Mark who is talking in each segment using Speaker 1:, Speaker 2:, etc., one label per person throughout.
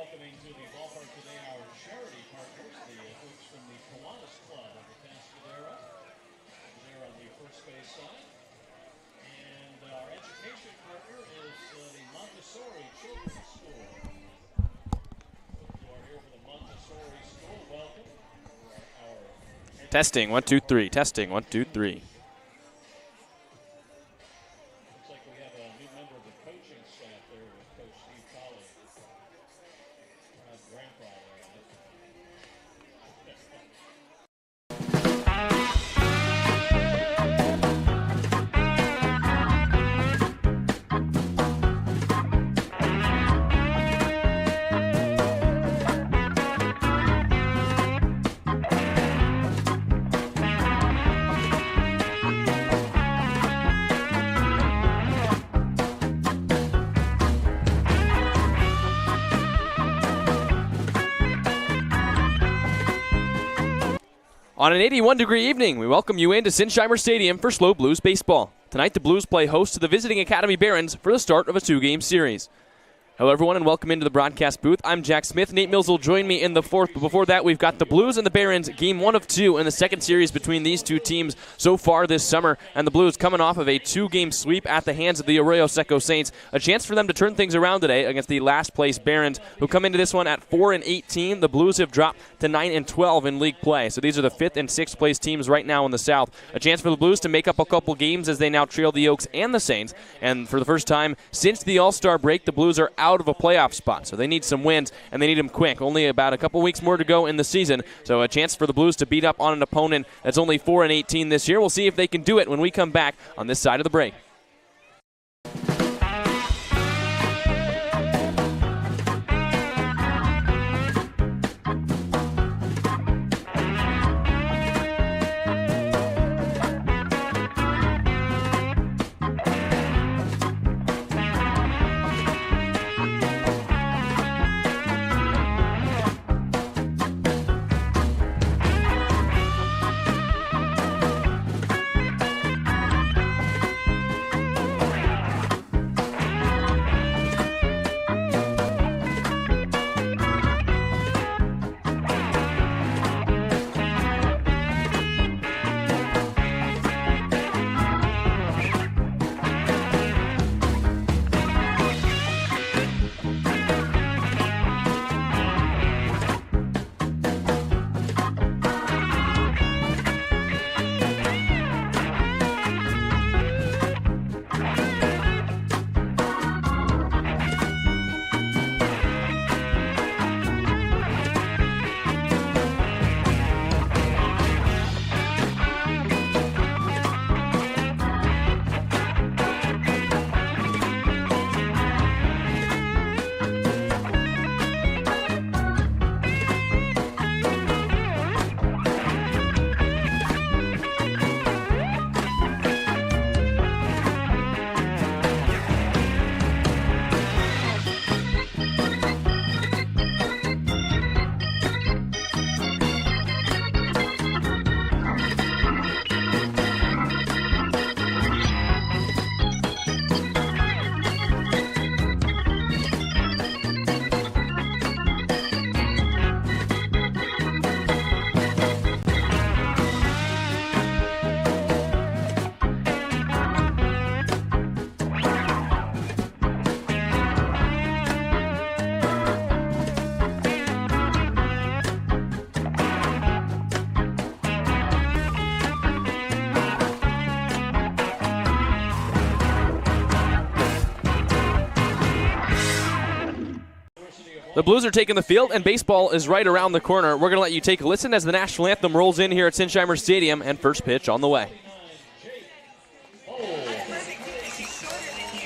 Speaker 1: welcoming to the ballpark today our charity partners, the folks from the Kiwanis Club of the Cascadera. They're on the first base side. And our education partner is the Montessori Children's School. You are here for the Montessori School. Welcome.
Speaker 2: Testing, 1, 2, 3. Testing, 1, 2, 3.
Speaker 1: Looks like we have a new member of the coaching staff there with Coach Steve Colley. Grandfather,
Speaker 2: On an 81-degree evening, we welcome you into Sinsheimer Stadium for SLO Blues baseball. Tonight, the Blues play host to the visiting Academy Barons for the start of a 2-game series. Hello, everyone, and welcome into the broadcast booth. I'm Jack Smith. Nate Mills will join me in the fourth, but before that, we've got the Blues and the Barons, game 1 of 2 in the second series between these two teams so far this summer, and the Blues coming off of a 2-game sweep at the hands of the Arroyo Seco Saints. A chance for them to turn things around today against the last-place Barons, who come into this one at 4-18. The Blues have dropped to 9-12 in league play, so these are the 5th and 6th place teams right now in the South. A chance for the Blues to make up a couple games as they now trail the Oaks and the Saints, and for the first time since the All-Star break, the Blues are out of a playoff spot. So they need some wins, and they need them quick. Only about a couple weeks more to go in the season. So a chance for the Blues to beat up on an opponent that's only 4-18 this year. We'll see if they can do it when we come back on this side of the break. The Blues are taking the field, and baseball is right around the corner. We're going to let you take a listen as the national anthem rolls in here at Sinsheimer Stadium, and first pitch on the way.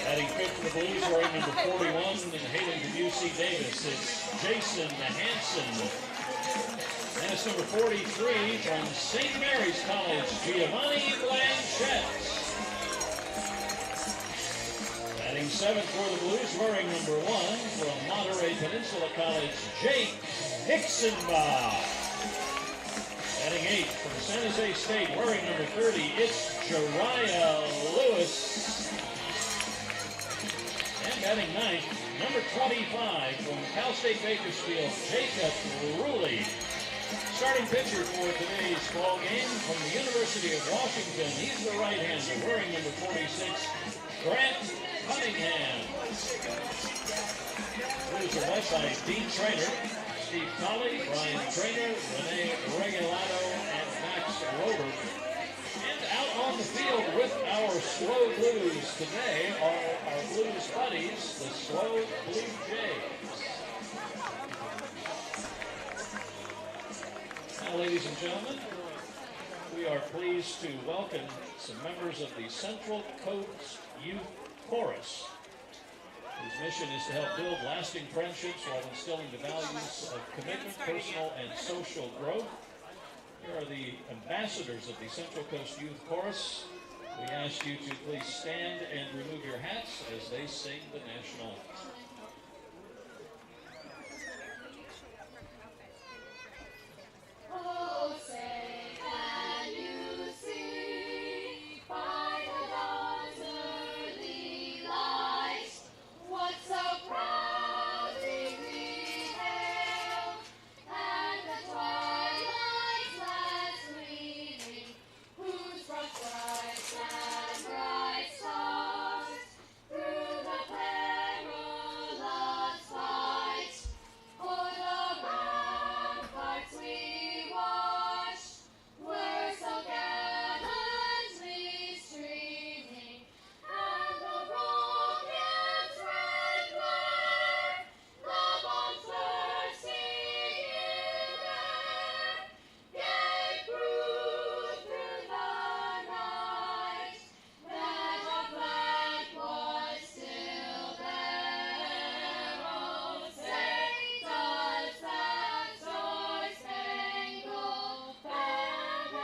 Speaker 1: Batting fifth for the Blues, wearing number 41, and hailing from UC Davis, it's Jason Hansen. And it's number 43 from St. Mary's College, Giovanni Blanchett. Batting seventh for the Blues, wearing number 1 from Monterey Peninsula College, Jake Hixenbaugh. Batting eighth from San Jose State, wearing number 30, it's Jariah Lewis. And batting ninth, number 25 from Cal State Bakersfield, Jacob Ruley. Starting pitcher for today's ball game from the University of Washington. He's the right-hander wearing number 46, Grant Cunningham. Blues are led by Dean Traynor, Steve Colley, Brian Traynor, Rene Regalado, and Max Rober. And out on the field with our SLO Blues today are our Blues buddies, the SLO Blue Jays. Now, ladies and gentlemen, we are pleased to welcome some members of the Central Coast Youth Chorus, whose mission is to help build lasting friendships while instilling the values of commitment, personal, and social growth. Here are the ambassadors of the Central Coast Youth Chorus. We ask you to please stand and remove your hats as they sing the national anthem.
Speaker 3: Oh, say, can you see by the dawn's early light what so proudly we hailed, and the twilight's last gleaming, whose broad stripes and bright stars through the perilous fight o'er the ramparts we watched were so gallantly streaming, and the rocket's red glare, the bomb's bursting in air, gave proof through the night that our flag was still there. Oh, say, does that star-spangled banner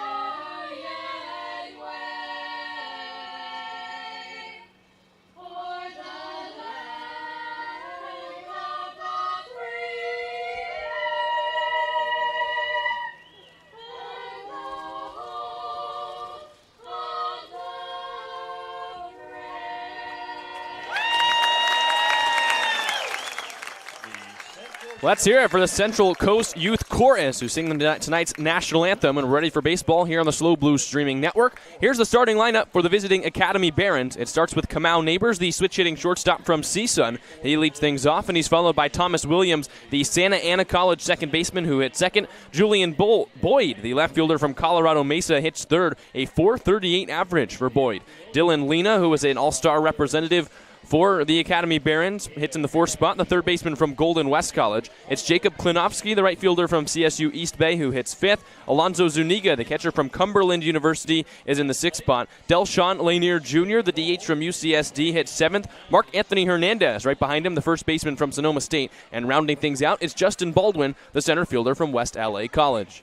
Speaker 3: yet wave o'er the land of the free and the home of the brave?
Speaker 2: Let's hear it for the Central Coast Youth Chorus, who sing tonight's national anthem, and we're ready for baseball here on the SLO Blues streaming network. Here's the starting lineup for the visiting Academy Barons. It starts with Kamau Neighbors, the switch-hitting shortstop from CSUN. He leads things off, and he's followed by Thomas Williams, the Santa Ana College second baseman, who hits second. Julian Boyd, the left fielder from Colorado Mesa, hits third, a .438 average for Boyd. Dylan Lena, who is an all-star representative for the Academy Barons, hits in the fourth spot, the third baseman from Golden West College. It's Jacob Klinowski, the right fielder from CSU East Bay, who hits fifth. Alonzo Zuniga, the catcher from Cumberland University, is in the sixth spot. Delshawn Lanier Jr., the DH from UCSD, hits seventh. Mark Anthony Hernandez, right behind him, the first baseman from Sonoma State. And rounding things out, it's Justin Baldwin, the center fielder from West LA College.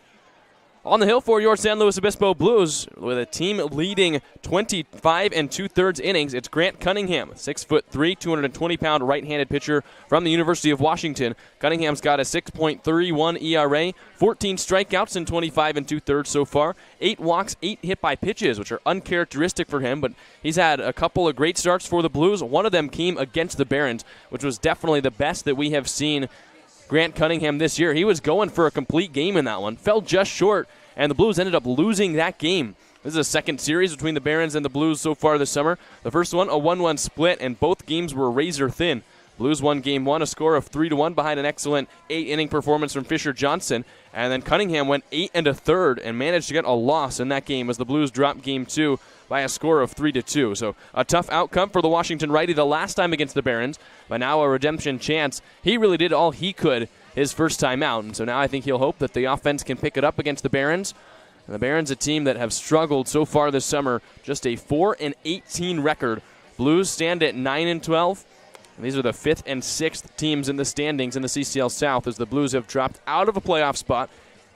Speaker 2: On the hill for your San Luis Obispo Blues, with a team leading 25 2/3 innings, it's Grant Cunningham, 6'3", 220-pound right-handed pitcher from the University of Washington. Cunningham's got a 6.31 ERA, 14 strikeouts in 25 2/3 so far, 8 walks, 8 hit by pitches, which are uncharacteristic for him, but he's had a couple of great starts for the Blues. One of them came against the Barons, which was definitely the best that we have seen Grant Cunningham this year. He was going for a complete game in that one, fell just short, and the Blues ended up losing that game. This is a second series between the Barons and the Blues so far this summer. The first one, a 1-1 split, and both games were razor thin. Blues won game one, a score of 3-1 behind an excellent 8-inning performance from Fisher Johnson. And then Cunningham went 8 1/3 and managed to get a loss in that game as the Blues dropped game two by a score of 3-2. So a tough outcome for the Washington righty the last time against the Barons, but now a redemption chance. He really did all he could his first time out, and so now I think he'll hope that the offense can pick it up against the Barons. And the Barons, a team that have struggled so far this summer, just a 4-18 record. Blues stand at 9-12. And these are the 5th and 6th teams in the standings in the CCL South, as the Blues have dropped out of a playoff spot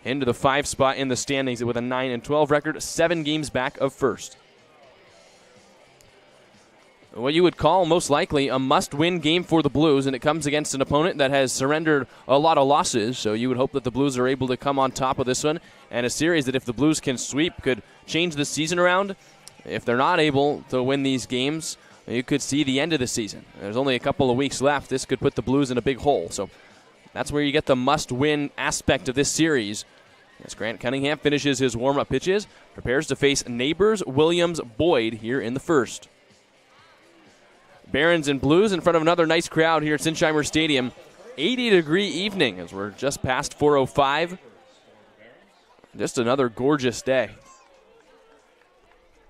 Speaker 2: into the 5th spot in the standings with a 9-12 record, 7 games back of first. What you would call most likely a must-win game for the Blues, and it comes against an opponent that has surrendered a lot of losses, so you would hope that the Blues are able to come on top of this one, and a series that if the Blues can sweep could change the season around. If they're not able to win these games, you could see the end of the season. There's only a couple of weeks left. This could put the Blues in a big hole. So that's where you get the must-win aspect of this series. As Grant Cunningham finishes his warm-up pitches, prepares to face Neighbors, Williams, Boyd here in the first. Barons and Blues in front of another nice crowd here at Sinsheimer Stadium. 80-degree evening as we're just past 4:05. Just another gorgeous day.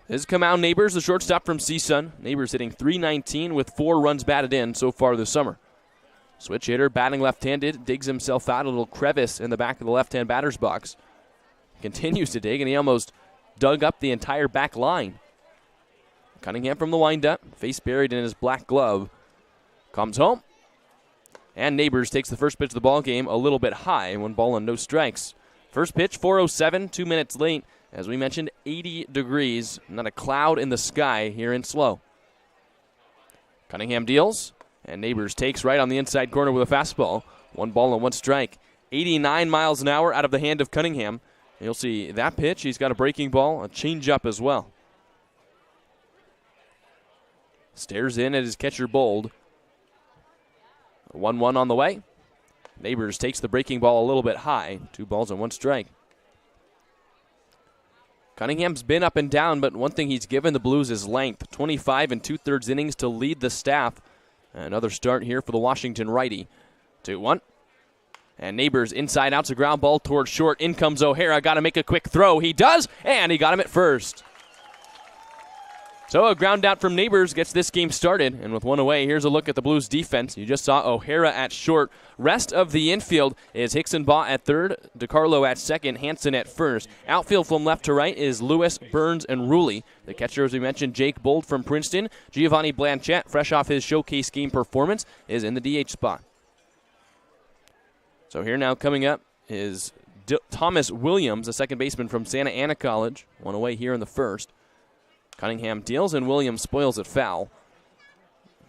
Speaker 2: This is Kamau Neighbors, the shortstop from CSUN. Neighbors hitting .319 with 4 runs batted in so far this summer. Switch hitter, batting left-handed, digs himself out a little crevice in the back of the left-hand batter's box. Continues to dig, and he almost dug up the entire back line. Cunningham from the windup, face buried in his black glove. Comes home, and Neighbors takes the first pitch of the ball game a little bit high, 1 ball and no strikes. First pitch, 4:07, 2 minutes late. As we mentioned, 80 degrees, not a cloud in the sky here in SLO. Cunningham deals. And Neighbors takes right on the inside corner with a fastball. 1 ball and 1 strike. 89 miles an hour out of the hand of Cunningham. You'll see that pitch. He's got a breaking ball, a changeup as well. Stares in at his catcher Bold. 1-1 on the way. Neighbors takes the breaking ball a little bit high. 2 balls and 1 strike. Cunningham's been up and down, but one thing he's given the Blues is length. 25 2/3 innings to lead the staff. Another start here for the Washington righty. 2-1. And Neighbors inside out's a ground ball towards short. In comes O'Hara. Got to make a quick throw. He does, and he got him at first. So a ground out from Neighbors gets this game started. And with 1 away, here's a look at the Blues defense. You just saw O'Hara at short. Rest of the infield is Hickson-Baugh at third, DeCarlo at second, Hanson at first. Outfield from left to right is Lewis, Burns, and Ruley. The catcher, as we mentioned, Jake Bold from Princeton. Giovanni Blanchette, fresh off his showcase game performance, is in the DH spot. So here now coming up is Thomas Williams, a second baseman from Santa Ana College. 1 away here in the first. Cunningham deals, and Williams spoils it foul.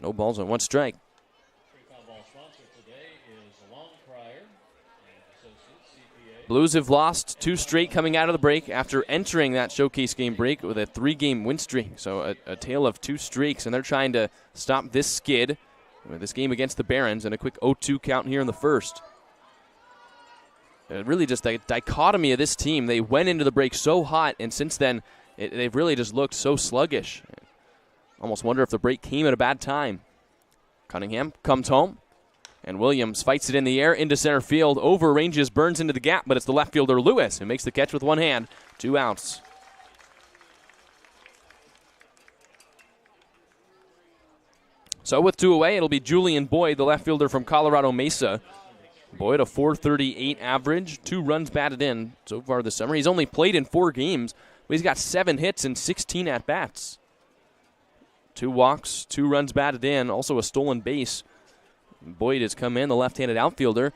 Speaker 2: No balls and 1 strike. Blues have lost 2 straight coming out of the break after entering that showcase game break with a 3-game win streak. So a tale of 2 streaks, and they're trying to stop this skid with this game against the Barons and a quick 0-2 count here in the first. Really just the dichotomy of this team. They went into the break so hot, and since then they've really just looked so sluggish. Almost wonder if the break came at a bad time. Cunningham comes home, and Williams fights it in the air into center field, overranges Burns into the gap, but it's the left fielder Lewis who makes the catch with 1 hand. 2 outs. So with 2 away, it'll be Julian Boyd, the left fielder from Colorado Mesa. Boyd, a .438 average, 2 runs batted in so far this summer. He's only played in 4 games, but he's got 7 hits and 16 at-bats. 2 walks, 2 runs batted in, also a stolen base. Boyd has come in, the left-handed outfielder,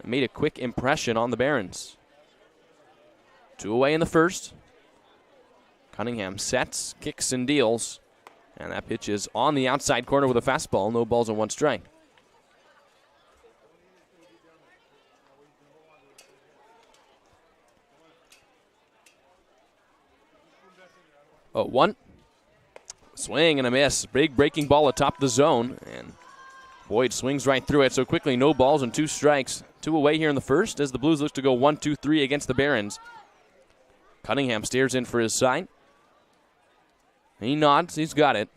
Speaker 2: made a quick impression on the Barons. 2 away in the first. Cunningham sets, kicks, and deals. And that pitch is on the outside corner with a fastball, no balls and 1 strike. Oh, 1. Swing and a miss. Big breaking ball atop the zone. And Boyd swings right through it. So quickly, no balls and 2 strikes. 2 away here in the first as the Blues look to go 1-2-3 against the Barons. Cunningham stares in for his side. He nods. He's got it.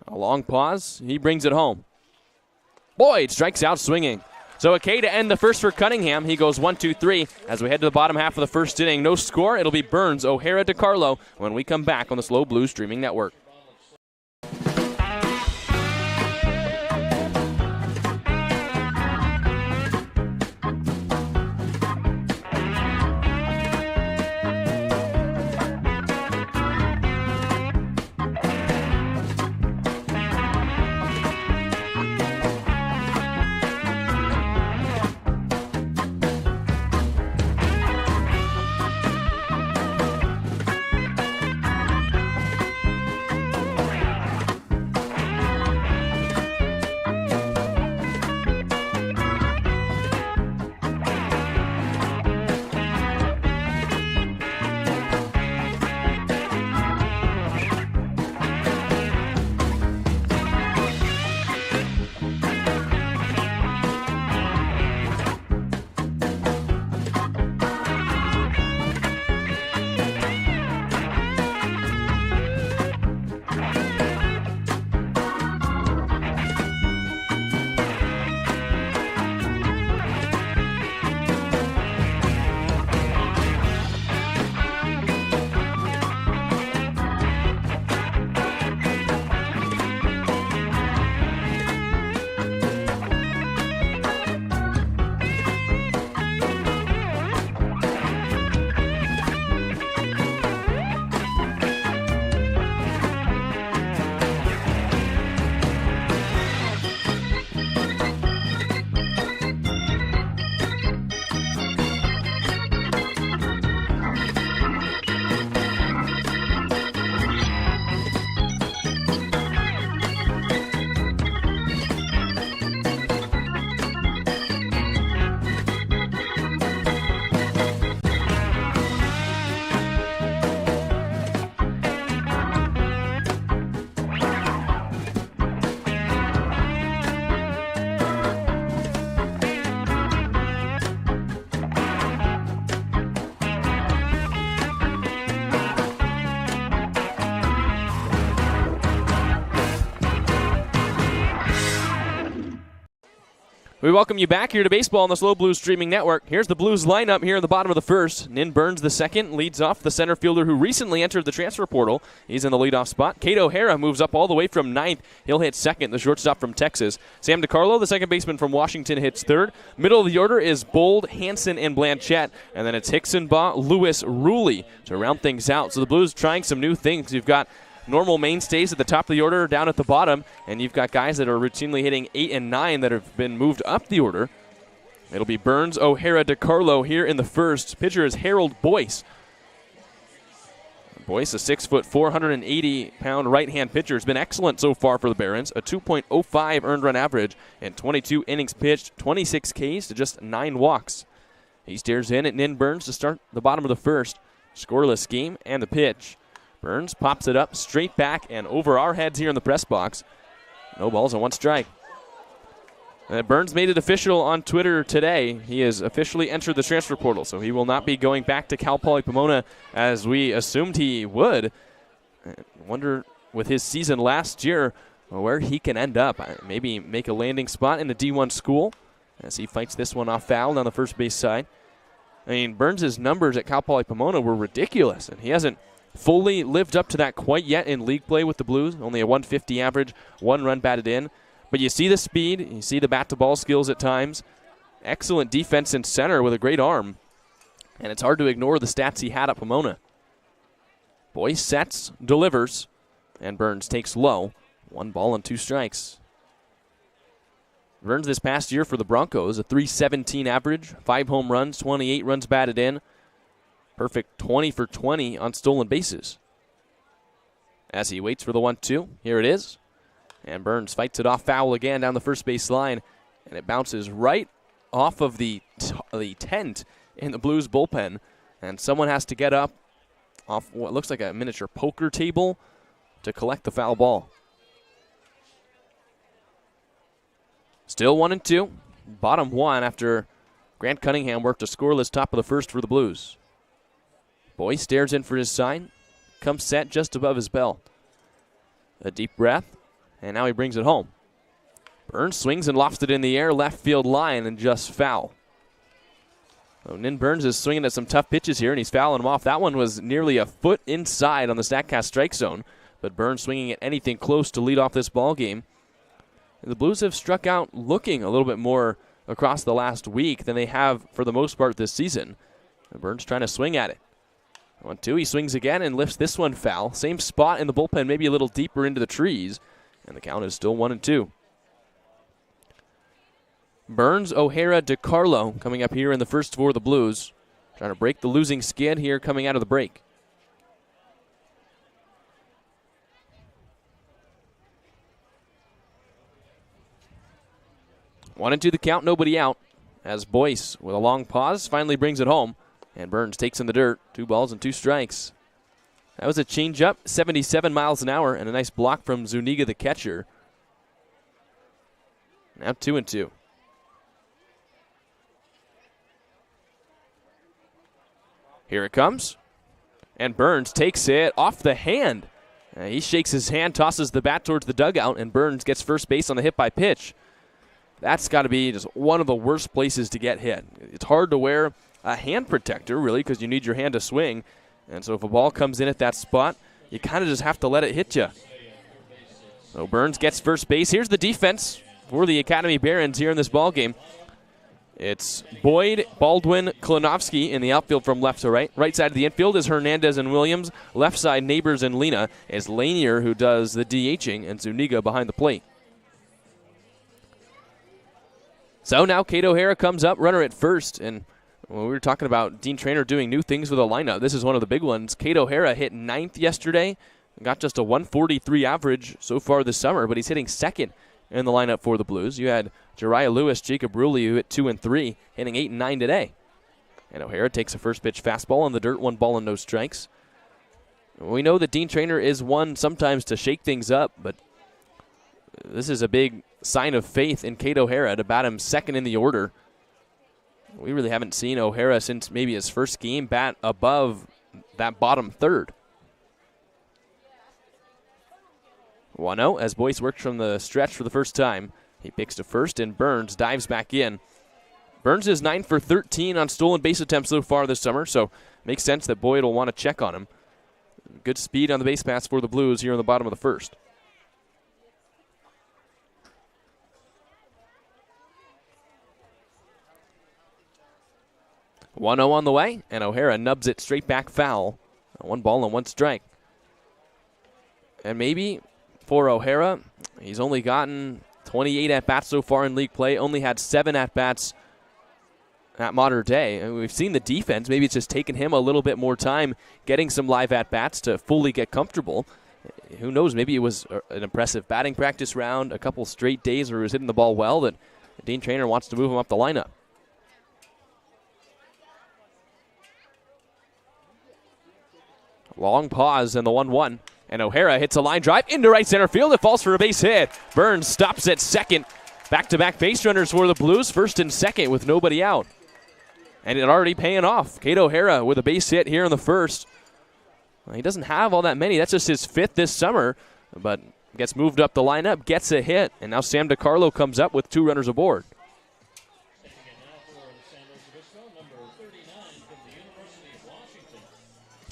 Speaker 2: A long pause. He brings it home. Boyd strikes out swinging. So a K to end the first for Cunningham. He goes 1-2-3 as we head to the bottom half of the first inning. No score. It'll be Burns, O'Hara, DeCarlo when we come back on the SLO Blues Streaming Network. We welcome you back here to baseball on the SLO Blues streaming network. Here's the Blues lineup here in the bottom of the first. Nin Burns the second leads off, the center fielder who recently entered the transfer portal. He's in the leadoff spot. Cade O'Hara moves up all the way from ninth. He'll hit second, the shortstop from Texas. Sam DiCarlo, the second baseman from Washington, hits third. Middle of the order is Bold, Hansen, and Blanchette. And then it's Hicksonbaugh, Lewis, Ruley to round things out. So the Blues trying some new things. You've got normal mainstays at the top of the order down at the bottom, and you've got guys that are routinely hitting 8 and 9 that have been moved up the order. It'll be Burns, O'Hara, DiCarlo here in the first. Pitcher is Harold Boyce. Boyce, a 6'4", 480-pound right-hand pitcher, has been excellent so far for the Barons. A 2.05 earned run average and 22 innings pitched, 26 Ks to just 9 walks. He stares in at Nin Burns to start the bottom of the first. Scoreless game and the pitch. Burns pops it up straight back and over our heads here in the press box. No balls and 1 strike. Burns made it official on Twitter today. He has officially entered the transfer portal, so he will not be going back to Cal Poly Pomona as we assumed he would. I wonder, with his season last year, where he can end up. Maybe make a landing spot in a D1 school as he fights this one off foul on the first base side. I mean, Burns' numbers at Cal Poly Pomona were ridiculous, and he hasn't fully lived up to that quite yet in league play with the Blues. Only a 150 average, 1 run batted in. But you see the speed, you see the bat-to-ball skills at times. Excellent defense in center with a great arm. And it's hard to ignore the stats he had at Pomona. Boyce sets, delivers, and Burns takes low. 1 ball and 2 strikes. Burns this past year for the Broncos, a .317 average, 5 home runs, 28 runs batted in. Perfect 20 for 20 on stolen bases. As he waits for the 1-2, here it is. And Burns fights it off foul again down the first base line. And it bounces right off of the tent in the Blues bullpen. And someone has to get up off what looks like a miniature poker table to collect the foul ball. Still 1-2. Bottom 1 after Grant Cunningham worked a scoreless top of the first for the Blues. Boyce stares in for his sign. Comes set just above his belt. A deep breath. And now he brings it home. Burns swings and lofts it in the air, left field line, and just foul. So Nin Burns is swinging at some tough pitches here, and he's fouling them off. That one was nearly a foot inside on the StatCast strike zone, but Burns swinging at anything close to lead off this ball game. And the Blues have struck out looking a little bit more across the last week than they have for the most part this season. And Burns trying to swing at it. 1-2, he swings again and lifts this one foul. Same spot in the bullpen, maybe a little deeper into the trees. And the count is still 1-2. Burns, O'Hara, DiCarlo coming up here in the first for the Blues. Trying to break the losing skid here coming out of the break. One and two the count, nobody out. As Boyce, with a long pause, finally brings it home. And Burns takes in the dirt. 2 balls and 2 strikes. That was a changeup, 77 miles an hour, and a nice block from Zuniga, the catcher. Now 2-2. Here it comes. And Burns takes it off the hand. He shakes his hand, tosses the bat towards the dugout, and Burns gets first base on the hit by pitch. That's got to be just one of the worst places to get hit. It's hard to wear a hand protector, really, because you need your hand to swing. And so if a ball comes in at that spot, you kind of just have to let it hit you. So Burns gets first base. Here's the defense for the Academy Barons here in this ball game. It's Boyd, Baldwin, Klonovsky in the outfield from left to right. Right side of the infield is Hernandez and Williams. Left side, Neighbors and Lena, is Lanier who does the DHing, and Zuniga behind the plate. So now Cade O'Hara comes up, runner at first, and when we were talking about Dean Traynor doing new things with a lineup, this is one of the big ones. Cade O'Hara hit 9th yesterday, got just a 143 average so far this summer, but he's hitting 2nd in the lineup for the Blues. You had Jariah Lewis, Jacob Ruley, who hit 2 and 3, hitting 8 and 9 today. And O'Hara takes a first pitch fastball in the dirt, 1 ball and no strikes. We know that Dean Traynor is one sometimes to shake things up, but this is a big sign of faith in Cade O'Hara to bat him 2nd in the order. We really haven't seen O'Hara since maybe his first game bat above that bottom 3rd. 1-0 as Boyce worked from the stretch for the first time. He picks to first, and Burns dives back in. Burns is 9 for 13 on stolen base attempts so far this summer, so makes sense that Boyd will want to check on him. Good speed on the base paths for the Blues here in the bottom of the first. One 0 on the way, and O'Hara nubs it straight back foul. 1 ball and 1 strike. And maybe for O'Hara, he's only gotten 28 at-bats so far in league play, only had 7 at-bats at Mater Dei. And we've seen the defense. Maybe it's just taken him a little bit more time getting some live at-bats to fully get comfortable. Who knows, maybe it was an impressive batting practice round, a couple straight days where he was hitting the ball well, that Dean Traynor wants to move him up the lineup. Long pause and the 1-1. And O'Hara hits a line drive into right center field. It falls for a base hit. Burns stops at second. Back-to-back base runners for the Blues, first and second with nobody out. And it already paying off. Cade O'Hara with a base hit here in the first. Well, he doesn't have all that many. That's just his 5th this summer. But gets moved up the lineup, gets a hit. And now Sam DiCarlo comes up with 2 runners aboard.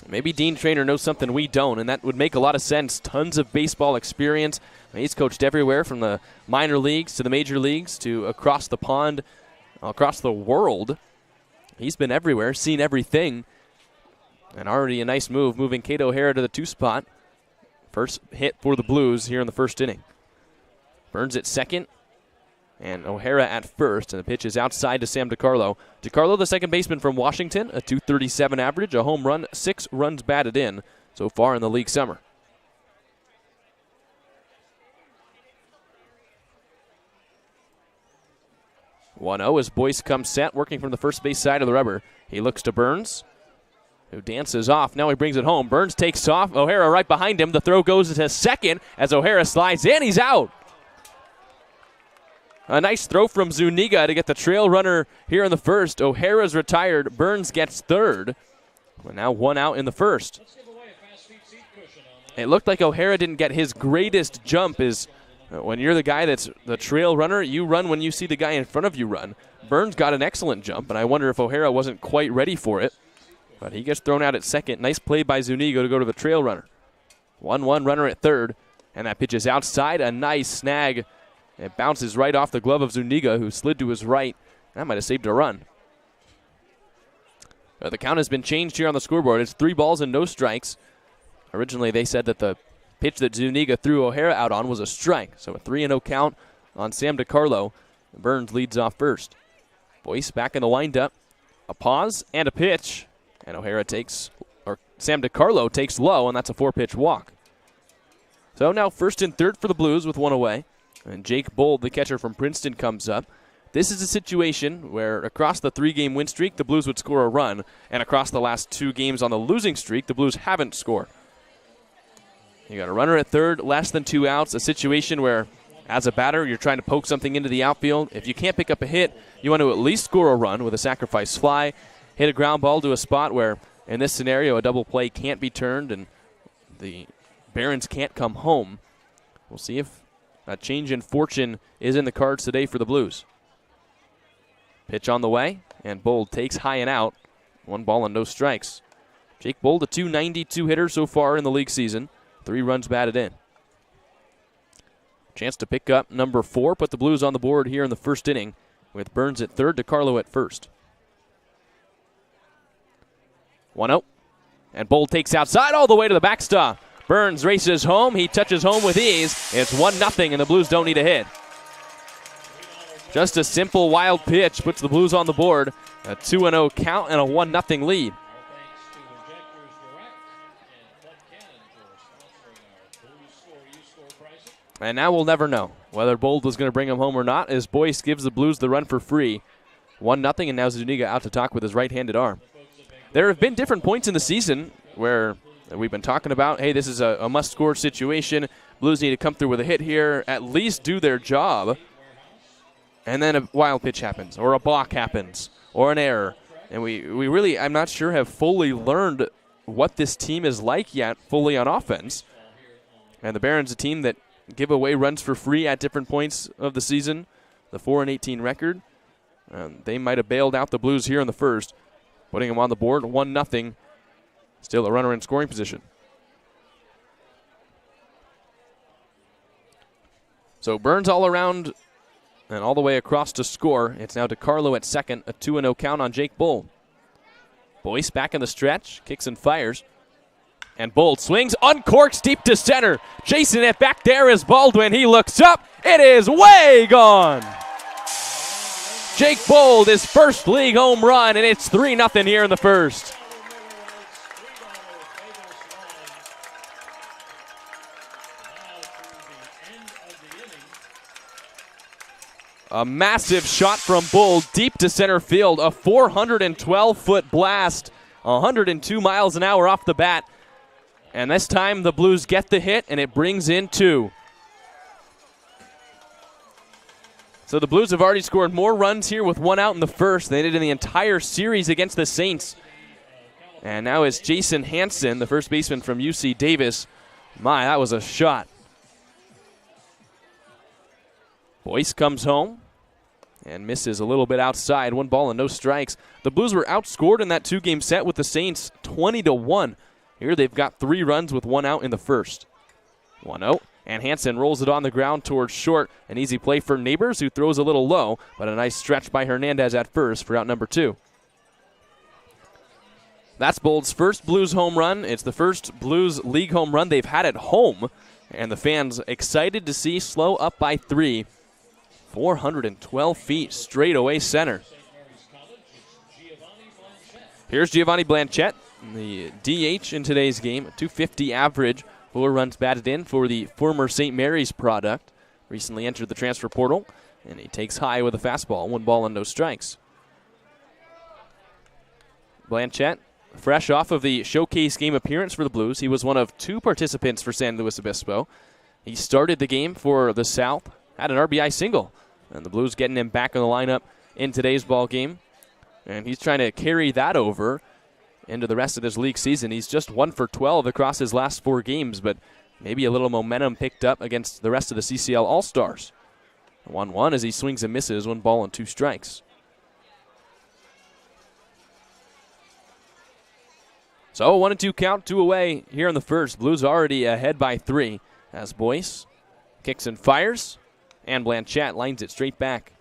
Speaker 2: Maybe Dean Traynor knows something we don't, and that would make a lot of sense. Tons of baseball experience. He's coached everywhere from the minor leagues to the major leagues to across the pond, across the world. He's been everywhere, seen everything. And already a nice move, moving Cade O'Hara to the 2 spot. First hit for the Blues here in the first inning. Burns at second, and O'Hara at first, and the pitch is outside to Sam DiCarlo. DiCarlo, the second baseman from Washington, a .237 average, a home run, 6 runs batted in so far in the league summer. One 0 as Boyce comes set, working from the first base side of the rubber. He looks to Burns, who dances off. Now he brings it home. Burns takes off. O'Hara right behind him. The throw goes to second as O'Hara slides in. He's out. A nice throw from Zuniga to get the trail runner here in the first. O'Hara's retired. Burns gets third. We're now 1 out in the first. It looked like O'Hara didn't get his greatest jump. Is when you're the guy that's the trail runner, you run when you see the guy in front of you run. Burns got an excellent jump, and I wonder if O'Hara wasn't quite ready for it. But he gets thrown out at second. Nice play by Zuniga to go to the trail runner. 1-1 runner at third, and that pitch is outside. A nice snag. It bounces right off the glove of Zuniga, who slid to his right. That might have saved a run. The count has been changed here on the scoreboard. It's 3 balls and no strikes. Originally, they said that the pitch that Zuniga threw O'Hara out on was a strike. So a 3-0 count on Sam DiCarlo. Burns leads off first. Boyce back in the windup. A pause and a pitch. And Sam DiCarlo takes low, and that's a 4-pitch walk. So now first and third for the Blues with 1 away. And Jake Bold, the catcher from Princeton, comes up. This is a situation where across the 3-game win streak, the Blues would score a run. And across the last 2 games on the losing streak, the Blues haven't scored. You got a runner at third, less than 2 outs, a situation where, as a batter, you're trying to poke something into the outfield. If you can't pick up a hit, you want to at least score a run with a sacrifice fly, hit a ground ball to a spot where, in this scenario, a double play can't be turned and the Barons can't come home. We'll see if a change in fortune is in the cards today for the Blues. Pitch on the way, and Bold takes high and out. 1 ball and no strikes. Jake Bold, a .292 hitter so far in the league season. 3 runs batted in. Chance to pick up number 4, put the Blues on the board here in the first inning with Burns at third, DiCarlo at first. 1-0, and Bold takes outside all the way to the backstop. Burns races home. He touches home with ease. It's 1-0, and the Blues don't need a hit. Just a simple, wild pitch puts the Blues on the board. A 2-0 count and a 1-0 lead. And now we'll never know whether Bold was going to bring him home or not, as Boyce gives the Blues the run for free. 1-0, and now Zuniga out to talk with his right-handed arm. There have been different points in the season where we've been talking about, hey, this is a must-score situation. Blues need to come through with a hit here, at least do their job. And then a wild pitch happens, or a balk happens, or an error. And we really, I'm not sure, have fully learned what this team is like yet fully on offense. And the Barons, a team that give away runs for free at different points of the season. The 4-18 record. They might have bailed out the Blues here in the first, putting them on the board 1-0. Still a runner in scoring position. So Burns all around and all the way across to score. It's now DeCarlo at second, a 2-0 count on Jake Bull. Boyce back in the stretch, kicks and fires. And Bold swings, uncorks deep to center. Chasing it back there is Baldwin. He looks up. It is way gone. Jake Bold, his first league home run, and it's 3-0 here in the first. A massive shot from Bull deep to center field. A 412-foot blast, 102 miles an hour off the bat. And this time the Blues get the hit, and it brings in 2. So the Blues have already scored more runs here with 1 out in the first than they did in the entire series against the Saints. And now is Jason Hansen, the first baseman from UC Davis. My, that was a shot. Boyce comes home and misses a little bit outside. 1 ball and no strikes. The Blues were outscored in that 2-game set with the Saints 20-1. Here they've got 3 runs with 1 out in the first. 1-0, and Hansen rolls it on the ground towards short. An easy play for Neighbors, who throws a little low, but a nice stretch by Hernandez at first for out number 2. That's Bold's first Blues home run. It's the first Blues league home run they've had at home, and the fans excited to see SLO up by 3. 412 feet straight away center. Here's Giovanni Blanchette, the DH in today's game. A 250 average, 4 runs batted in for the former St. Mary's product. Recently entered the transfer portal, and he takes high with a fastball. 1 ball and no strikes. Blanchette, fresh off of the showcase game appearance for the Blues. He was one of 2 participants for San Luis Obispo. He started the game for the South, had an RBI single, and the Blues getting him back in the lineup in today's ball game. And he's trying to carry that over into the rest of this league season. He's just 1 for 12 across his last 4 games, but maybe a little momentum picked up against the rest of the CCL All-Stars. 1-1 as he swings and misses, 1 ball and 2 strikes. So 1-2 count, 2 away here in the first. Blues already ahead by 3 as Boyce kicks and fires, and Blanchette lines it straight back.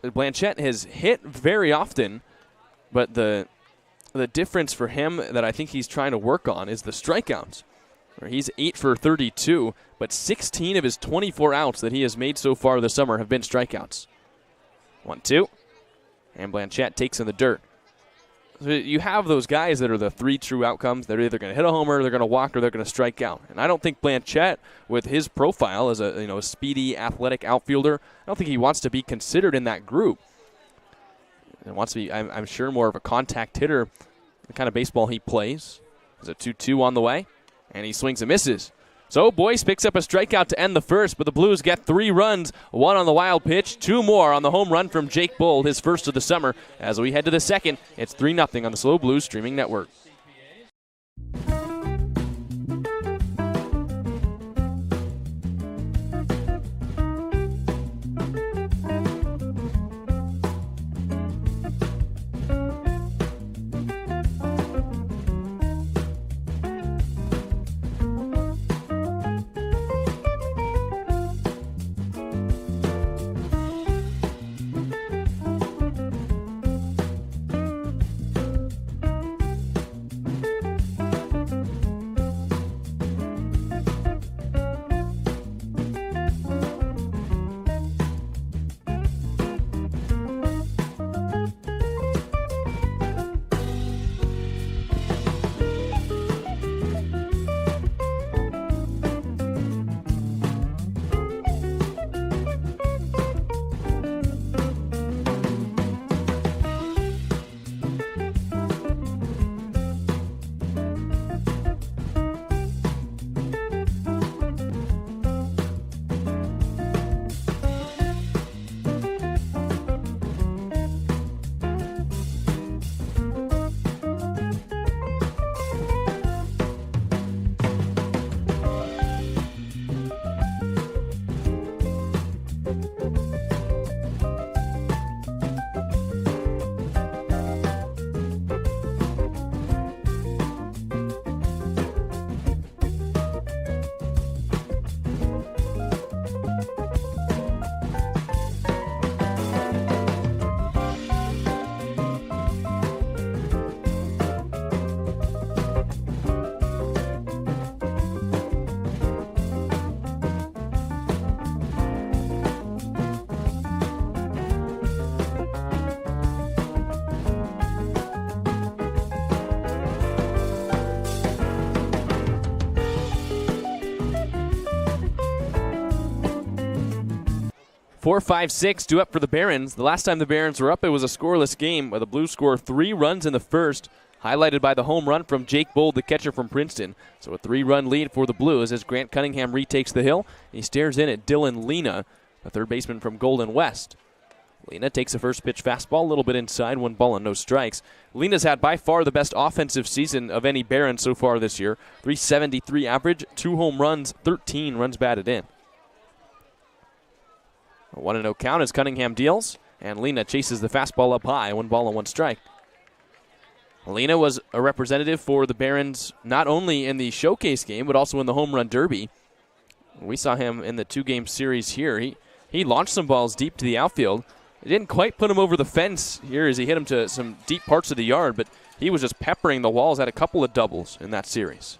Speaker 2: Blanchette has hit very often, but the difference for him that I think he's trying to work on is the strikeouts. He's 8 for 32, but 16 of his 24 outs that he has made so far this summer have been strikeouts. 1-2, and Blanchette takes in the dirt. So you have those guys that are the 3 true outcomes. They're either going to hit a homer, they're going to walk, or they're going to strike out. And I don't think Blanchette, with his profile as a speedy, athletic outfielder, I don't think he wants to be considered in that group. He wants to be, I'm sure, more of a contact hitter, the kind of baseball he plays. There's a 2-2 on the way, and he swings and misses. So Boyce picks up a strikeout to end the first, but the Blues get 3 runs, 1 on the wild pitch, 2 more on the home run from Jake Bold, his first of the summer. As we head to the second, it's 3-0 on the SLO Blues streaming network. 4-5-6 due up for the Barons. The last time the Barons were up, it was a scoreless game where the Blues score 3 runs in the first, highlighted by the home run from Jake Bold, the catcher from Princeton. So a 3-run lead for the Blues as Grant Cunningham retakes the hill. He stares in at Dylan Lena, a third baseman from Golden West. Lena takes a first pitch fastball, a little bit inside, 1 ball and no strikes. Lena's had by far the best offensive season of any Baron so far this year. 373 average, 2 home runs, 13 runs batted in. A 1-0 count as Cunningham deals, and Lena chases the fastball up high, 1 ball and 1 strike. Lena was a representative for the Barons not only in the showcase game, but also in the home run derby. We saw him in the 2-game series here. He launched some balls deep to the outfield. It didn't quite put him over the fence here as he hit him to some deep parts of the yard, but he was just peppering the walls, had a couple of doubles in that series.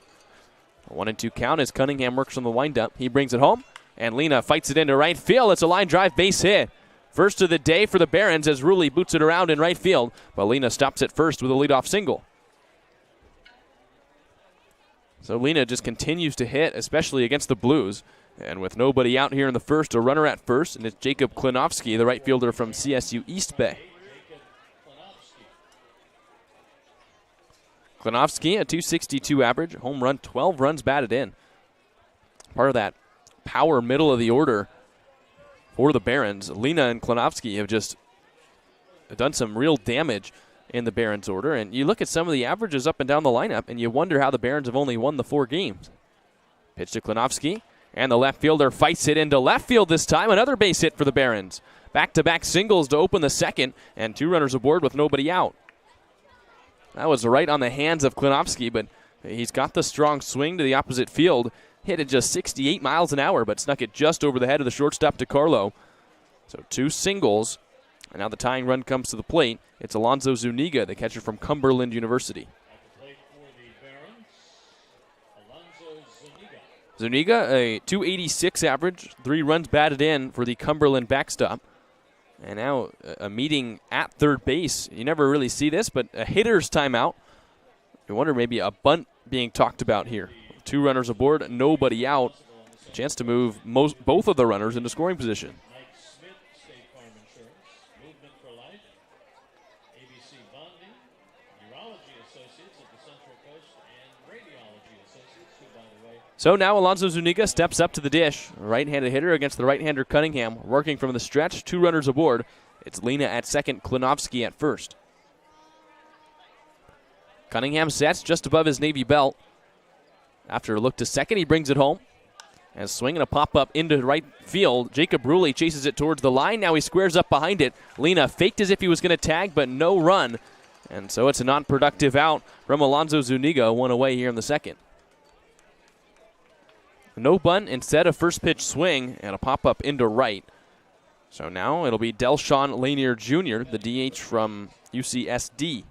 Speaker 2: A 1-2 count as Cunningham works on the windup. He brings it home, and Lena fights it into right field. It's a line drive base hit. First of the day for the Barons as Rulli boots it around in right field, but Lena stops it first with a leadoff single. So Lena just continues to hit, especially against the Blues. And with nobody out here in the first, a runner at first, and it's Jacob Klinowski, the right fielder from CSU East Bay. Klinowski, a 262 average, home run, 12 runs batted in. Part of that power middle of the order for the Barons. Lena and Klinowski have just done some real damage in the Barons order. And you look at some of the averages up and down the lineup, and you wonder how the Barons have only won the 4 games. Pitch to Klinowski, and the left fielder fights it into left field this time. Another base hit for the Barons. Back-to-back singles to open the second, and 2 runners aboard with nobody out. That was right on the hands of Klinowski, but he's got the strong swing to the opposite field. Hit it just 68 miles an hour, but snuck it just over the head of the shortstop DeCarlo. So 2 singles, and now the tying run comes to the plate. It's Alonzo Zuniga, the catcher from Cumberland University. Zuniga, a 286 average, 3 runs batted in for the Cumberland backstop. And now a meeting at third base. You never really see this, but a hitter's timeout. You wonder maybe a bunt being talked about here. 2 runners aboard, nobody out. Chance to move both of the runners into scoring position. So now Alonzo Zuniga steps up to the dish. Right-handed hitter against the right-hander Cunningham. Working from the stretch, 2 runners aboard. It's Lena at second, Klinowski at first. Cunningham sets just above his Navy belt. After a look to second, he brings it home. And swinging a pop-up into right field. Jacob Rulli chases it towards the line. Now he squares up behind it. Lena faked as if he was going to tag, but no run. And so it's a non-productive out from Alonzo Zuniga, 1 away here in the second. No bunt, instead a first pitch swing and a pop-up into right. So now it'll be Delshawn Lanier Jr., the DH from UCSD.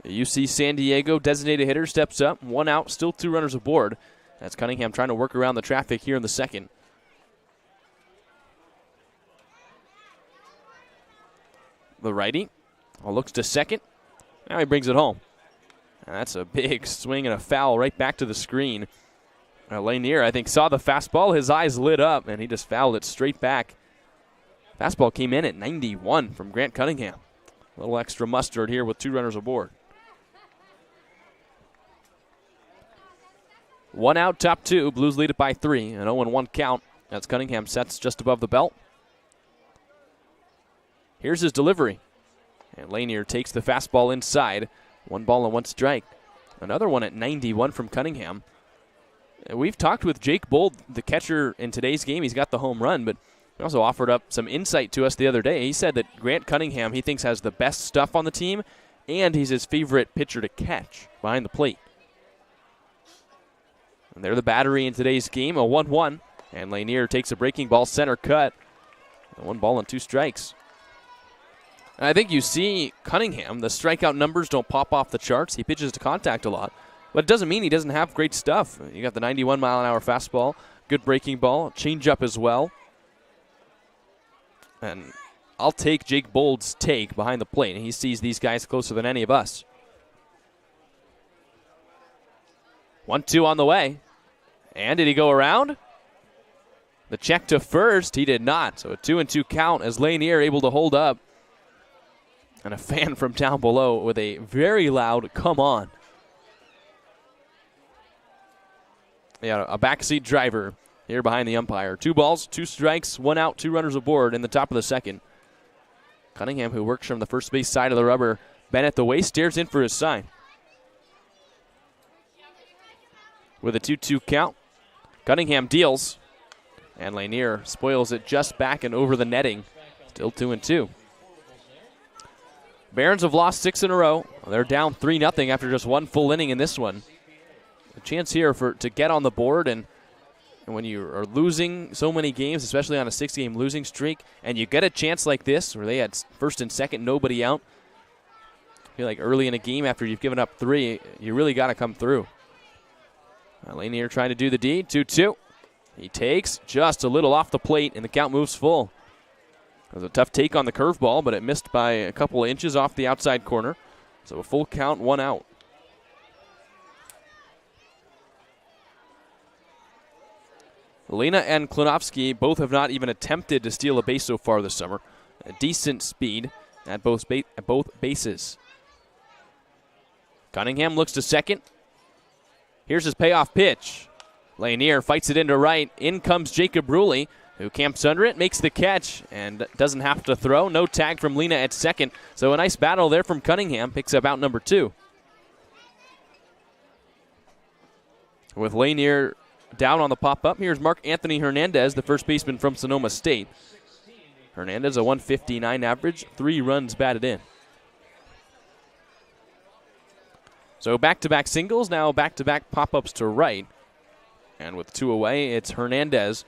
Speaker 2: The UC San Diego designated hitter steps up, 1 out, still 2 runners aboard. That's Cunningham trying to work around the traffic here in the second. The righty looks to second. Now he brings it home. And that's a big swing and a foul right back to the screen. Lanier, I think, saw the fastball. His eyes lit up, and he just fouled it straight back. Fastball came in at 91 from Grant Cunningham. A little extra mustard here with 2 runners aboard. 1 out, top 2. Blues lead it by 3. An 0-1 count. That's Cunningham sets just above the belt. Here's his delivery. And Lanier takes the fastball inside. 1 ball and 1 strike. Another one at 91 from Cunningham. We've talked with Jake Bold, the catcher in today's game. He's got the home run, but he also offered up some insight to us the other day. He said that Grant Cunningham, he thinks, has the best stuff on the team, and he's his favorite pitcher to catch behind the plate. And they're the battery in today's game, a 1-1. And Lanier takes a breaking ball center cut. 1 ball and 2 strikes. And I think you see Cunningham, the strikeout numbers don't pop off the charts. He pitches to contact a lot. But it doesn't mean he doesn't have great stuff. You got the 91-mile-an-hour fastball, good breaking ball, changeup as well. And I'll take Jake Bold's take behind the plate. He sees these guys closer than any of us. 1-2 on the way. And did he go around? The check to first, he did not. So a 2-2 count as Lanier able to hold up. And a fan from down below with a very loud come on. Yeah, a backseat driver here behind the umpire. 2 balls, 2 strikes, 1 out, 2 runners aboard in the top of the second. Cunningham, who works from the first base side of the rubber, Bennett the waist, stares in for his sign. With a 2-2 count, Cunningham deals, and Lanier spoils it just back and over the netting. Still 2-2. Barons have lost 6 in a row. They're down 3-0 after just 1 full inning in this one. A chance here to get on the board, and when you are losing so many games, especially on a 6-game losing streak, and you get a chance like this where they had first and second, nobody out, I feel like early in a game after you've given up 3, you really got to come through. Lanier trying to do the deed, 2-2. He takes just a little off the plate, and the count moves full. It was a tough take on the curveball, but it missed by a couple of inches off the outside corner. So a full count, 1 out. Lena and Klonowski both have not even attempted to steal a base so far this summer. A decent speed at both bases. Cunningham looks to second. Here's his payoff pitch. Lanier fights it into right. In comes Jacob Ruley, who camps under it, makes the catch, and doesn't have to throw. No tag from Lena at second. So a nice battle there from Cunningham. Picks up out number 2. With Lanier down on the pop-up, here's Mark Anthony Hernandez, the first baseman from Sonoma State. Hernandez, a 159 average, 3 runs batted in. So back-to-back singles, now back-to-back pop-ups to right. And with 2 away, it's Hernandez.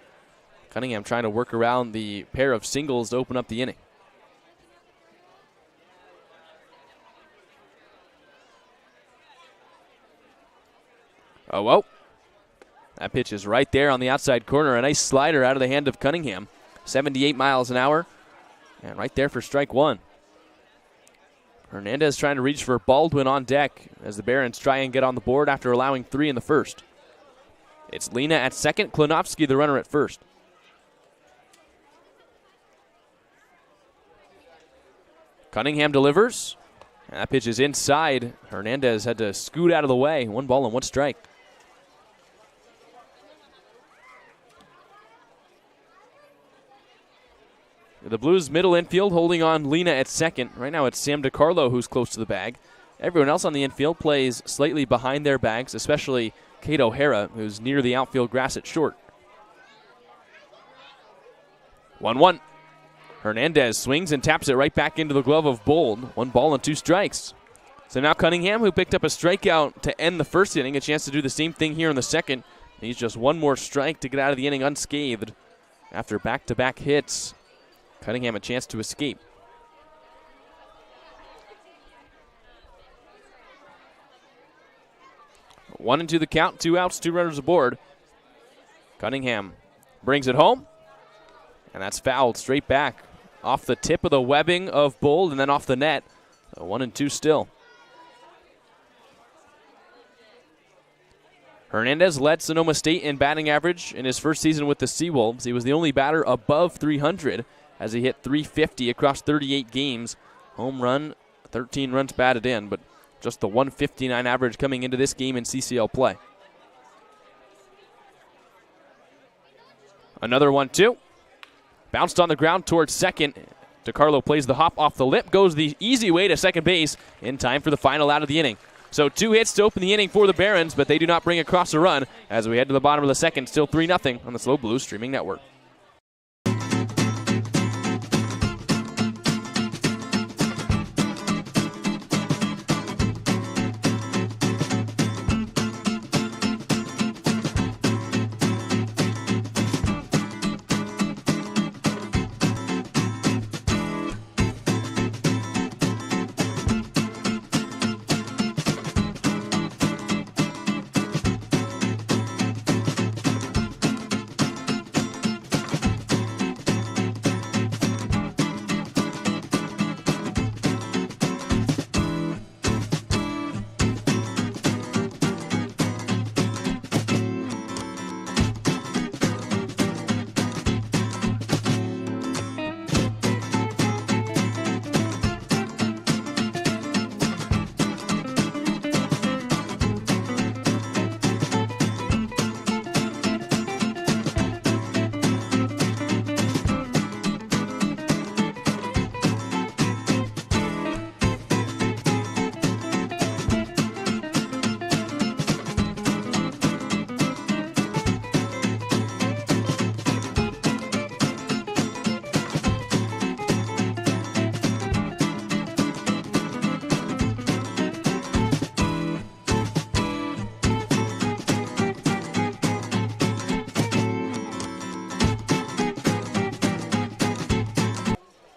Speaker 2: Cunningham trying to work around the pair of singles to open up the inning. Oh, whoa. That pitch is right there on the outside corner. A nice slider out of the hand of Cunningham. 78 miles an hour. And right there for strike 1. Hernandez trying to reach for Baldwin on deck as the Barons try and get on the board after allowing 3 in the first. It's Lena at second, Klonowski the runner at first. Cunningham delivers. And that pitch is inside. Hernandez had to scoot out of the way. 1 ball and 1 strike. The Blues middle infield holding on Lena at second. Right now it's Sam DiCarlo who's close to the bag. Everyone else on the infield plays slightly behind their bags, especially Kate O'Hara, who's near the outfield grass at short. 1-1. Hernandez swings and taps it right back into the glove of Bold. 1 ball and 2 strikes. So now Cunningham, who picked up a strikeout to end the first inning, a chance to do the same thing here in the second. He's just 1 more strike to get out of the inning unscathed. After back-to-back hits, Cunningham a chance to escape. One and 2 the count, 2 outs, 2 runners aboard. Cunningham brings it home, and that's fouled straight back off the tip of the webbing of Bold and then off the net. 1 and 2 still. Hernandez led Sonoma State in batting average in his first season with the Seawolves. He was the only batter above 300 as he hit 350 across 38 games. Home run, 13 runs batted in, but just the 159 average coming into this game in CCL play. Another 1-2. Bounced on the ground towards second. DiCarlo plays the hop off the lip, goes the easy way to second base in time for the final out of the inning. So 2 hits to open the inning for the Barons, but they do not bring across a run as we head to the bottom of the second. Still 3-0 on the SLO Blues streaming network.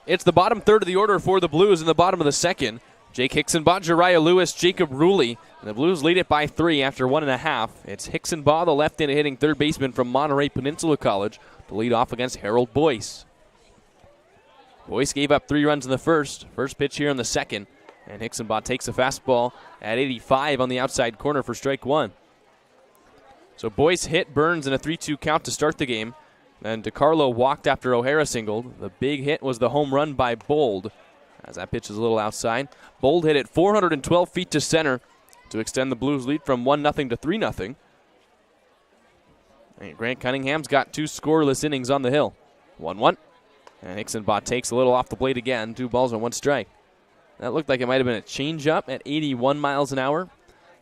Speaker 2: It's the bottom third of the order for the Blues in the bottom of the second. Jake Hickson-Baugh, Jariah Lewis, Jacob Ruley. And the Blues lead it by 3 after 1.5. It's Hickson-Baugh, the left-handed hitting third baseman from Monterey Peninsula College, to lead off against Harold Boyce. Boyce gave up 3 runs in the first. First pitch here in the second. And Hickson-Baugh takes a fastball at 85 on the outside corner for strike 1. So Boyce hit Burns in a 3-2 count to start the game. Then DeCarlo walked after O'Hara singled. The big hit was the home run by Bold, as that pitch is a little outside. Bold hit it 412 feet to center to extend the Blues' lead from 1-0 to 3-0. And Grant Cunningham's got 2 scoreless innings on the hill. 1-1. And Hickson-Baugh takes a little off the plate again. 2 balls and 1 strike. That looked like it might have been a changeup at 81 miles an hour.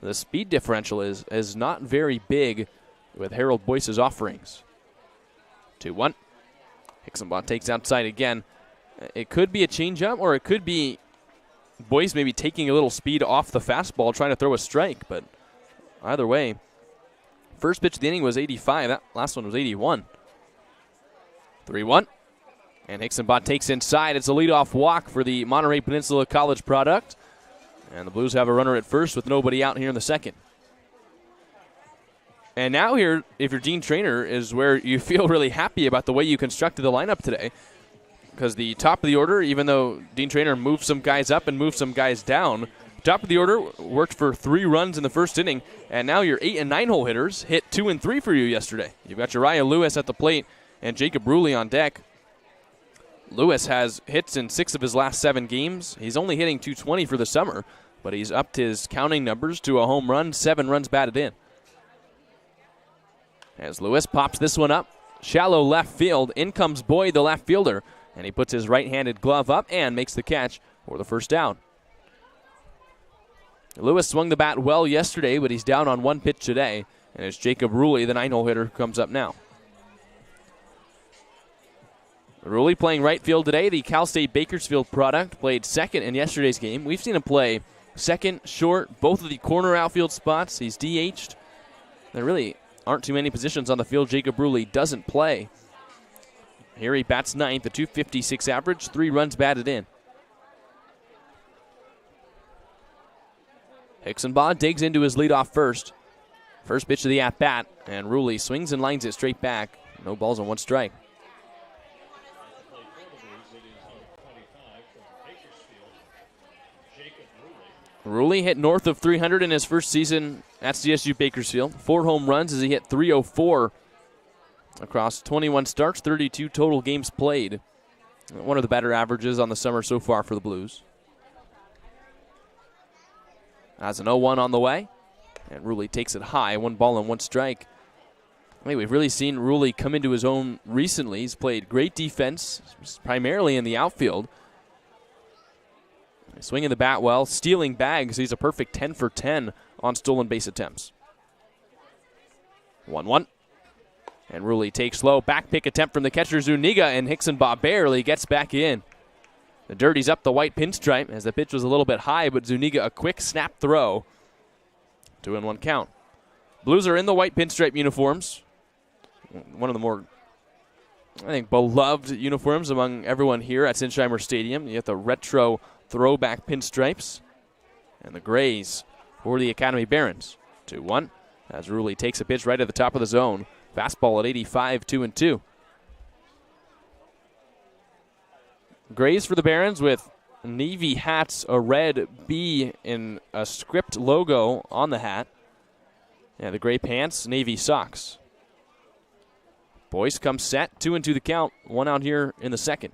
Speaker 2: The speed differential is not very big with Harold Boyce's offerings. 2-1. Hickson-Baugh takes outside again. It could be a changeup, or it could be Boyce maybe taking a little speed off the fastball, trying to throw a strike. But either way, first pitch of the inning was 85. That last one was 81. 3-1. And Hickson-Baugh takes inside. It's a leadoff walk for the Monterey Peninsula College product. And the Blues have a runner at first with nobody out here in the second. And now here, if you're Dean Traynor, is where you feel really happy about the way you constructed the lineup today. Because the top of the order, even though Dean Traynor moved some guys up and moved some guys down, top of the order worked for 3 runs in the first inning. And now your 8 and 9 hole hitters hit 2 and 3 for you yesterday. You've got Jariah Lewis at the plate and Jacob Ruley on deck. Lewis has hits in 6 of his last 7 games. He's only hitting .220 for the summer, but he's upped his counting numbers to a home run, 7 runs batted in. As Lewis pops this one up, shallow left field. In comes Boyd, the left fielder, and he puts his right-handed glove up and makes the catch for the first down. Lewis swung the bat well yesterday, but he's down on 1 pitch today, and it's Jacob Ruley, the 9-hole hitter, who comes up now. Ruley playing right field today. The Cal State Bakersfield product played second in yesterday's game. We've seen him play second, short, both of the corner outfield spots. He's DH'd. There really aren't too many positions on the field Jacob Ruley doesn't play. Here he bats ninth, a .256 average, 3 runs batted in. Hickson-Baugh digs into his leadoff first. First pitch of the at-bat, and Ruley swings and lines it straight back. No balls and 1 strike. Ruley hit north of 300 in his first season at CSU Bakersfield. 4 home runs as he hit .304 across 21 starts, 32 total games played. One of the better averages on the summer so far for the Blues. Has an 0-1 on the way, and Ruley takes it high, 1 ball and 1 strike. I mean, we've really seen Ruley come into his own recently. He's played great defense, primarily in the outfield. Swinging the bat well, stealing bags. He's a perfect 10 for 10 on stolen base attempts. 1-1. And Ruley takes low. Back pick attempt from the catcher Zuniga, and Hickson-Baugh barely gets back in. The Dirty's up the white pinstripe as the pitch was a little bit high, but Zuniga a quick snap throw. 2-1 count. Blues are in the white pinstripe uniforms. One of the more, I think, beloved uniforms among everyone here at Sinsheimer Stadium. You have the retro throwback pinstripes and the grays for the Academy Barons. 2-1 as Ruley takes a pitch right at the top of the zone. Fastball at 85, 2-2. Grays for the Barons with navy hats, a red B in a script logo on the hat. Yeah, the gray pants, navy socks. Boyce comes set, 2-2 the count. 1 out here in the second.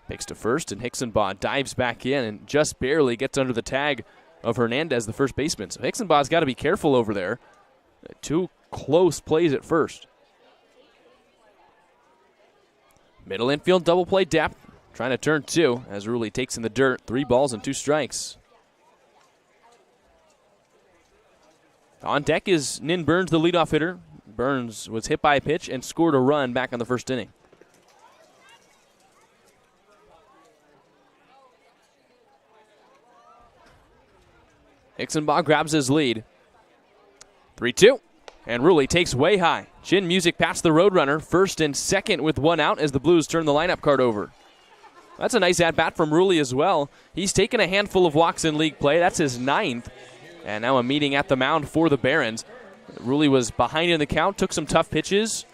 Speaker 2: Picks to first, and Hickson-Baugh dives back in and just barely gets under the tag of Hernandez, the first baseman. So Hickson-Baugh's got to be careful over there. 2 close plays at first. Middle infield double play depth. Trying to turn 2 as Ruley takes in the dirt. 3 balls and 2 strikes. On deck is Nin Burns, the leadoff hitter. Burns was hit by a pitch and scored a run back in the first inning. Hickson-Baugh grabs his lead. 3-2. And Ruley takes way high. Chin music past the Roadrunner. First and second with 1 out as the Blues turn the lineup card over. That's a nice at-bat from Rulli as well. He's taken a handful of walks in league play. That's his 9th. And now a meeting at the mound for the Barons. Rulli was behind in the count, took some tough pitches,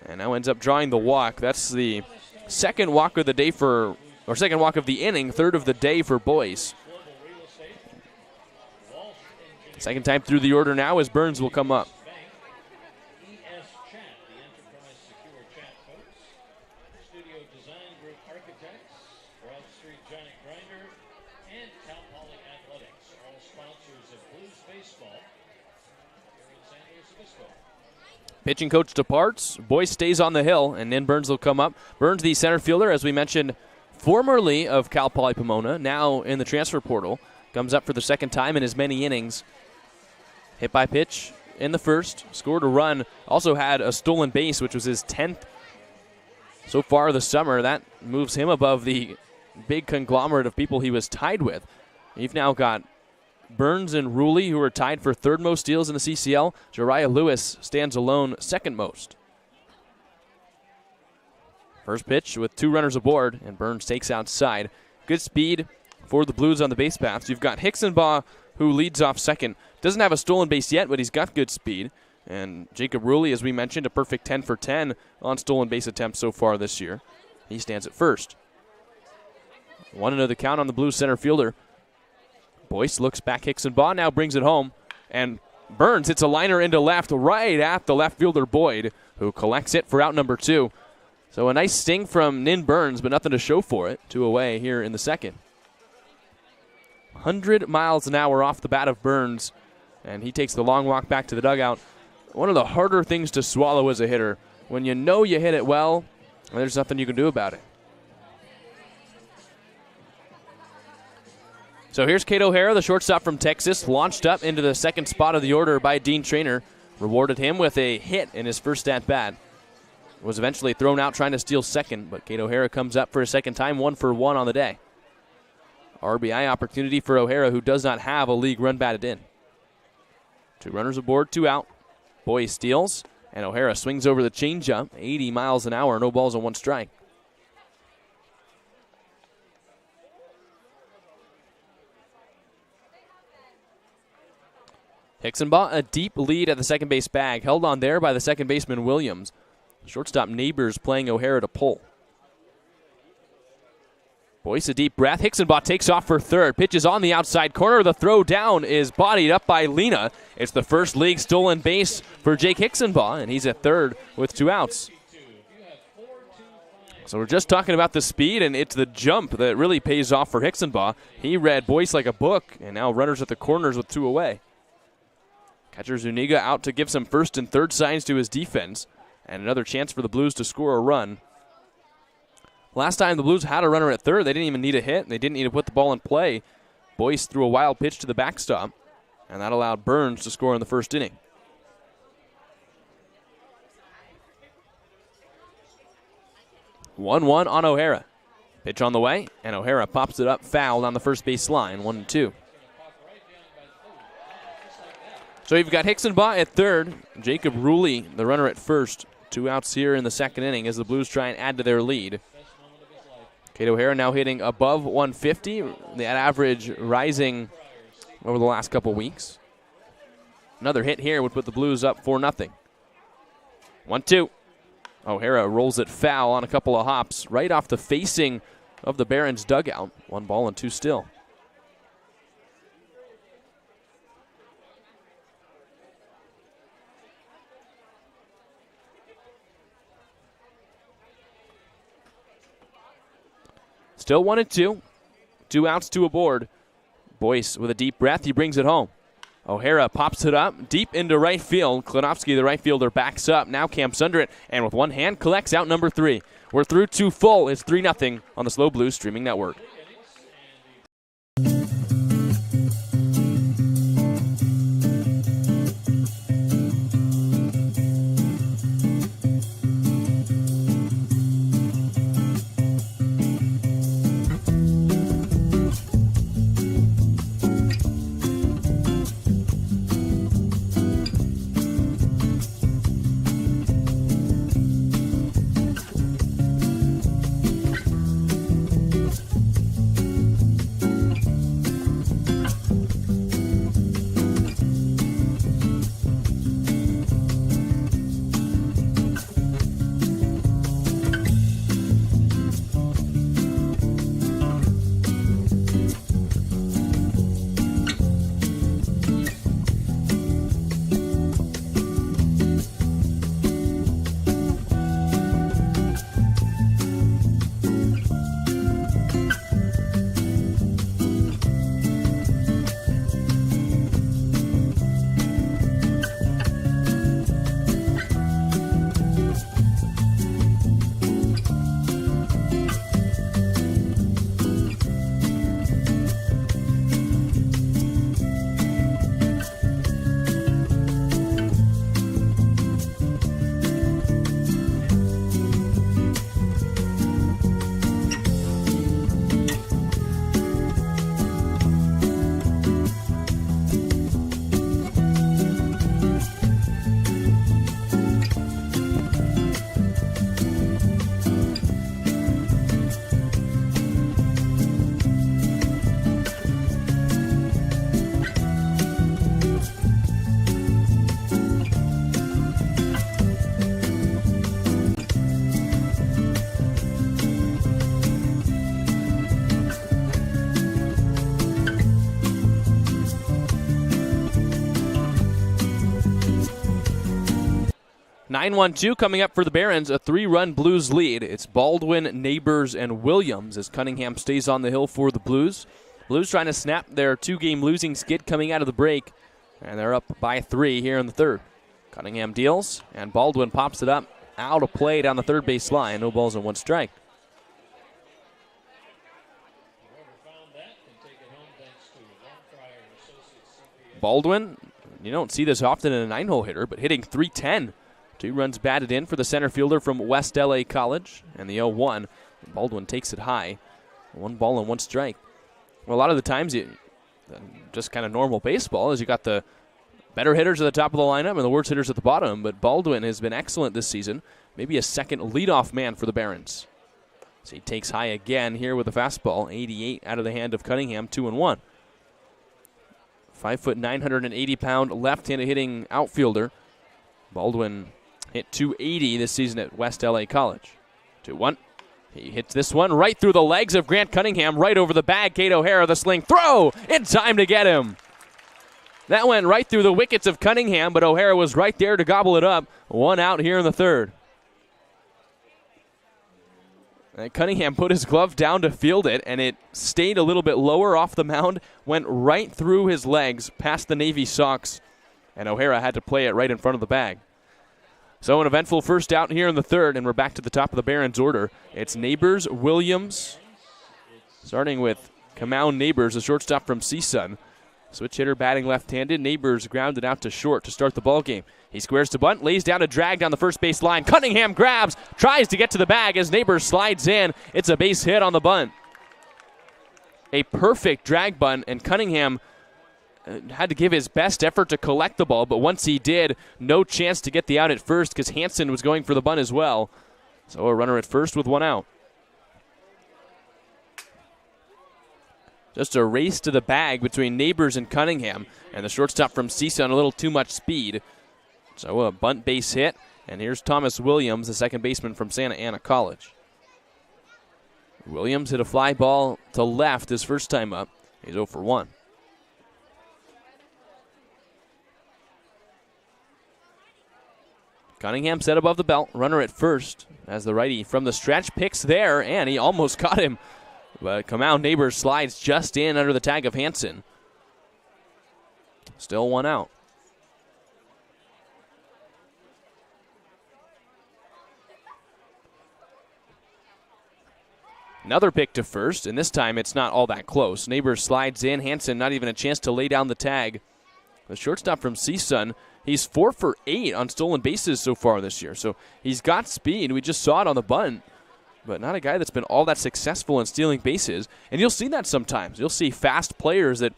Speaker 2: and now ends up drawing the walk. That's the second walk of the day second walk of the inning, third of the day for Boyce. Second time through the order now as Burns will come up. Pitching coach departs. Boyce stays on the hill, and then Burns will come up. Burns, the center fielder, as we mentioned, formerly of Cal Poly Pomona, now in the transfer portal, comes up for the second time in as many innings. Hit by pitch in the first, scored a run, also had a stolen base, which was his 10th so far this summer. That moves him above the big conglomerate of people he was tied with. You've now got Burns and Rulli, who are tied for third most steals in the CCL. Jariah Lewis stands alone second most. First pitch with 2 runners aboard, and Burns takes outside. Good speed for the Blues on the base paths. You've got Hicksonbaugh, who leads off second. Doesn't have a stolen base yet, but he's got good speed. And Jacob Rulli, as we mentioned, a perfect 10 for 10 on stolen base attempts so far this year. He stands at first. 1-0 the count on the Blues center fielder. Boyce looks back. Hicksonbaugh now brings it home. And Burns hits a liner into left, right at the left fielder Boyd, who collects it for out number 2. So a nice sting from Nin Burns, but nothing to show for it. 2 away here in the second. 100 miles an hour off the bat of Burns, and he takes the long walk back to the dugout. One of the harder things to swallow as a hitter. When you know you hit it well, there's nothing you can do about it. So here's Cade O'Hara, the shortstop from Texas, launched up into the second spot of the order by Dean Traynor. Rewarded him with a hit in his first at-bat. Was eventually thrown out trying to steal second, but Cade O'Hara comes up for a second time, 1 for 1 on the day. RBI opportunity for O'Hara, who does not have a league run batted in. 2 runners aboard, 2 out. Boyce steals, and O'Hara swings over the changeup, 80 miles an hour, no balls and 1 strike. Hicksonbaugh, a deep lead at the second base bag, held on there by the second baseman Williams. Shortstop Neighbors playing O'Hara to pull. Boyce a deep breath. Hicksonbaugh takes off for third. Pitches on the outside corner. The throw down is bodied up by Lena. It's the first league stolen base for Jake Hicksonbaugh, and he's at third with 2 outs. So we're just talking about the speed, and it's the jump that really pays off for Hicksonbaugh. He read Boyce like a book, and now runners at the corners with 2 away. Catcher Zuniga out to give some first and third signs to his defense, and another chance for the Blues to score a run. Last time the Blues had a runner at third, they didn't even need a hit. They didn't need to put the ball in play. Boyce threw a wild pitch to the backstop, and that allowed Burns to score in the first inning. (1-1) on O'Hara. Pitch on the way, and O'Hara pops it up foul on the first base line, 1-2. So you've got Hicksonbaugh at third, Jacob Rulli, the runner at first. 2 outs here in the second inning as the Blues try and add to their lead. Cade O'Hara now hitting above 150, that average rising over the last couple weeks. Another hit here would put the Blues up 4-0. 1-2. O'Hara rolls it foul on a couple of hops right off the facing of the Barons dugout. 1 ball and 2 still. Still 1-2. 2 outs, 2 aboard. Boyce with a deep breath. He brings it home. O'Hara pops it up deep into right field. Klonowski, the right fielder, backs up. Now camps under it. And with one hand, collects out number 3. We're through 2 full. It's 3-0 on the SLO Blues streaming network. 9-1-2 coming up for the Barons, a 3-run Blues lead. It's Baldwin, Neighbors, and Williams as Cunningham stays on the hill for the Blues. Blues trying to snap their 2-game losing skid coming out of the break, and they're up by 3 here in the third. Cunningham deals, and Baldwin pops it up out of play down the third base line. No balls and 1 strike. Baldwin, you don't see this often in a 9-hole hitter, but hitting .310. 2 runs batted in for the center fielder from West LA College, and the 0-1. Baldwin takes it high. 1 ball and 1 strike. Well, a lot of the times, just kind of normal baseball, is you got the better hitters at the top of the lineup and the worst hitters at the bottom, but Baldwin has been excellent this season. Maybe a second leadoff man for the Barons. So he takes high again here with a fastball. 88 out of the hand of Cunningham, 2-1. 5 foot, 980-pound left-handed hitting outfielder. Baldwin hit .280 this season at West LA College. 2-1. He hits this one right through the legs of Grant Cunningham, right over the bag. Kate O'Hara, the sling throw in time to get him. That went right through the wickets of Cunningham, but O'Hara was right there to gobble it up. 1 out here in the third. And Cunningham put his glove down to field it, and it stayed a little bit lower off the mound, went right through his legs, past the Navy socks, and O'Hara had to play it right in front of the bag. So an eventful first out here in the third, and we're back to the top of the Barons order. It's Neighbors, Williams, starting with Kamau Neighbors, a shortstop from CSUN. Switch hitter batting left-handed. Neighbors grounded out to short to start the ball game. He squares to bunt, lays down a drag down the first base line. Cunningham grabs, tries to get to the bag as Neighbors slides in. It's a base hit on the bunt. A perfect drag bunt, and Cunningham had to give his best effort to collect the ball, but once he did, no chance to get the out at first because Hansen was going for the bunt as well. So a runner at first with 1 out. Just a race to the bag between Neighbors and Cunningham, and the shortstop from CSUN a little too much speed. So a bunt base hit, and here's Thomas Williams, the second baseman from Santa Ana College. Williams hit a fly ball to left his first time up. He's 0 for 1. Cunningham set above the belt, runner at first, as the righty from the stretch picks there, and he almost caught him. But Kamau Neighbors slides just in under the tag of Hansen. Still 1 out. Another pick to first, and this time it's not all that close. Neighbors slides in. Hansen not even a chance to lay down the tag. The shortstop from CSUN, he's 4 for 8 on stolen bases so far this year. So he's got speed. We just saw it on the bunt. But not a guy that's been all that successful in stealing bases. And you'll see that sometimes. You'll see fast players that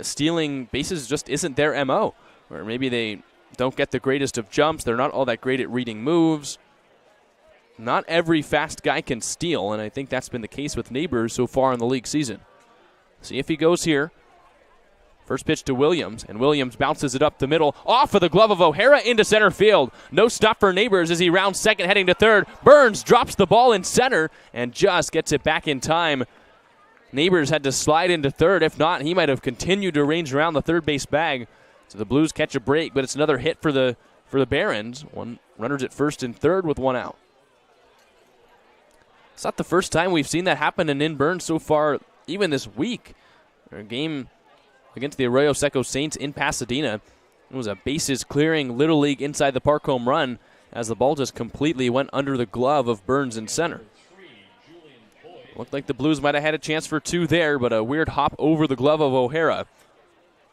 Speaker 2: stealing bases just isn't their MO. Or maybe they don't get the greatest of jumps. They're not all that great at reading moves. Not every fast guy can steal, and I think that's been the case with Neighbors so far in the league season. See if he goes here. First pitch to Williams, and Williams bounces it up the middle, off of the glove of O'Hara into center field. No stop for Neighbors as he rounds second, heading to third. Burns drops the ball in center and just gets it back in time. Neighbors had to slide into third. If not, he might have continued to range around the third base bag. So the Blues catch a break, but it's another hit for the Barons. Runners at first and third with 1 out. It's not the first time we've seen that happen in Burns so far, even this week. Our game against the Arroyo Seco Saints in Pasadena. It was a bases-clearing Little League inside the park home run as the ball just completely went under the glove of Burns in center. Looked like the Blues might have had a chance for 2 there, but a weird hop over the glove of O'Hara.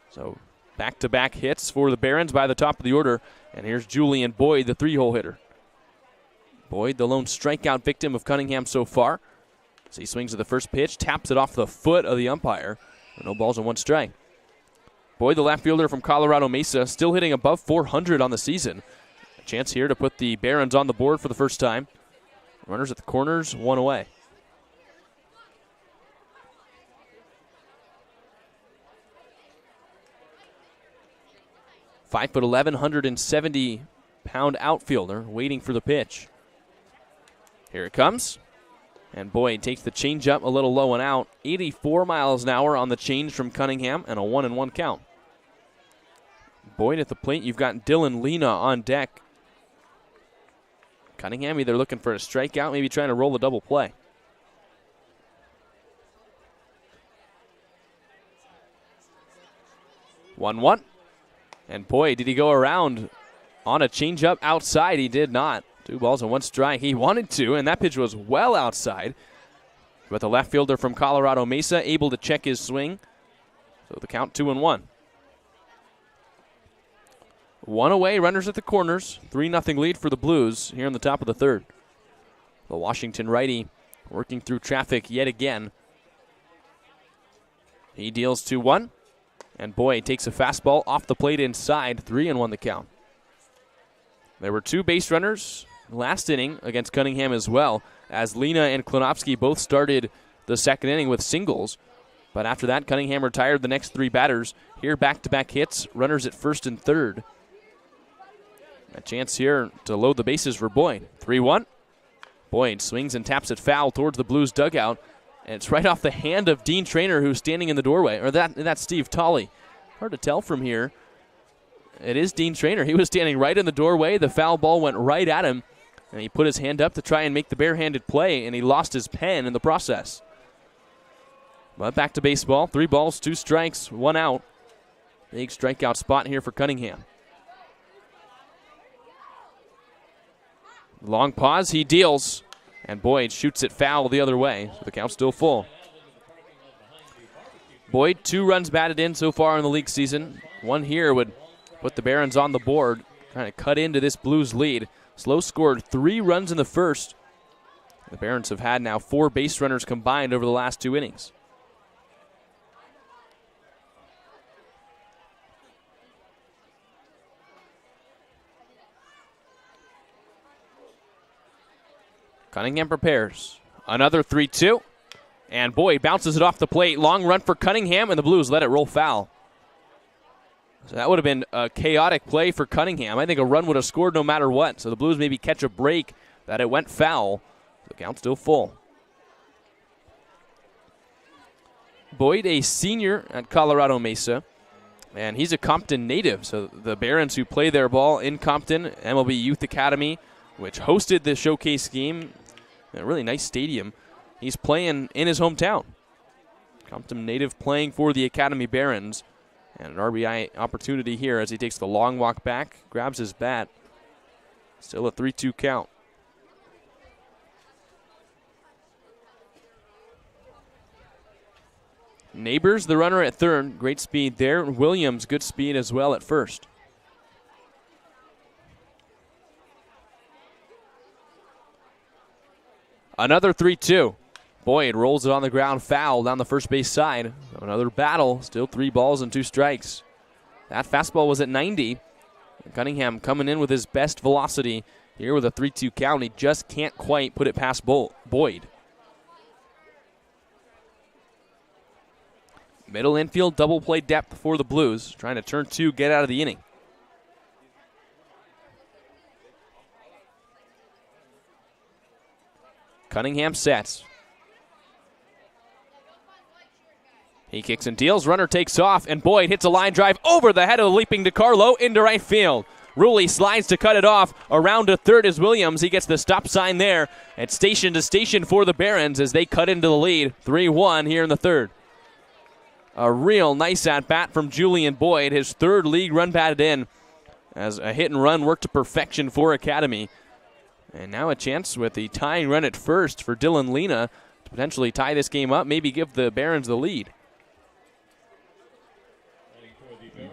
Speaker 2: So back-to-back hits for the Barons by the top of the order. And here's Julian Boyd, the 3-hole hitter. Boyd, the lone strikeout victim of Cunningham so far. So he swings at the first pitch, taps it off the foot of the umpire. No balls and 1 strike. Boyd, the left fielder from Colorado Mesa, still hitting above 400 on the season. A chance here to put the Barons on the board for the first time. Runners at the corners, 1 away. Five foot 11, 170-pound outfielder waiting for the pitch. Here it comes. And Boyd takes the changeup a little low and out. 84 miles an hour on the change from Cunningham and a 1-1 count. Boyd at the plate. You've got Dylan Lena on deck. Cunningham either looking for a strikeout, maybe trying to roll a double play. 1-1. And boy, did he go around on a changeup outside. He did not. 2 balls and 1 strike. He wanted to, and that pitch was well outside. But the left fielder from Colorado Mesa able to check his swing. So the count 2-1. 1 away, runners at the corners. 3-0 lead for the Blues here in the top of the third. The Washington righty working through traffic yet again. He deals 2-1. And Boyd takes a fastball off the plate inside. 3-1 the count. There were 2 base runners last inning against Cunningham as well, as Lena and Klonowski both started the second inning with singles. But after that, Cunningham retired the next 3 batters. Here, back-to-back hits, runners at first and third. A chance here to load the bases for Boyd. 3-1. Boyd swings and taps it foul towards the Blues dugout. And it's right off the hand of Dean Traynor, who's standing in the doorway. Or that's Steve Tolley. Hard to tell from here. It is Dean Traynor. He was standing right in the doorway. The foul ball went right at him. And he put his hand up to try and make the barehanded play, and he lost his pen in the process. But back to baseball. 3 balls, 2 strikes, 1 out. Big strikeout spot here for Cunningham. Long pause, he deals. And Boyd shoots it foul the other way. So the count's still full. Boyd, 2 runs batted in so far in the league season. 1 here would put the Barons on the board, trying to cut into this Blues lead. SLO scored 3 runs in the first. The Barons have had now 4 base runners combined over the last 2 innings. Cunningham prepares. Another 3-2. And Boyd bounces it off the plate. Long run for Cunningham, and the Blues let it roll foul. So that would have been a chaotic play for Cunningham. I think a run would have scored no matter what. So the Blues maybe catch a break that it went foul. The count's still full. Boyd, a senior at Colorado Mesa, and he's a Compton native. So the Barons who play their ball in Compton, MLB Youth Academy, which hosted the showcase game, a really nice stadium. He's playing in his hometown. Compton native playing for the Academy Barons. And an RBI opportunity here as he takes the long walk back, grabs his bat. Still a 3-2 count. Neighbors, the runner at third. Great speed there. Williams, good speed as well at first. Another 3-2. Boyd rolls it on the ground, foul down the first base side. Another battle, still 3 balls and 2 strikes. That fastball was at 90. Cunningham coming in with his best velocity here with a 3-2 count. He just can't quite put it past Boyd. Middle infield double play depth for the Blues, trying to turn 2, get out of the inning. Cunningham sets. He kicks and deals. Runner takes off, and Boyd hits a line drive over the head of the leaping DiCarlo into right field. Ruley slides to cut it off. Around to third is Williams. He gets the stop sign there. It's station to station for the Barons as they cut into the lead. 3-1 here in the third. A real nice at-bat from Julian Boyd. His 3rd league run batted in as a hit and run worked to perfection for Academy. And now a chance with the tying run at first for Dylan Lena to potentially tie this game up, maybe give the Barons the lead.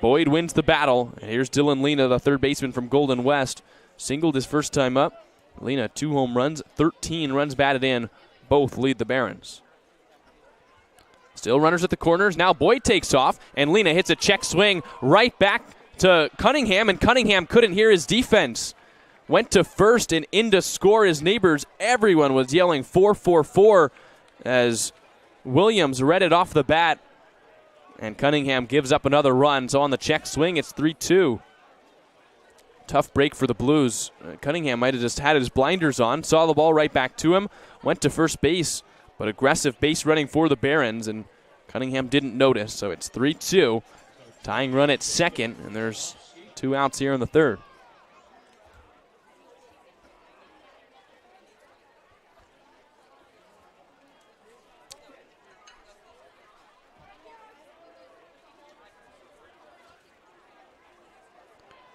Speaker 2: Boyd wins the battle. And here's Dylan Lena, the 3rd baseman from Golden West. Singled his first time up. Lena, 2 home runs, 13 runs batted in. Both lead the Barons. Still runners at the corners. Now Boyd takes off, and Lena hits a check swing right back to Cunningham, and Cunningham couldn't hear his defense. Went to first and in to score his neighbors. Everyone was yelling 4-4-4 as Williams read it off the bat. And Cunningham gives up another run. So on the check swing, it's 3-2. Tough break for the Blues. Cunningham might have just had his blinders on. Saw the ball right back to him. Went to first base. But aggressive base running for the Barons. And Cunningham didn't notice. So it's 3-2. Tying run at second. And there's 2 outs here in the third.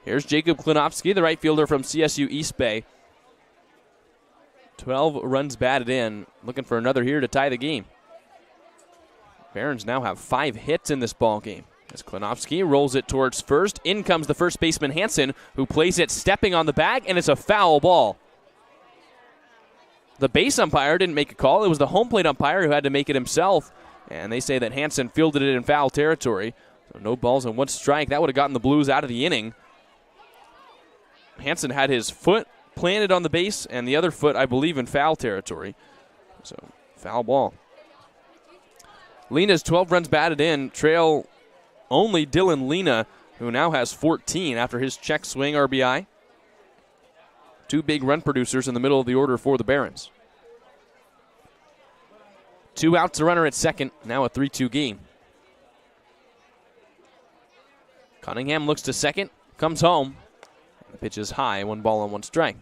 Speaker 2: Here's Jacob Klinowski, the right fielder from CSU East Bay. 12 runs batted in, looking for another here to tie the game. Barons now have 5 hits in this ball game. As Klinowski rolls it towards first, in comes the first baseman Hansen, who plays it stepping on the bag, and it's a foul ball. The base umpire didn't make a call. It was the home plate umpire who had to make it himself, and they say that Hansen fielded it in foul territory. So no balls and 1 strike. That would have gotten the Blues out of the inning. Hansen had his foot planted on the base and the other foot, I believe, in foul territory. So foul ball. Lena's 12 runs batted in trail only Dylan Lena, who now has 14 after his check swing RBI. 2 big run producers in the middle of the order for the Barons. 2 outs, a runner at second, now a 3-2 game. Cunningham looks to second, comes home. The pitch is high, 1 ball and 1 strike.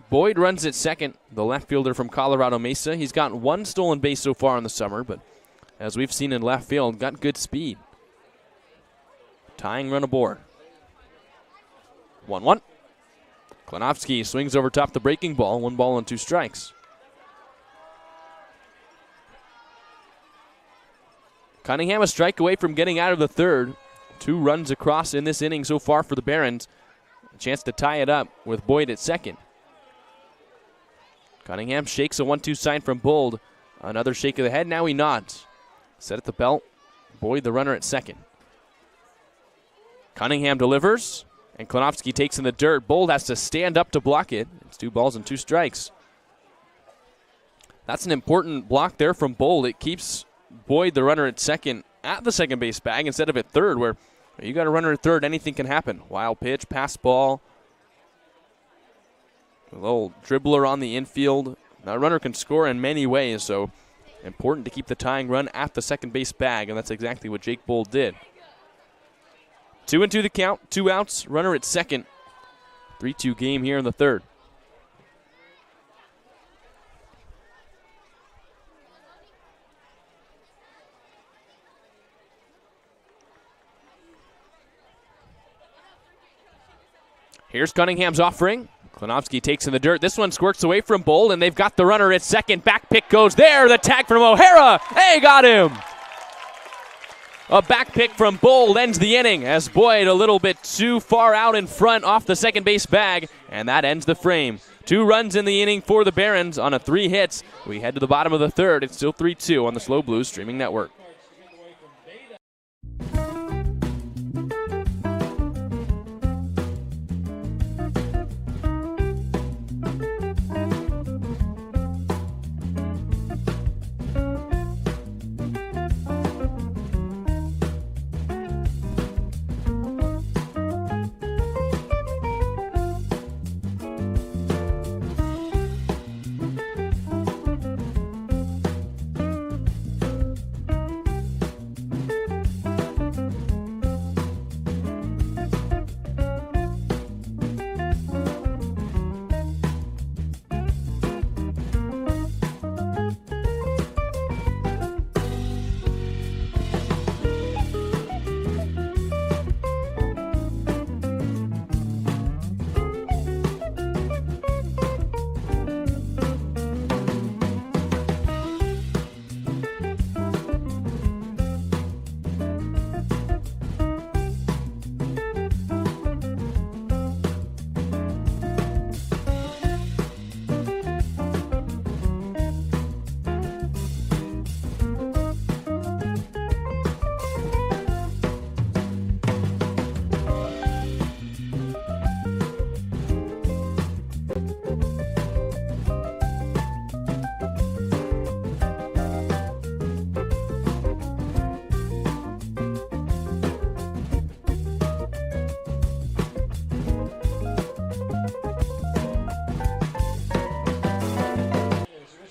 Speaker 2: Boyd runs at second, the left fielder from Colorado Mesa. He's gotten 1 stolen base so far in the summer, but as we've seen in left field, got good speed. Tying run aboard. 1-1. Klinowski swings over top the breaking ball, 1 ball and 2 strikes. Cunningham a strike away from getting out of the third. 2 runs across in this inning so far for the Barons. A chance to tie it up with Boyd at second. Cunningham shakes a 1-2 sign from Bold. Another shake of the head. Now he nods. Set at the belt. Boyd the runner at second. Cunningham delivers, and Klinowski takes in the dirt. Bold has to stand up to block it. It's 2 balls and 2 strikes. That's an important block there from Bold. It keeps Boyd the runner at second at the second base bag instead of at third, where you got a runner at third, anything can happen. Wild pitch, pass ball. A little dribbler on the infield. Now, a runner can score in many ways, so important to keep the tying run at the second base bag, and that's exactly what Jake Bold did. 2-2 the count, 2 outs, runner at second. 3-2 game here in the third. Here's Cunningham's offering. Klinowski takes in the dirt. This one squirts away from Bold, and they've got the runner at second. Back pick goes there. The tag from O'Hara. Hey, got him. A back pick from Bold ends the inning as Boyd a little bit too far out in front off the second base bag, and that ends the frame. 2 runs in the inning for the Barons on a 3 hits. We head to the bottom of the third. It's still 3-2 on the SLO Blues streaming network.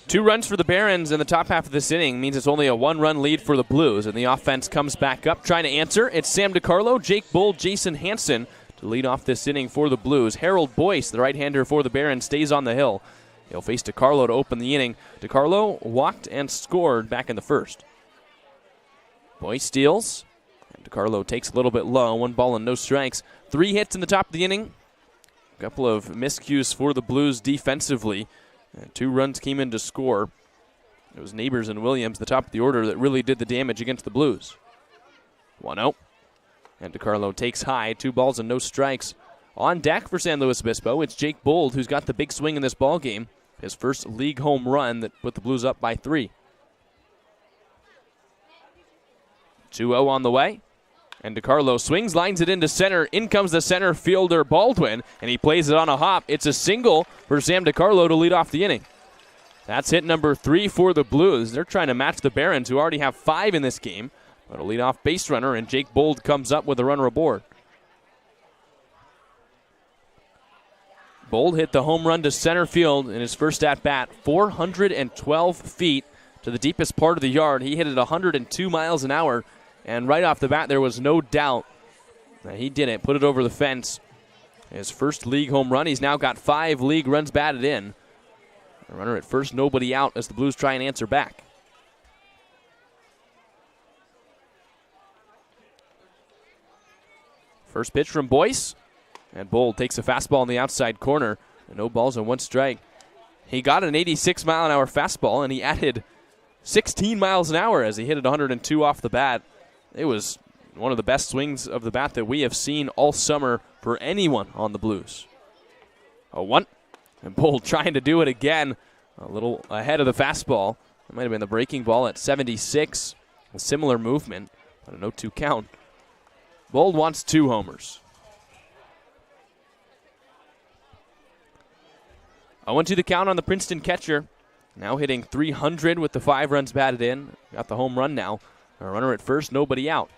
Speaker 2: Two runs for the Barons in the top half of this inning means it's only a 1-run lead for the Blues, and the offense comes back up trying to answer. It's Sam DiCarlo, Jake Bull, Jason Hansen to lead off this inning for the Blues. Harold Boyce, the right-hander for the Barons, stays on the hill. He'll face DiCarlo to open the inning. DiCarlo walked and scored back in the first. Boyce steals. And DiCarlo takes a little bit low. 1 ball and no strikes. 3 hits in the top of the inning. A couple of miscues for the Blues defensively. And 2 runs came in to score. It was Neighbors and Williams, the top of the order, that really did the damage against the Blues. 1-0. And DiCarlo takes high. 2 balls and no strikes. On deck for San Luis Obispo, it's Jake Bold who's got the big swing in this ball game. His first league home run that put the Blues up by 3. 2-0 on the way. And DiCarlo swings, lines it into center. In comes the center fielder Baldwin, and he plays it on a hop. It's a single for Sam DiCarlo to lead off the inning. That's hit number 3 for the Blues. They're trying to match the Barons, who already have 5 in this game. But a leadoff base runner, and Jake Bold comes up with a runner aboard. Bold hit the home run to center field in his first at-bat, 412 feet to the deepest part of the yard. He hit it 102 miles an hour, and right off the bat there was no doubt that he did it, put it over the fence. His first league home run. He's now got 5 league runs batted in. A runner at first, nobody out as the Blues try and answer back. First pitch from Boyce. And Bold takes a fastball in the outside corner. And no balls and 1 strike. He got an 86-mile-an-hour fastball, and he added 16 miles an hour as he hit it 102 off the bat. It was one of the best swings of the bat that we have seen all summer for anyone on the Blues. 0-1. And Bold trying to do it again. A little ahead of the fastball. It might have been the breaking ball at 76. A similar movement, but a 0-2 count. Bold wants 2 homers. 0-2 the count on the Princeton catcher. Now hitting .300 with the 5 runs batted in. Got the home run now. A runner at first, nobody out.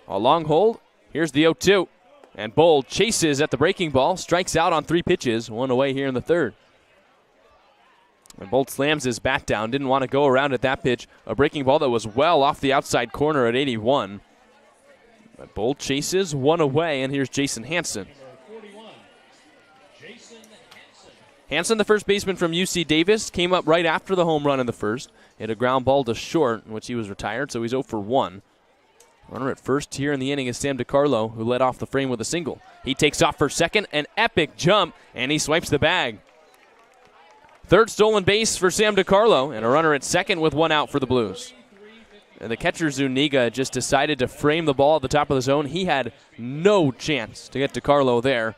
Speaker 2: A long hold. Here's the 0-2. And Bold chases at the breaking ball. Strikes out on 3 pitches. 1 away here in the 3rd. And Bold slams his bat down. Didn't want to go around at that pitch. A breaking ball that was well off the outside corner at 81. But Bold chases 1 away, and here's Jason Hansen. Hansen, the first baseman from UC Davis, came up right after the home run in the first. Hit a ground ball to short, in which he was retired, so he's 0 for 1. Runner at first here in the inning is Sam DiCarlo, who led off the frame with a single. He takes off for second, an epic jump, and he swipes the bag. 3rd stolen base for Sam DiCarlo, and a runner at second with 1 out for the Blues. And the catcher Zuniga just decided to frame the ball at the top of the zone. He had no chance to get DiCarlo there.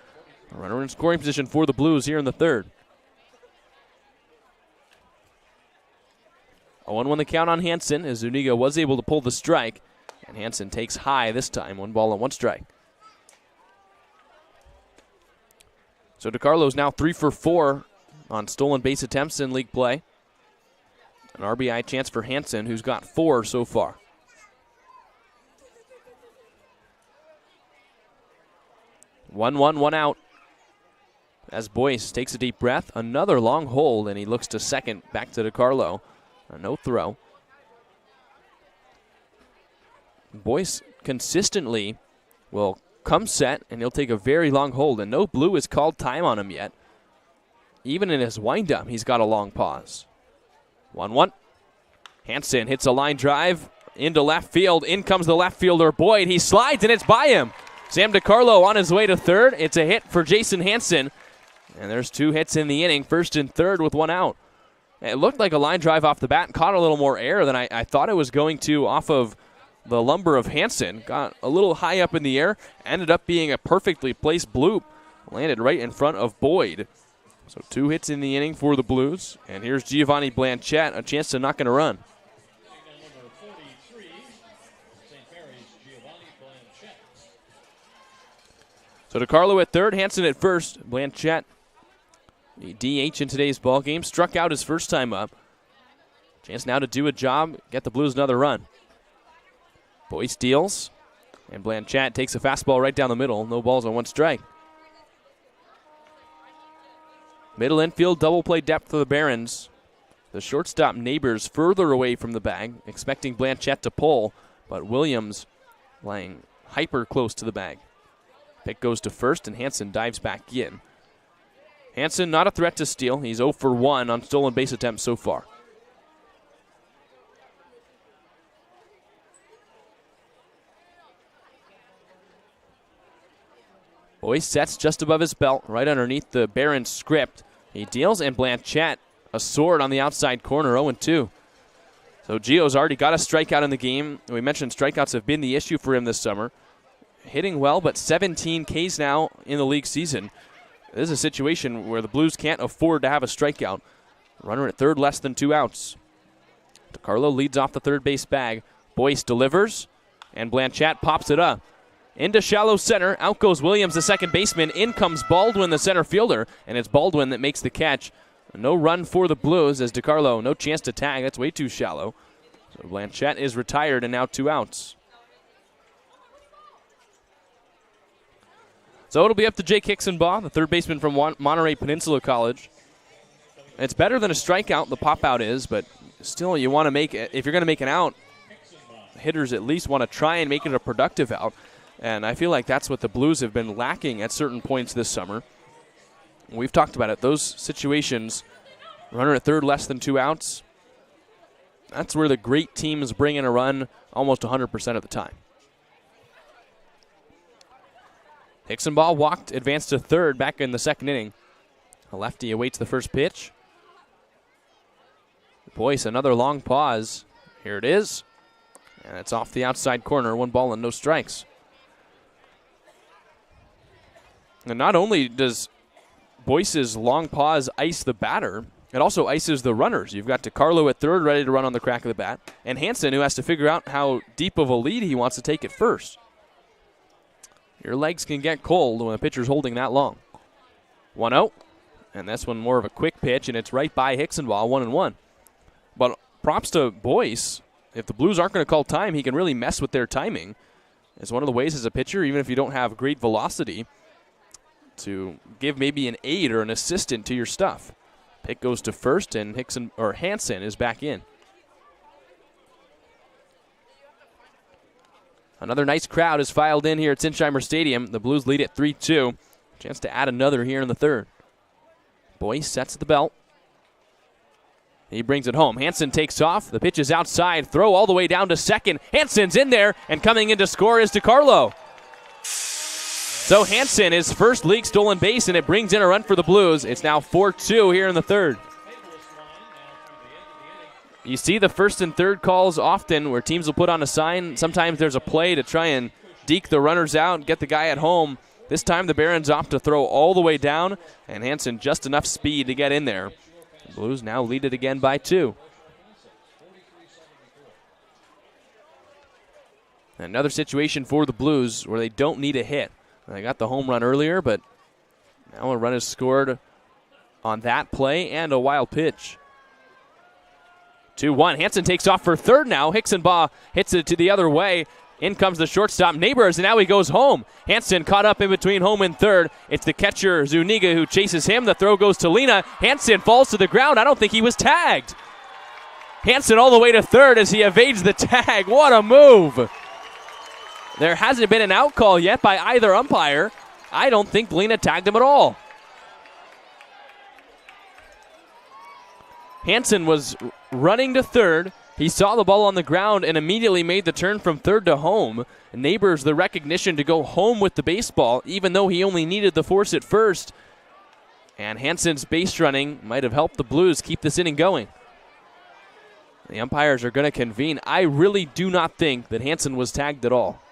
Speaker 2: A runner in scoring position for the Blues here in the 3rd. A 1-1 the count on Hansen as Zuniga was able to pull the strike. And Hansen takes high this time, 1 ball and 1 strike. So DiCarlo's now 3 for 4 on stolen base attempts in league play. An RBI chance for Hansen, who's got 4 so far. 1-1, 1 out. As Boyce takes a deep breath, another long hold, and he looks to second, back to DiCarlo. A no throw. Boyce consistently will come set, and he'll take a very long hold, and no Blue has called time on him yet. Even in his windup, he's got a long pause. 1-1. Hansen hits a line drive into left field. In comes the left fielder, Boyd. He slides, and it's by him. Sam DiCarlo on his way to 3rd. It's a hit for Jason Hansen. And there's 2 hits in the inning, 1st and 3rd with 1 out. It looked like a line drive off the bat, caught a little more air than I thought it was going to off of the lumber of Hansen. Got a little high up in the air, ended up being a perfectly placed bloop. Landed right in front of Boyd. So 2 hits in the inning for the Blues. And here's Giovanni Blanchette, a chance to knock it a run.
Speaker 1: Number 43, St. Mary's Giovanni Blanchette.
Speaker 2: So DiCarlo at 3rd, Hansen at 1st. Blanchette, the DH in today's ball game, struck out his first time up. Chance now to do a job, get the Blues another run. Boyce steals, and Blanchette takes a fastball right down the middle. No balls on 1 strike. Middle infield double play depth for the Barons. The shortstop Neighbors further away from the bag, expecting Blanchette to pull, but Williams lying hyper close to the bag. Pick goes to first, and Hansen dives back in. Hansen not a threat to steal. He's 0 for 1 on stolen base attempts so far. Boyce sets just above his belt, right underneath the Barons script. He deals, and Blanchette, a sword on the outside corner, 0-2. So Gio's already got a strikeout in the game. We mentioned strikeouts have been the issue for him this summer. Hitting well, but 17 Ks now in the league season. This is a situation where the Blues can't afford to have a strikeout. Runner at third, less than 2 outs. DiCarlo leads off the third base bag. Boyce delivers, and Blanchette pops it up. Into shallow center, out goes Williams, the second baseman. In comes Baldwin, the center fielder, and it's Baldwin that makes the catch. No run for the Blues as DiCarlo, no chance to tag. That's way too shallow. So Blanchette is retired and now 2 outs. So it'll be up to Jake Hicksonbaugh, the third baseman from Monterey Peninsula College. It's better than a strikeout, the pop-out is, but still you want to make it. If you're going to make an out, hitters at least want to try and make it a productive out. And I feel like that's what the Blues have been lacking at certain points this summer. We've talked about it. Those situations, runner at third, less than 2 outs, that's where the great teams bring in a run almost 100% of the time. Hicksonbaugh walked, advanced to third back in the second inning. A lefty awaits the first pitch. Boyce, another long pause. Here it is. And it's off the outside corner. 1 ball and no strikes. And not only does Boyce's long pause ice the batter, it also ices the runners. You've got DiCarlo at third, ready to run on the crack of the bat, and Hansen, who has to figure out how deep of a lead he wants to take at first. Your legs can get cold when a pitcher's holding that long. 1-0, and this one more of a quick pitch, and it's right by Hicksonbaugh, 1-1. But props to Boyce. If the Blues aren't going to call time, he can really mess with their timing. It's one of the ways as a pitcher, even if you don't have great velocity, to give maybe an aid or an assistant to your stuff. Pick goes to first, and Hansen is back in. Another nice crowd is filed in here at Sinsheimer Stadium. The Blues lead at 3-2. Chance to add another here in the third. Boyce sets the belt. He brings it home. Hansen takes off. The pitch is outside. Throw all the way down to second. Hansen's in there, and coming in to score is DiCarlo. So Hansen is first league stolen base, and it brings in a run for the Blues. It's now 4-2 here in the third. You see the first and third calls often where teams will put on a sign. Sometimes there's a play to try and deke the runners out and get the guy at home. This time the Barons opt to throw all the way down, and Hansen just enough speed to get in there. The Blues now lead it again by 2. Another situation for the Blues where they don't need a hit. They got the home run earlier, but now a run is scored on that play and a wild pitch. 2-1. Hansen takes off for third now. Hicksonbaugh hits it to the other way. In comes the shortstop, Neighbors, and now he goes home. Hansen caught up in between home and third. It's the catcher, Zuniga, who chases him. The throw goes to Lena. Hansen falls to the ground. I don't think he was tagged. Hansen all the way to third as he evades the tag. What a move. There hasn't been an out call yet by either umpire. I don't think Lena tagged him at all. Hansen was running to third. He saw the ball on the ground and immediately made the turn from third to home. Neighbors the recognition to go home with the baseball, even though he only needed the force at first. And Hansen's base running might have helped the Blues keep this inning going. The umpires are going to convene. I really do not think that Hansen was tagged at all.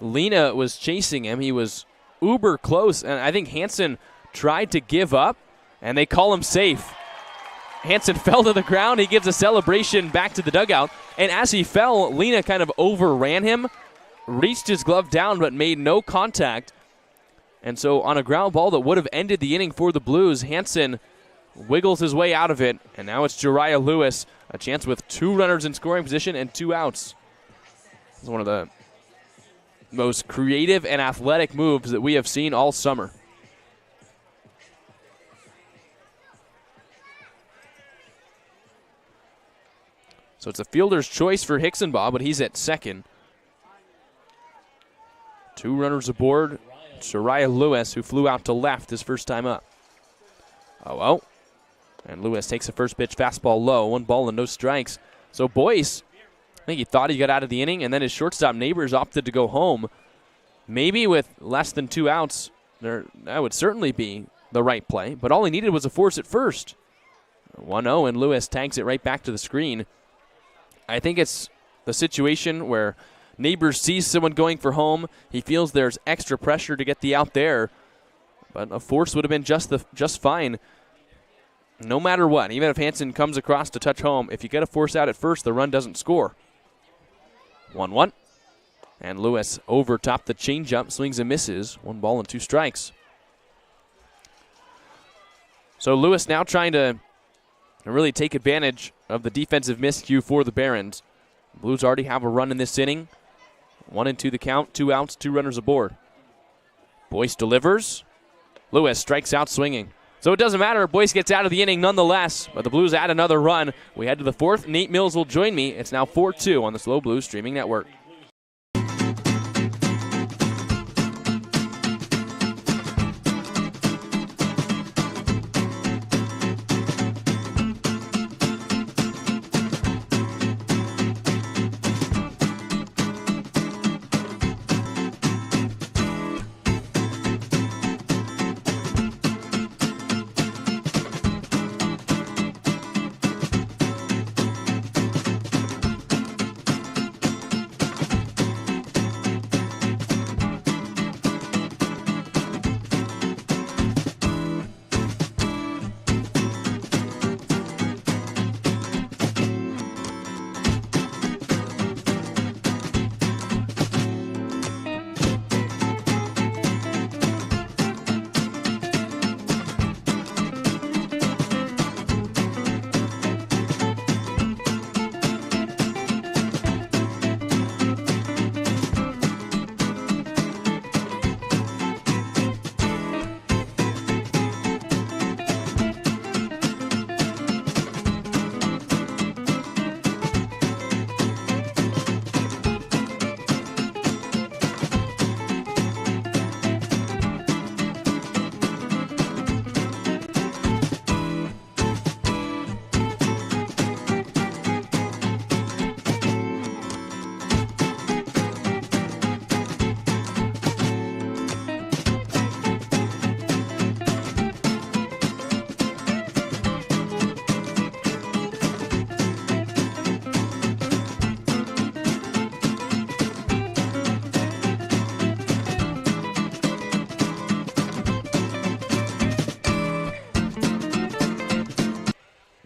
Speaker 2: Lena was chasing him. He was uber close, and I think Hansen tried to give up, and they call him safe. Hansen fell to the ground. He gives a celebration back to the dugout, and as he fell, Lena kind of overran him, reached his glove down, but made no contact. And so on a ground ball that would have ended the inning for the Blues, Hansen wiggles his way out of it, and now it's Jariah Lewis, a chance with 2 runners in scoring position and 2 outs. It's one of the most creative and athletic moves that we have seen all summer. So it's a fielder's choice for Hicksonbaugh, but he's at second. 2 runners aboard. Shariah Lewis, who flew out to left his first time up. Oh. And Lewis takes a first pitch fastball low. 1 ball and no strikes. So Boyce, I think he thought he got out of the inning, and then his shortstop Neighbors opted to go home. Maybe with less than 2 outs, that would certainly be the right play. But all he needed was a force at first. 1-0, and Lewis tags it right back to the screen. I think it's the situation where Neighbors sees someone going for home. He feels there's extra pressure to get the out there. But a force would have been just fine. No matter what, even if Hansen comes across to touch home, if you get a force out at first, the run doesn't score. 1-1. And Lewis over top the changeup, swings and misses. 1 ball and 2 strikes. So Lewis now trying to really take advantage of the defensive miscue for the Barons. Blues already have a run in this inning. 1-2 the count, 2 outs, 2 runners aboard. Boyce delivers. Lewis strikes out swinging. So it doesn't matter. Boyce gets out of the inning nonetheless, but the Blues add another run. We head to the 4th. Nate Mills will join me. It's now 4-2 on the SLO Blues streaming network.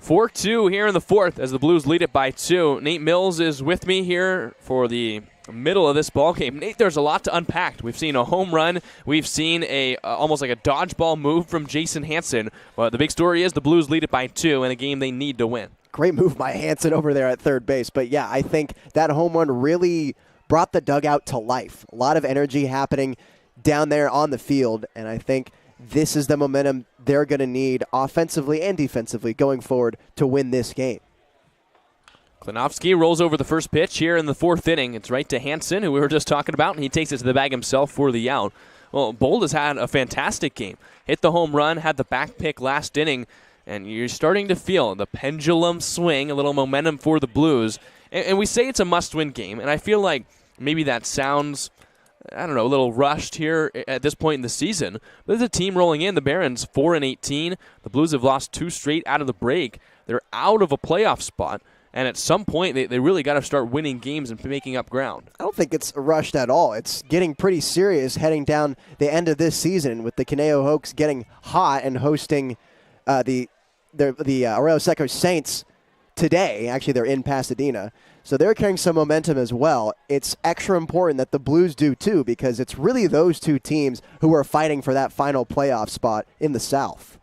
Speaker 2: Four-2 here in the 4th as the Blues lead it by 2. Nate Mills is with me here for the middle of this ball game. Nate, there's a lot to unpack. We've seen a home run. We've seen a almost like a dodgeball move from Jason Hansen. But the big story is the Blues lead it by 2 in a game they need to win.
Speaker 4: Great move by Hansen over there at third base. But, yeah, I think that home run really brought the dugout to life. A lot of energy happening down there on the field, and I think this is the momentum they're going to need offensively and defensively going forward to win this game.
Speaker 2: Klinowski rolls over the first pitch here in the 4th inning. It's right to Hansen, who we were just talking about, and he takes it to the bag himself for the out. Well, Bold has had a fantastic game. Hit the home run, had the back pick last inning, and you're starting to feel the pendulum swing, a little momentum for the Blues. And we say it's a must-win game, and I feel like maybe that sounds, I don't know, a little rushed here at this point in the season. But there's a team rolling in. The Barons 4-18. The Blues have lost 2 straight out of the break. They're out of a playoff spot. And at some point, they really got to start winning games and making up ground.
Speaker 4: I don't think it's rushed at all. It's getting pretty serious heading down the end of this season with the Conejo Hawks getting hot and hosting the Arroyo Seco Saints today. Actually, they're in Pasadena. So they're carrying some momentum as well. It's extra important that the Blues do too, because it's really those two teams who are fighting for that final playoff spot in the South.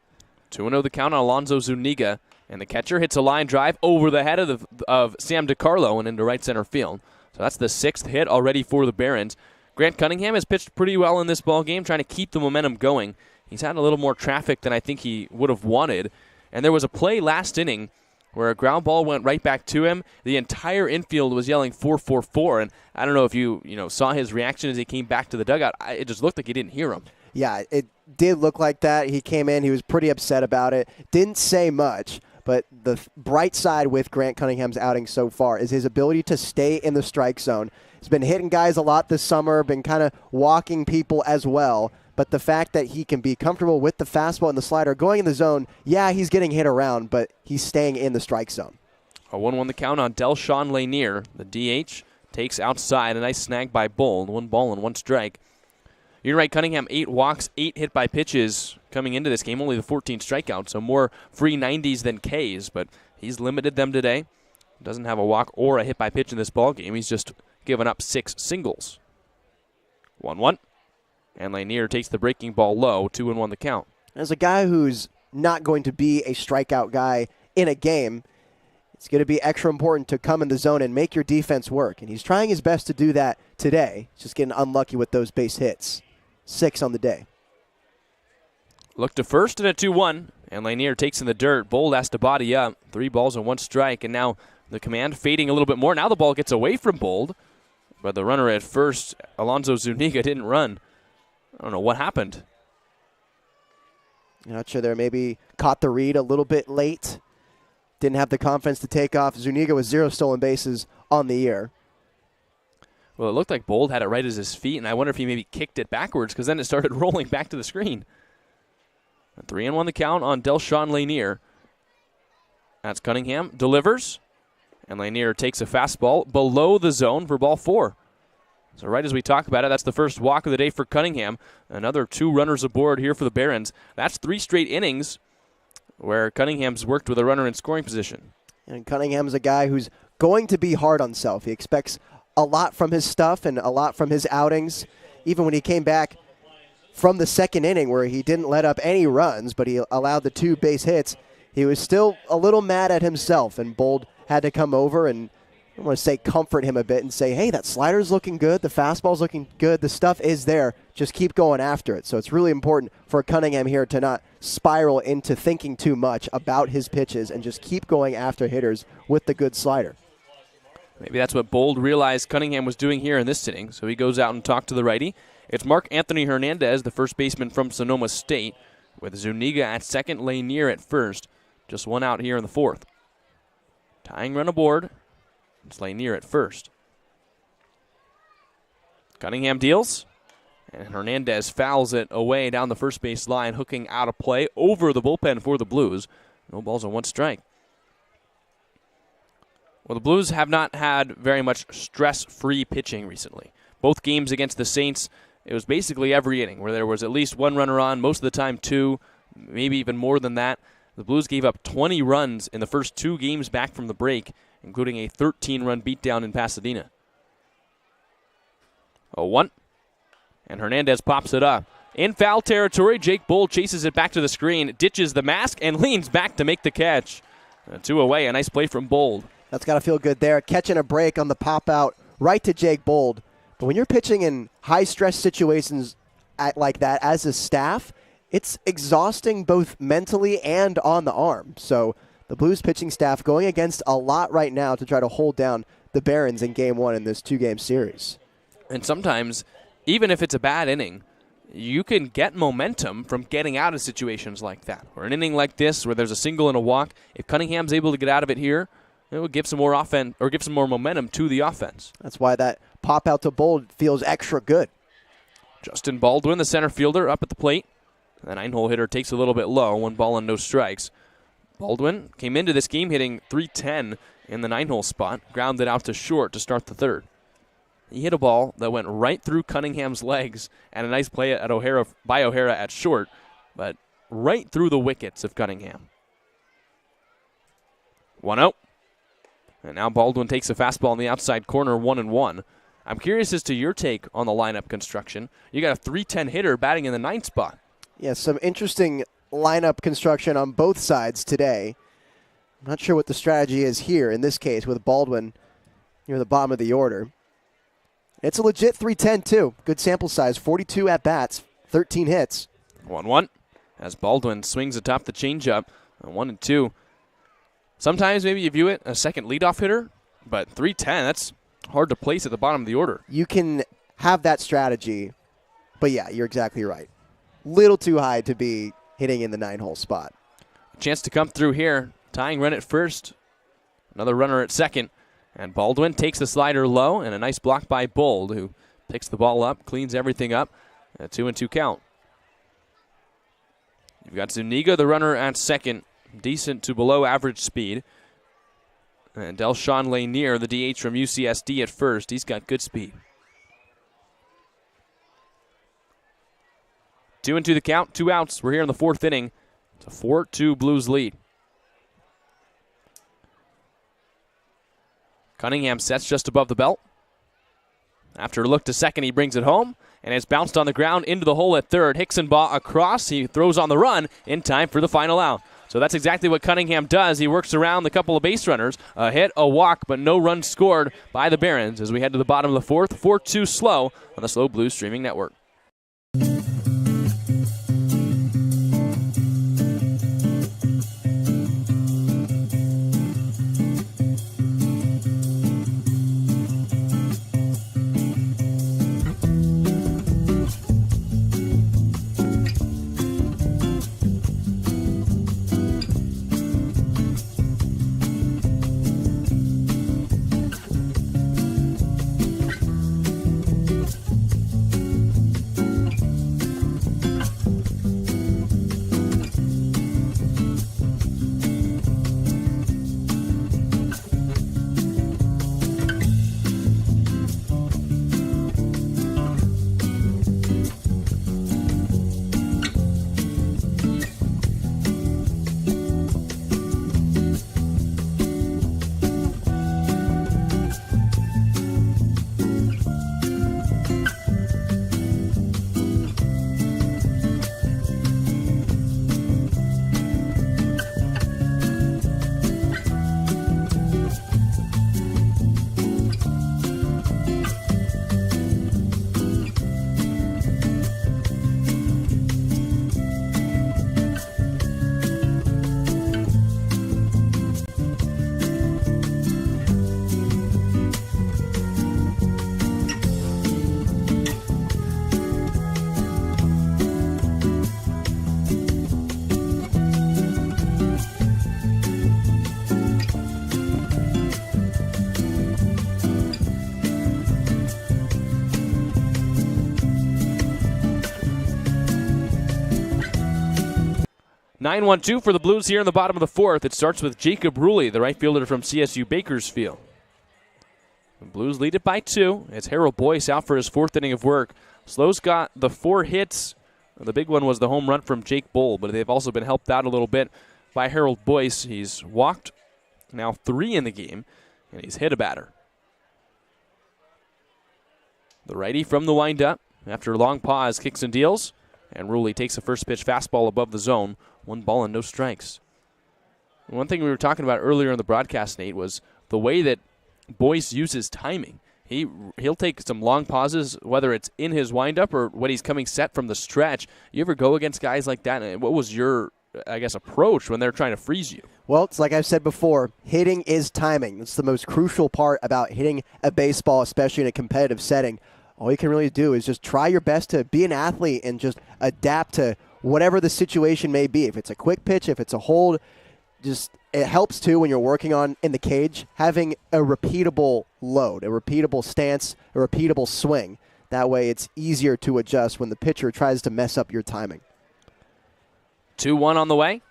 Speaker 2: 2-0 the count on Alonzo Zuniga. And the catcher hits a line drive over the head of Sam DiCarlo and into right center field. So that's the 6th hit already for the Barons. Grant Cunningham has pitched pretty well in this ball game, trying to keep the momentum going. He's had a little more traffic than I think he would have wanted. And there was a play last inning where a ground ball went right back to him. The entire infield was yelling 4-4-4, and I don't know if you saw his reaction as he came back to the dugout. It just looked like he didn't hear him.
Speaker 4: Yeah, it did look like that. He came in. He was pretty upset about it. Didn't say much, but the bright side with Grant Cunningham's outing so far is his ability to stay in the strike zone. He's been hitting guys a lot this summer, been kind of walking people as well. But the fact that he can be comfortable with the fastball and the slider going in the zone, yeah, he's getting hit around, but he's staying in the strike zone.
Speaker 2: A 1-1 the count on Delshawn Lanier. The DH takes outside. A nice snag by Bold. 1 ball and 1 strike. You're right, Cunningham, 8 walks, 8 hit by pitches coming into this game, only the 14 strikeouts, so more free 90s than Ks, but he's limited them today. Doesn't have a walk or a hit by pitch in this ball game. He's just given up 6 singles. 1-1, and Lanier takes the breaking ball low, 2-1 the count.
Speaker 4: As a guy who's not going to be a strikeout guy in a game, it's going to be extra important to come in the zone and make your defense work, and he's trying his best to do that today. He's just getting unlucky with those base hits. 6 on the day.
Speaker 2: Look to first and a 2-1, and Lanier takes in the dirt. Bold has to body up. 3 balls and 1 strike, and now the command fading a little bit more. Now the ball gets away from Bold, but the runner at first, Alonzo Zuniga, didn't run. I don't know what happened.
Speaker 4: I'm not sure there. Maybe caught the read a little bit late. Didn't have the confidence to take off. Zuniga with 0 stolen bases on the year.
Speaker 2: Well, it looked like Bold had it right as his feet, and I wonder if he maybe kicked it backwards because then it started rolling back to the screen. 3-1 the count on Delshawn Lanier. That's Cunningham. Delivers, and Lanier takes a fastball below the zone for ball 4. So right as we talk about it, that's the first walk of the day for Cunningham. Another 2 runners aboard here for the Barons. That's 3 straight innings where Cunningham's worked with a runner in scoring position.
Speaker 4: And Cunningham's a guy who's going to be hard on self. He expects a lot from his stuff and a lot from his outings. Even when he came back from the second inning where he didn't let up any runs, but he allowed the 2 base hits, he was still a little mad at himself, and Bold had to come over and, I want to say, comfort him a bit and say, hey, that slider's looking good, the fastball's looking good, the stuff is there, just keep going after it. So it's really important for Cunningham here to not spiral into thinking too much about his pitches and just keep going after hitters with the good slider.
Speaker 2: Maybe that's what Bold realized Cunningham was doing here in this inning, so he goes out and talks to the righty. It's Mark Anthony Hernandez, the first baseman from Sonoma State, with Zuniga at second, Lanier at first. Just 1 out here in the 4th. Tying run aboard. It's Lanier at first. Cunningham deals, and Hernandez fouls it away down the first base line, hooking out of play over the bullpen for the Blues. No balls and 1 strike. Well, the Blues have not had very much stress-free pitching recently. Both games against the Saints, it was basically every inning where there was at least 1 runner on, most of the time 2, maybe even more than that. The Blues gave up 20 runs in the first 2 games back from the break, including a 13-run beatdown in Pasadena. 0-1, and Hernandez pops it up. In foul territory, Jake Bold chases it back to the screen, ditches the mask, and leans back to make the catch. 2 away, a nice play from Bold.
Speaker 4: That's got to feel good there. Catching a break on the pop-out right to Jake Bold. But when you're pitching in high-stress situations like that as a staff, it's exhausting both mentally and on the arm. So the Blues pitching staff going against a lot right now to try to hold down the Barons in Game 1 in this 2-game series.
Speaker 2: And sometimes, even if it's a bad inning, you can get momentum from getting out of situations like that. Or an inning like this where there's a single and a walk, if Cunningham's able to get out of it here, it would give some more offense or give some more momentum to the offense.
Speaker 4: That's why that pop out to Bold feels extra good.
Speaker 2: Justin Baldwin, the center fielder, up at the plate. The 9-hole hitter takes a little bit low, 1 ball and no strikes. Baldwin came into this game hitting .310 in the 9-hole spot, grounded out to short to start the 3rd. He hit a ball that went right through Cunningham's legs, and a nice play at by O'Hara at short, but right through the wickets of Cunningham. 1-0. And now Baldwin takes a fastball in the outside corner, 1-1. I'm curious as to your take on the lineup construction. You got a .310 hitter batting in the 9th spot.
Speaker 4: Yeah, some interesting lineup construction on both sides today. I'm not sure what the strategy is here in this case with Baldwin near the bottom of the order. It's a legit .310 too. Good sample size, 42 at-bats, 13 hits.
Speaker 2: 1-1 as Baldwin swings atop the changeup. 1-2. Sometimes maybe you view it a second leadoff hitter, but 310, that's hard to place at the bottom of the order.
Speaker 4: You can have that strategy, but yeah, you're exactly right. Little too high to be hitting in the 9-hole spot.
Speaker 2: Chance to come through here. Tying run at first. Another runner at second. And Baldwin takes the slider low, and a nice block by Bold, who picks the ball up, cleans everything up. A 2-2 count. You've got Zuniga, the runner at second. Decent to below average speed. And Delshawn Lanier, the DH from UCSD at first. He's got good speed. 2-2 the count, 2 outs. We're here in the 4th inning. It's a 4-2 Blues lead. Cunningham sets just above the belt. After a look to second, he brings it home, and it's bounced on the ground into the hole at third. Hicksenbaugh across. He throws on the run in time for the final out. So that's exactly what Cunningham does. He works around the couple of base runners. A hit, a walk, but no runs scored by the Barons as we head to the bottom of the 4th. 4-2 SLO on the SLO Blues streaming network. Nine 1-2 for the Blues here in the bottom of the 4th. It starts with Jacob Ruley, the right fielder from CSU Bakersfield. The Blues lead it by 2. It's Harold Boyce out for his 4th inning of work. SLO's got the 4 hits. The big one was the home run from Jake Bull, but they've also been helped out a little bit by Harold Boyce. He's walked now 3 in the game, and he's hit a batter. The righty from the windup, after a long pause, kicks and deals, and Ruley takes the first pitch fastball above the zone. 1 ball and no strikes. One thing we were talking about earlier in the broadcast, Nate, was the way that Boyce uses timing. He'll take some long pauses, whether it's in his windup or when he's coming set from the stretch. You ever go against guys like that? And what was your, approach when they're trying to freeze you?
Speaker 4: Well, it's like I've said before, hitting is timing. It's the most crucial part about hitting a baseball, especially in a competitive setting. All you can really do is just try your best to be an athlete and just adapt to whatever the situation may be. If it's a quick pitch, if it's a hold, just it helps too when you're working on in the cage, having a repeatable load, a repeatable stance, a repeatable swing. That way it's easier to adjust when the pitcher tries to mess up your timing.
Speaker 2: 2-1 on the way,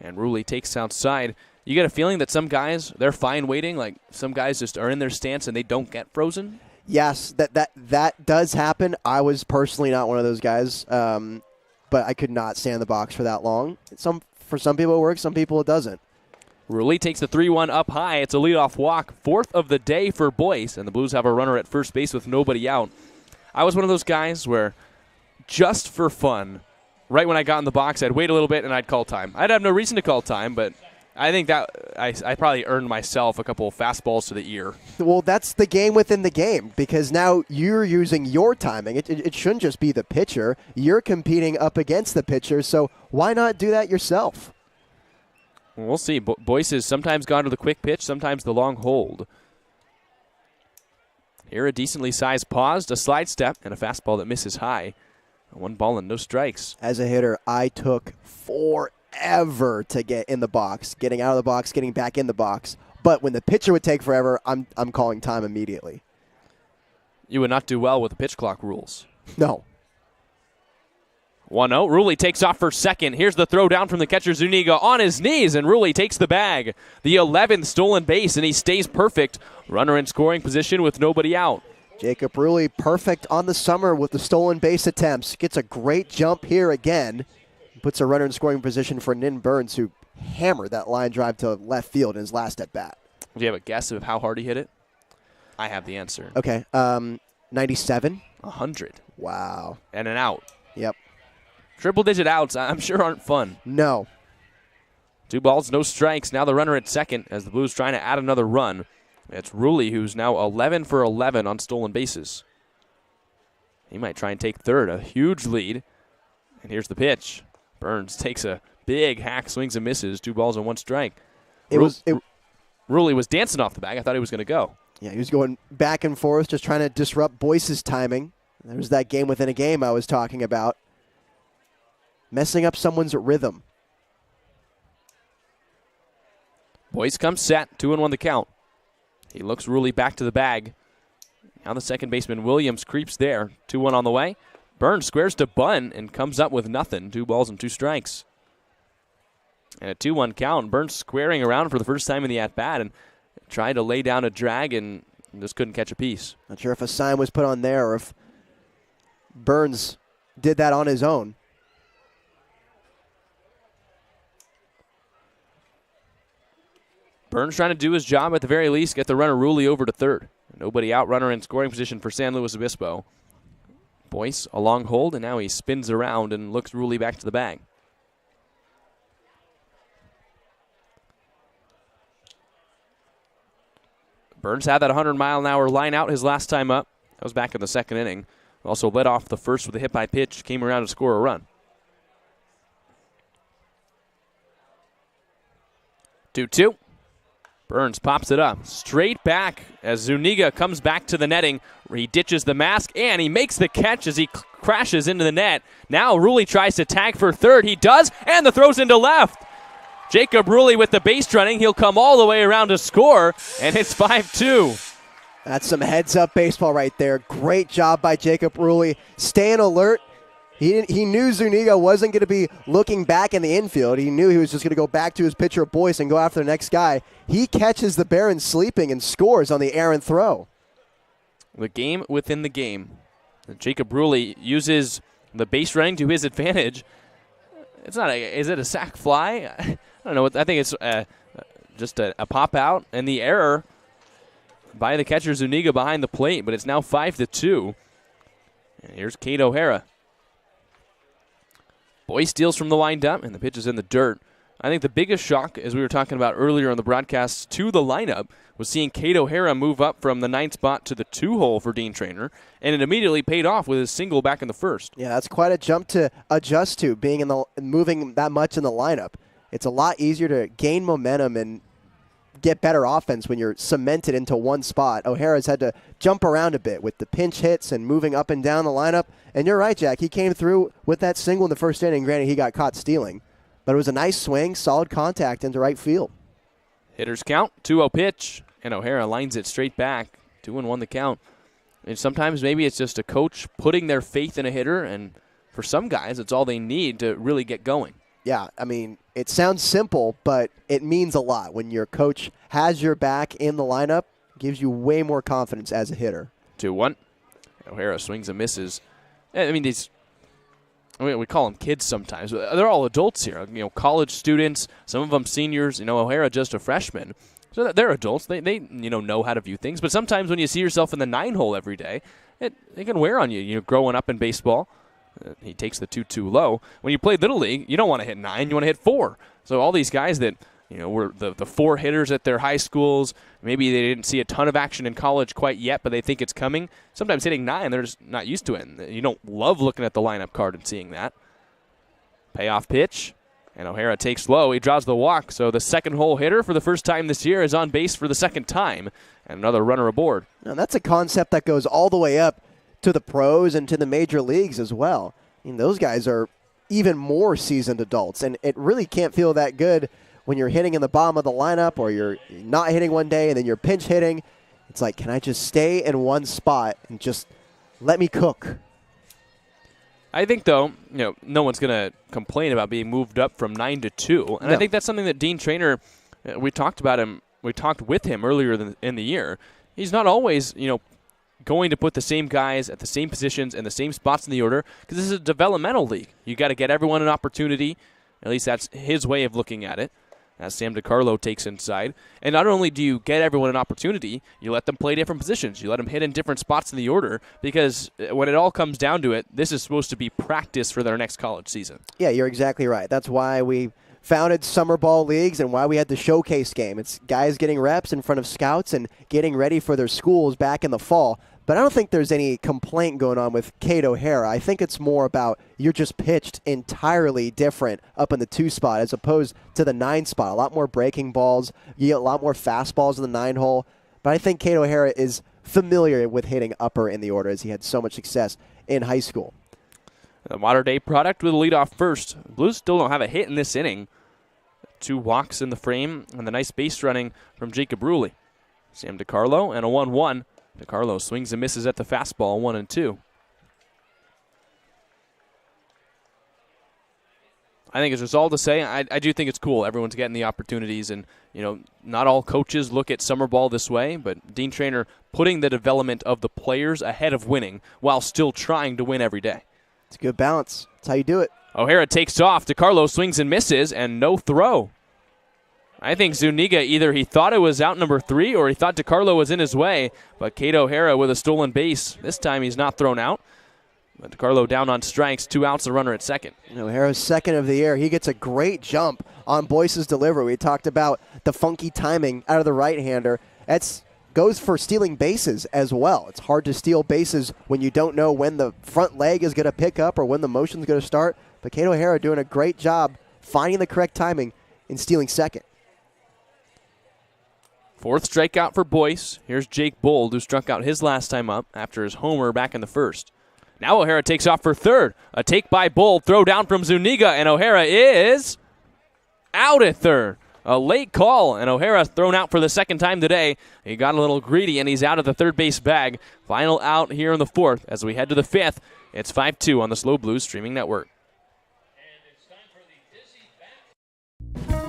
Speaker 2: and Ruley takes outside. You get a feeling that some guys, they're fine waiting, like some guys just are in their stance and they don't get frozen?
Speaker 4: Yes, that does happen. I was personally not one of those guys. But I could not stand in the box for that long. For some people it works, some people it doesn't.
Speaker 2: Ruley takes the 3-1 up high. It's a leadoff walk, 4th of the day for Boyce, and the Blues have a runner at first base with nobody out. I was one of those guys where, just for fun, right when I got in the box, I'd wait a little bit and I'd call time. I'd have no reason to call time, but I think that I probably earned myself a couple of fastballs to the ear.
Speaker 4: Well, that's the game within the game, because now you're using your timing. It shouldn't just be the pitcher. You're competing up against the pitcher, so why not do that yourself?
Speaker 2: Well, we'll see. Boyce has sometimes gone to the quick pitch, sometimes the long hold. Here a decently sized pause, a slide step, and a fastball that misses high. 1 ball and no strikes.
Speaker 4: As a hitter, I took forever to get in the box, getting out of the box, getting back in the box. But when the pitcher would take forever, I'm calling time immediately.
Speaker 2: You would not do well with the pitch clock rules.
Speaker 4: No.
Speaker 2: 1-0. Rulli takes off for second. Here's the throw down from the catcher Zuniga on his knees, and Rulli takes the bag. The 11th stolen base, and he stays perfect. Runner in scoring position with nobody out.
Speaker 4: Jacob Rulli perfect on the summer with the stolen base attempts. Gets a great jump here again. Puts a runner in scoring position for Nin Burns, who hammered that line drive to left field in his last at-bat.
Speaker 2: Do you have a guess of how hard he hit it? I have the answer.
Speaker 4: Okay, 97?
Speaker 2: 100.
Speaker 4: Wow.
Speaker 2: And an out.
Speaker 4: Yep.
Speaker 2: Triple-digit outs, I'm sure, aren't fun.
Speaker 4: No.
Speaker 2: 2 balls, no strikes. Now the runner at second as the Blues trying to add another run. It's Rulli, who's now 11 for 11 on stolen bases. He might try and take third. A huge lead. And here's the pitch. Burns takes a big hack, swings and misses. 2 balls and 1 strike. Rulli was dancing off the bag. I thought he was going to go.
Speaker 4: Yeah, he was going back and forth, just trying to disrupt Boyce's timing. There's that game within a game I was talking about. Messing up someone's rhythm.
Speaker 2: Boyce comes set. 2-1 the count. He looks Rulli back to the bag. Now the second baseman Williams creeps there. 2-1 on the way. Burns squares to bunt and comes up with nothing. 2 balls and 2 strikes. And a 2-1 count. Burns squaring around for the first time in the at-bat and tried to lay down a drag and just couldn't catch a piece.
Speaker 4: Not sure if a sign was put on there or if Burns did that on his own.
Speaker 2: Burns trying to do his job at the very least, get the runner Rulli over to third. Nobody out, runner in scoring position for San Luis Obispo. Boyce, a long hold, and now he spins around and looks Rulli back to the bag. Burns had that 100-mile-an-hour line out his last time up. That was back in the second inning. Also led off the first with a hit by pitch, came around to score a run. 2-2. Burns pops it up. Straight back as Zuniga comes back to the netting. He ditches the mask, and he makes the catch as he crashes into the net. Now Rulli tries to tag for third. He does, and the throw's into left. Jacob Rulli with the base running. He'll come all the way around to score, and it's 5-2.
Speaker 4: That's some heads-up baseball right there. Great job by Jacob Rulli. Staying alert. He knew Zuniga wasn't going to be looking back in the infield. He knew he was just going to go back to his pitcher Boyce and go after the next guy. He catches the Baron sleeping and scores on the errant throw.
Speaker 2: The game within the game. Jacob Rulli uses the base running to his advantage. It's not is it a sac fly? I don't know. I think it's just a pop out and the error by the catcher Zuniga behind the plate, but it's now 5-2. And here's Kate O'Hara. Boyce steals from the windup, and the pitch is in the dirt. I think the biggest shock, as we were talking about earlier on the broadcast, to the lineup was seeing Kate O'Hara move up from the 9th spot to the 2-hole for Dean Traynor, and it immediately paid off with his single back in the first.
Speaker 4: Yeah, that's quite a jump to adjust to, moving that much in the lineup. It's a lot easier to gain momentum and get better offense when you're cemented into one spot. O'Hara's had to jump around a bit with the pinch hits and moving up and down the lineup. And you're right, Jack. He came through with that single in the first inning. Granted, he got caught stealing. But it was a nice swing, solid contact into right field.
Speaker 2: Hitters count, 2-0 pitch, and O'Hara lines it straight back. 2-1 the count. And sometimes maybe it's just a coach putting their faith in a hitter, and for some guys, it's all they need to really get going.
Speaker 4: Yeah, I mean, it sounds simple, but it means a lot. When your coach has your back in the lineup, it gives you way more confidence as a hitter.
Speaker 2: 2-1. O'Hara swings and misses. I mean, we call them kids sometimes. They're all adults here. You know, college students, some of them seniors. You know, O'Hara just a freshman. So they're adults. They know how to view things. But sometimes when you see yourself in the 9-hole every day, it can wear on you. You know, growing up in baseball. He takes the 2-2 low. When you play Little League, you don't want to hit 9, you want to hit 4. So all these guys that, you know, were the 4 hitters at their high schools, maybe they didn't see a ton of action in college quite yet, but they think it's coming. Sometimes hitting 9, they're just not used to it. And you don't love looking at the lineup card and seeing that. Payoff pitch. And O'Hara takes low. He draws the walk. So the second hole hitter for the first time this year is on base for the second time. And another runner aboard.
Speaker 4: Now, that's a concept that goes all the way up to the pros and to the major leagues as well. I mean, those guys are even more seasoned adults. And it really can't feel that good when you're hitting in the bottom of the lineup or you're not hitting one day and then you're pinch hitting. It's like, can I just stay in one spot and just let me cook?
Speaker 2: I think, though, no one's going to complain about being moved up from 9 to 2. And I think that's something that Dean Traynor, we talked with him earlier in the year. He's not always, going to put the same guys at the same positions and the same spots in the order because this is a developmental league. You got to get everyone an opportunity. At least that's his way of looking at it, as Sam DiCarlo takes inside. And not only do you get everyone an opportunity, you let them play different positions. You let them hit in different spots in the order because when it all comes down to it, this is supposed to be practice for their next college season.
Speaker 4: Yeah, you're exactly right. That's why we founded summer ball leagues and why we had the showcase game. It's guys getting reps in front of scouts and getting ready for their schools back in the fall. But I don't think there's any complaint going on with Cade O'Hara. I think it's more about you're just pitched entirely different up in the 2 spot as opposed to the 9 spot. A lot more breaking balls. You get a lot more fastballs in the 9 hole. But I think Cade O'Hara is familiar with hitting upper in the order as he had so much success in high school.
Speaker 2: A modern-day product with a leadoff first. Blues still don't have a hit in this inning. 2 walks in the frame and the nice base running from Jacob Ruley. Sam DiCarlo and a 1-1. DiCarlo swings and misses at the fastball, 1-2. I think it's just all to say, I do think it's cool. Everyone's getting the opportunities, and not all coaches look at summer ball this way, but Dean Traynor putting the development of the players ahead of winning while still trying to win every day.
Speaker 4: It's a good balance. That's how you do it.
Speaker 2: O'Hara takes off. DiCarlo swings and misses, and no throw. I think Zuniga, either he thought it was out number 3 or he thought DiCarlo was in his way, but Cade O'Hara with a stolen base. This time he's not thrown out. But DiCarlo down on strikes, 2 outs, a runner at second.
Speaker 4: O'Hara's second of the year. He gets a great jump on Boyce's delivery. We talked about the funky timing out of the right-hander. That's goes for stealing bases as well. It's hard to steal bases when you don't know when the front leg is going to pick up or when the motion's going to start. But Cade O'Hara doing a great job finding the correct timing and stealing second.
Speaker 2: 4th strikeout for Boyce. Here's Jake Bold, who struck out his last time up after his homer back in the 1st. Now O'Hara takes off for 3rd. A take by Bold, throw down from Zuniga, and O'Hara is out at 3rd. A late call, and O'Hara thrown out for the 2nd time today. He got a little greedy, and he's out of the 3rd base bag. Final out here in the 4th. As we head to the 5th, it's 5-2 on the SLO Blues streaming network.
Speaker 1: And it's time for the dizzy bat.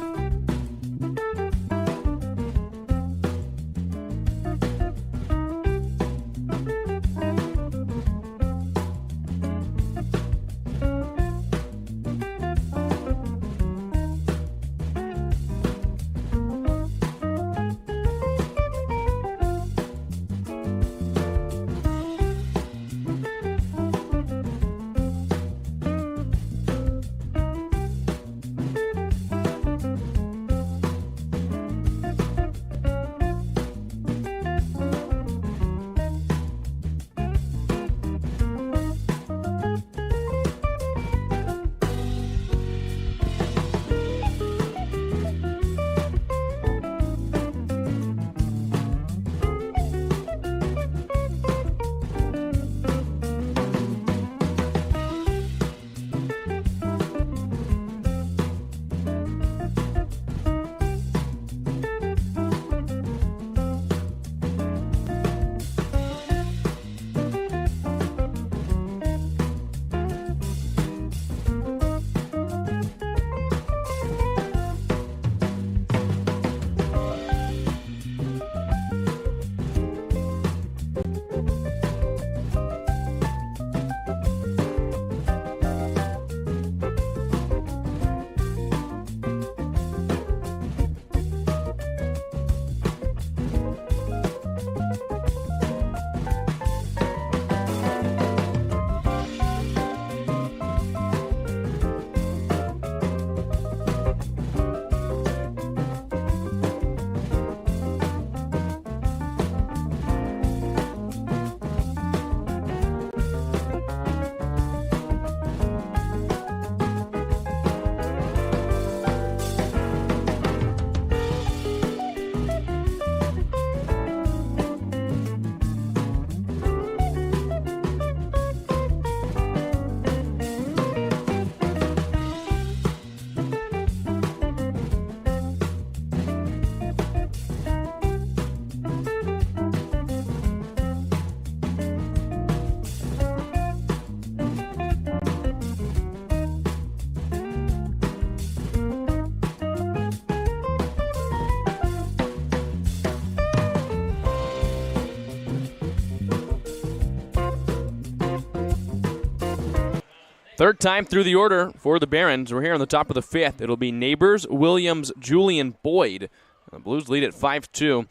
Speaker 2: Third time through the order for the Barons. We're here on the top of the fifth. It'll be Neighbors, Williams, Julian, Boyd. The Blues lead at 5-2.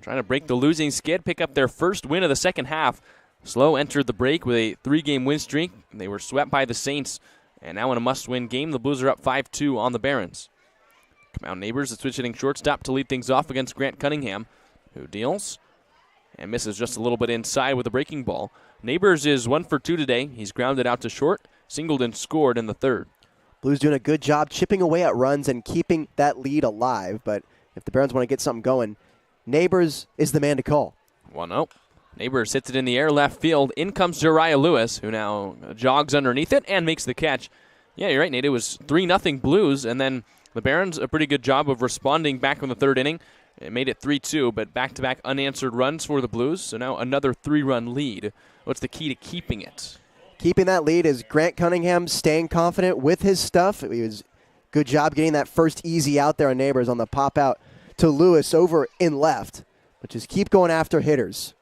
Speaker 2: Trying to break the losing skid, pick up their first win of the second half. SLO entered the break with a 3-game win streak. They were swept by the Saints. And now in a must-win game, the Blues are up 5-2 on the Barons. Come out Neighbors, the switch-hitting shortstop to lead things off against Grant Cunningham, who deals and misses just a little bit inside with a breaking ball. Neighbors is 1 for 2 today. He's grounded out to short, singled and scored in the third.
Speaker 4: Blues doing a good job chipping away at runs and keeping that lead alive, but if the Barons want to get something going, Neighbors is the man to call.
Speaker 2: 1-0. Neighbors hits it in the air left field. In comes Jariah Lewis, who now jogs underneath it and makes the catch. Yeah, you're right, Nate. It was 3-0 Blues, and then the Barons, a pretty good job of responding back in the third inning. It made it 3-2, but back-to-back unanswered runs for the Blues, so now another 3-run lead. What's the key to keeping it?
Speaker 4: Keeping that lead is Grant Cunningham staying confident with his stuff. He was good job getting that first easy out there on Neighbors on the pop out to Lewis over in left, but just keep going after hitters.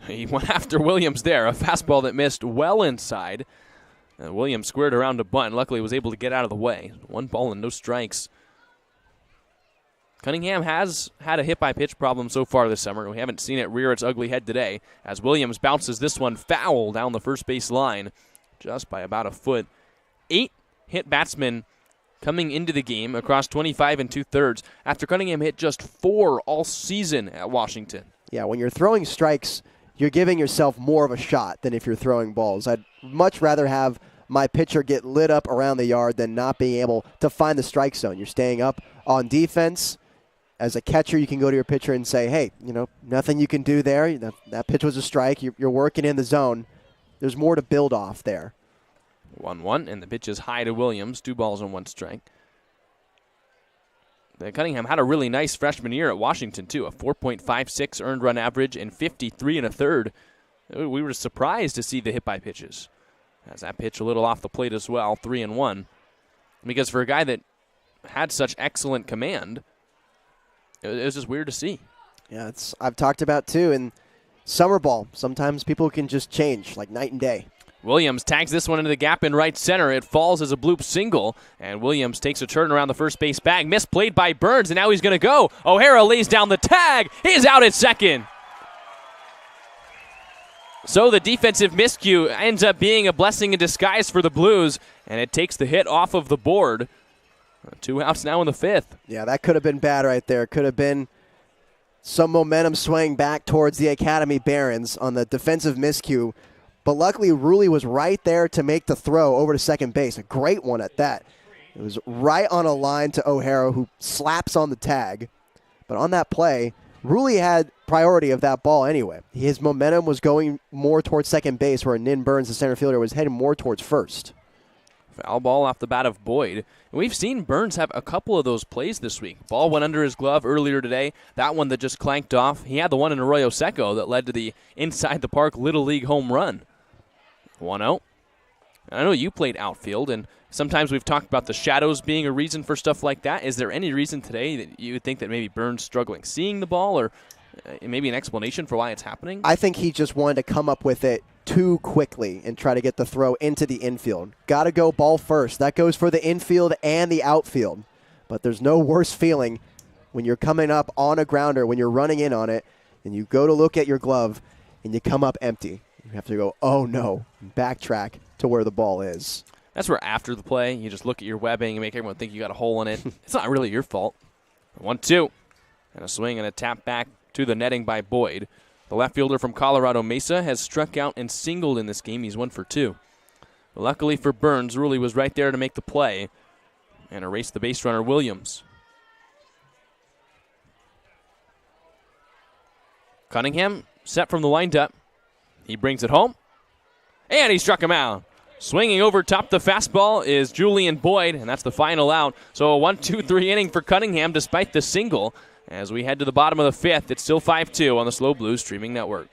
Speaker 2: He went after Williams there, a fastball that missed well inside. Williams squared around a bunt. Luckily, was able to get out of the way. 1 ball and no strikes. Cunningham has had a hit-by-pitch problem so far this summer. We haven't seen it rear its ugly head today as Williams bounces this one foul down the first base line just by about a foot. 8 hit batsmen coming into the game across 25 2/3 after Cunningham hit just 4 all season at Washington.
Speaker 4: Yeah, when you're throwing strikes, you're giving yourself more of a shot than if you're throwing balls. I'd much rather have my pitcher get lit up around the yard than not being able to find the strike zone. You're staying up on defense. As a catcher, you can go to your pitcher and say, hey, nothing you can do there. That pitch was a strike. You're working in the zone. There's more to build off there.
Speaker 2: 1-1, and the pitch is high to Williams. 2 balls and 1 strike. Cunningham had a really nice freshman year at Washington, too. A 4.56 earned run average and 53 1/3. We were surprised to see the hit-by-pitches. As that pitch a little off the plate as well, 3-1. Because for a guy that had such excellent command, it was just weird to see.
Speaker 4: Yeah, I've talked about, too, in summer ball, sometimes people can just change like night and day.
Speaker 2: Williams tags this one into the gap in right center. It falls as a bloop single, and Williams takes a turn around the first base bag. Misplayed by Burns, and now he's going to go. O'Hara lays down the tag. He's out at second. So the defensive miscue ends up being a blessing in disguise for the Blues, and it takes the hit off of the board. 2 outs now in the fifth.
Speaker 4: Yeah, that could have been bad right there. Could have been some momentum swaying back towards the Academy Barons on the defensive miscue. But luckily, Rulli was right there to make the throw over to second base. A great one at that. It was right on a line to O'Hara, who slaps on the tag. But on that play, Rulli had priority of that ball anyway. His momentum was going more towards second base, where Nin Burns, the center fielder, was heading more towards first.
Speaker 2: Foul ball off the bat of Boyd. And we've seen Burns have a couple of those plays this week. Ball went under his glove earlier today. That one that just clanked off. He had the one in Arroyo Seco that led to the inside-the-park Little League home run. 1-0. I know you played outfield, and sometimes we've talked about the shadows being a reason for stuff like that. Is there any reason today that you would think that maybe Burns struggling seeing the ball, or maybe an explanation for why it's happening?
Speaker 4: I think he just wanted to come up with it too quickly and try to get the throw into the infield. Got to go ball first. That goes for the infield and the outfield. But there's no worse feeling when you're coming up on a grounder, when you're running in on it, and you go to look at your glove, and you come up empty. You have to go, oh no, backtrack to where the ball is.
Speaker 2: That's where after the play, you just look at your webbing and make everyone think you got a hole in it. It's not really your fault. 1-2. And a swing and a tap back to the netting by Boyd. The left fielder from Colorado Mesa has struck out and singled in this game. He's 1 for 2. But luckily for Burns, Rulli was right there to make the play and erase the base runner Williams. Cunningham set from the windup. He brings it home, and he struck him out. Swinging over top the fastball is Julian Boyd, and that's the final out. So a 1-2-3 inning for Cunningham despite the single. As we head to the bottom of the fifth, it's still 5-2 on the SLO Blues streaming network.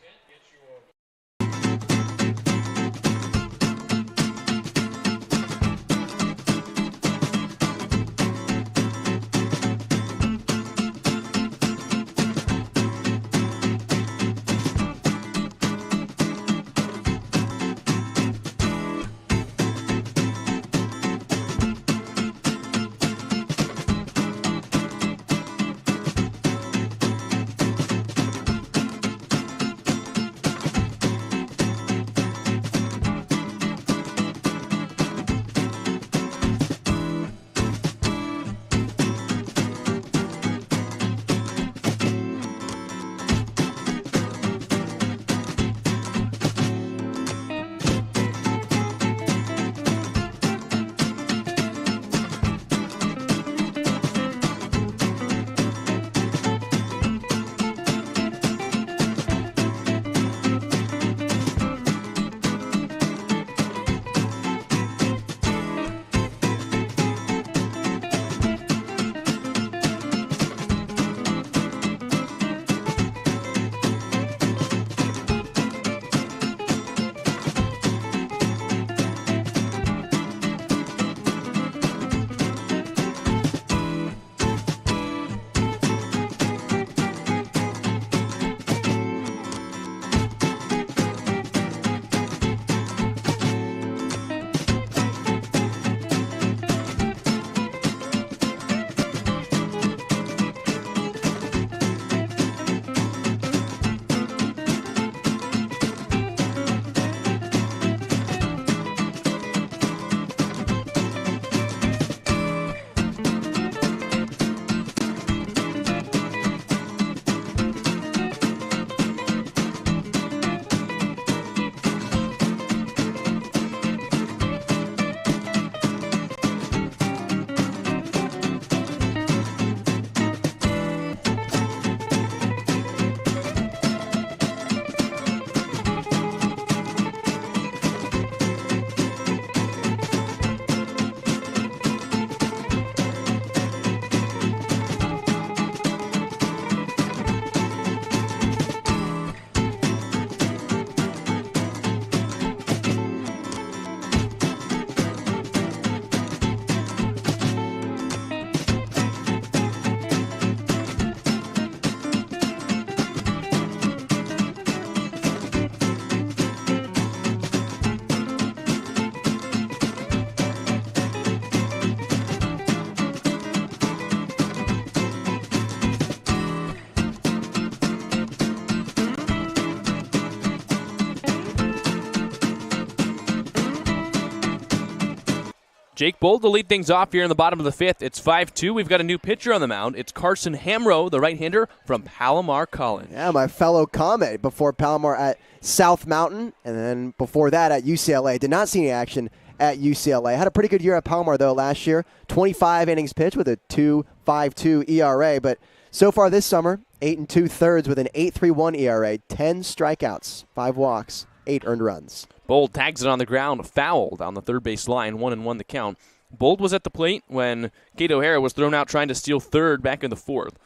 Speaker 2: Jake Bold to lead things off here in the bottom of the fifth. It's 5-2. We've got a new pitcher on the mound. It's Carson Hamrow, the right-hander from Palomar College.
Speaker 4: Yeah, my fellow Comet before Palomar at South Mountain, and then before that at UCLA. Did not see any action at UCLA. Had a pretty good year at Palomar, though, last year. 25 innings pitched with a 2.52 ERA, but so far this summer, 8 2/3 with an 8.31 ERA, 10 strikeouts, 5 walks, 8 earned runs.
Speaker 2: Bold tags it on the ground, foul down the third base line, 1-1 the count. Bold was at the plate when Kate O'Hara was thrown out trying to steal third back in the fourth.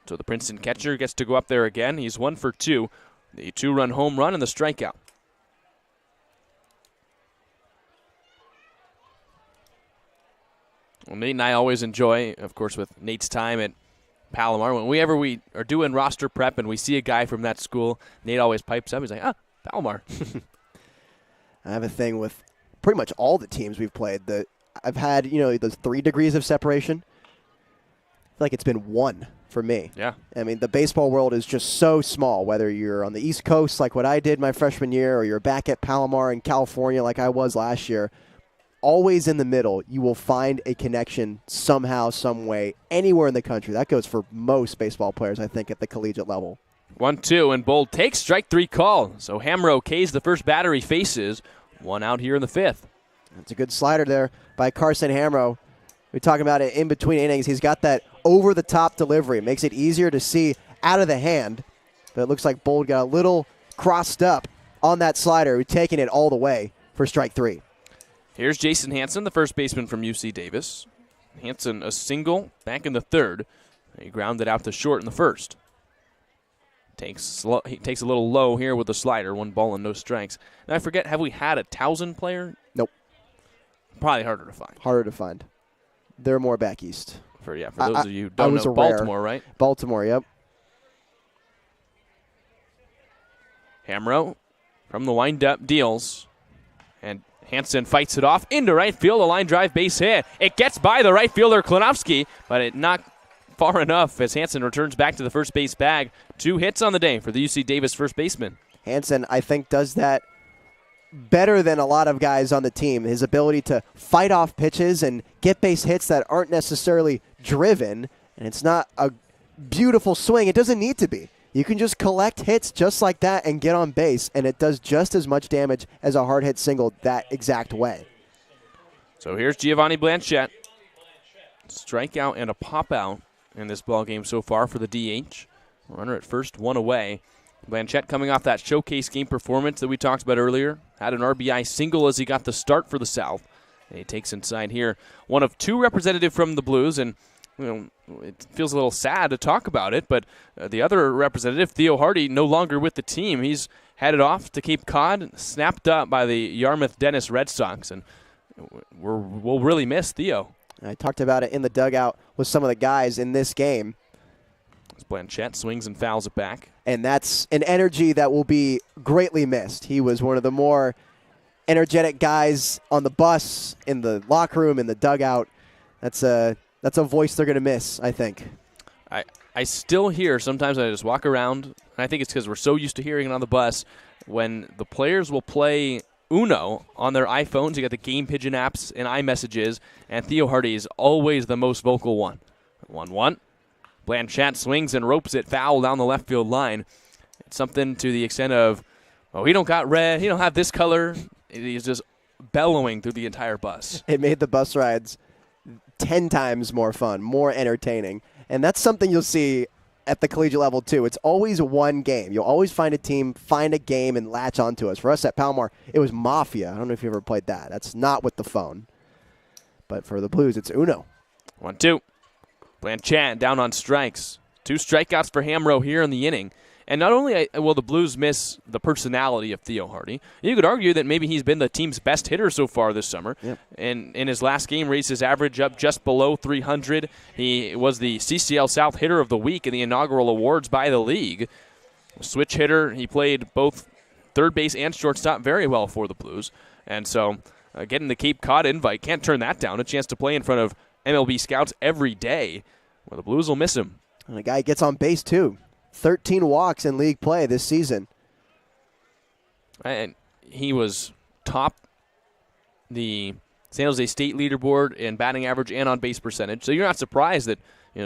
Speaker 2: So the Princeton catcher gets to go up there again. He's 1 for 2. The 2-run home run and the strikeout. Well, Nate and I always enjoy, of course, with Nate's time at Palomar. Whenever we are doing roster prep and we see a guy from that school, Nate always pipes up. He's like, Palomar.
Speaker 4: I have a thing with pretty much all the teams we've played. I've had, those 3 degrees of separation. I feel like it's been 1 for me.
Speaker 2: Yeah.
Speaker 4: I mean, the baseball world is just so small, whether you're on the East Coast like what I did my freshman year or you're back at Palomar in California like I was last year. Always in the middle, you will find a connection somehow, some way, anywhere in the country. That goes for most baseball players, I think, at the collegiate level.
Speaker 2: 1-2, and Bold takes strike 3 call. So Hamrow K's the first batter he faces. 1 out here in the fifth.
Speaker 4: That's a good slider there by Carson Hamrow. We're talking about it in between innings. He's got that over-the-top delivery. It makes it easier to see out of the hand. But it looks like Bold got a little crossed up on that slider. We're taking it all the way for strike 3.
Speaker 2: Here's Jason Hansen, the first baseman from UC Davis. Hansen a single back in the third. He grounded out to short in the first. He takes a little low here with the slider. 1 ball and no strikes. Now I forget, have we had a Towson player?
Speaker 4: Nope.
Speaker 2: Probably harder to find.
Speaker 4: Harder to find. They're more back east.
Speaker 2: For those of you who don't know, Baltimore, right?
Speaker 4: Baltimore, yep.
Speaker 2: Hamrow from the windup deals. And Hansen fights it off into right field. A line drive base hit. It gets by the right fielder, Klinowski, but it not far enough as Hansen returns back to the first base bag. 2 hits on the day for the UC Davis first baseman.
Speaker 4: Hansen, I think, does that better than a lot of guys on the team. His ability to fight off pitches and get base hits that aren't necessarily driven, and it's not a beautiful swing. It doesn't need to be. You can just collect hits just like that and get on base, and it does just as much damage as a hard hit single that exact way.
Speaker 2: So here's Giovanni Blanchette. Strikeout and a pop out in this ball game so far for the DH. Runner at first, 1 away. Blanchette coming off that showcase game performance that we talked about earlier. Had an RBI single as he got the start for the South. And he takes inside here. 1 of 2 representative from the Blues, and it feels a little sad to talk about it, but the other representative, Theo Hardy, no longer with the team. He's headed off to Cape Cod, snapped up by the Yarmouth Dennis Red Sox, and we'll really miss Theo.
Speaker 4: I talked about it in the dugout with some of the guys in this game.
Speaker 2: As Blanchette swings and fouls it back.
Speaker 4: And that's an energy that will be greatly missed. He was one of the more energetic guys on the bus, in the locker room, in the dugout. That's a voice they're going to miss, I think.
Speaker 2: I still hear, sometimes I just walk around, and I think it's because we're so used to hearing it on the bus, when the players will play Uno on their iPhones. You got the Game Pigeon apps and iMessages, and Theo Hardy is always the most vocal one. 1-1. Blanchette swings and ropes it foul down the left field line. It's something to the extent of, he don't got red, he don't have this color. He's just bellowing through the entire bus.
Speaker 4: It made the bus rides 10 times more fun, more entertaining. And that's something you'll see at the collegiate level, too. It's always one game. You'll always find a team, find a game, and latch onto us. For us at Palomar, it was Mafia. I don't know if you ever played that. That's not with the phone. But for the Blues, it's Uno.
Speaker 2: 1-2. Blanchette down on strikes. 2 strikeouts for Hamrow here in the inning. And not only will the Blues miss the personality of Theo Hardy, you could argue that maybe he's been the team's best hitter so far this summer.
Speaker 4: Yep.
Speaker 2: And in his last game, raised his average up just below 300. He was the CCL South Hitter of the Week in the inaugural awards by the league. Switch hitter, he played both third base and shortstop very well for the Blues. And so getting the Cape Cod invite, can't turn that down. A chance to play in front of MLB scouts every day. Well, the Blues will miss him.
Speaker 4: And the guy gets on base, too. 13 walks in league play this season.
Speaker 2: And he was top the San Jose State leaderboard in batting average and on base percentage. So you're not surprised that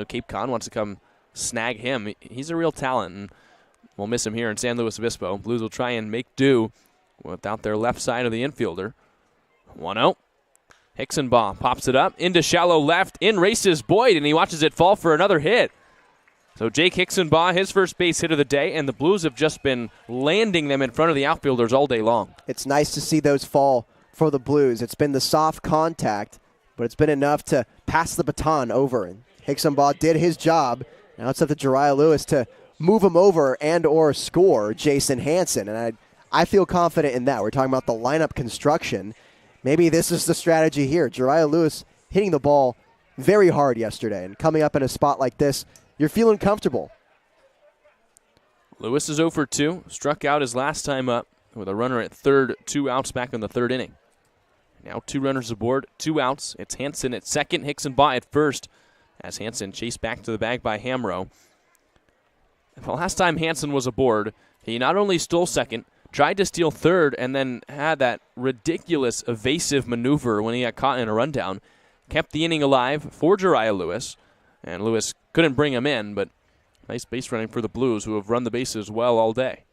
Speaker 2: Cape Cod wants to come snag him. He's a real talent, and we'll miss him here in San Luis Obispo. Blues will try and make do without their left side of the infielder. 1-0. Hicksonbaugh pops it up into shallow left. In races Boyd, and he watches it fall for another hit. So Jake Hicksonbaugh, his first base hit of the day, and the Blues have just been landing them in front of the outfielders all day long.
Speaker 4: It's nice to see those fall for the Blues. It's been the soft contact, but it's been enough to pass the baton over. And Hicksonbaugh did his job. Now it's up to Jariah Lewis to move him over and or score Jason Hansen. And I feel confident in that. We're talking about the lineup construction. Maybe this is the strategy here. Jariah Lewis hitting the ball very hard yesterday, and coming up in a spot like this, you're feeling comfortable.
Speaker 2: Lewis is 0 for 2. Struck out his last time up with a runner at third, 2 outs back in the third inning. Now 2 runners aboard, 2 outs. It's Hansen at second, Hicksonbaugh at first, as Hansen chased back to the bag by Hamro. The last time Hansen was aboard, he not only stole second, tried to steal third, and then had that ridiculous evasive maneuver when he got caught in a rundown. Kept the inning alive for Jariah Lewis, and Lewis couldn't bring him in, but nice base running for the Blues, who have run the bases well all day.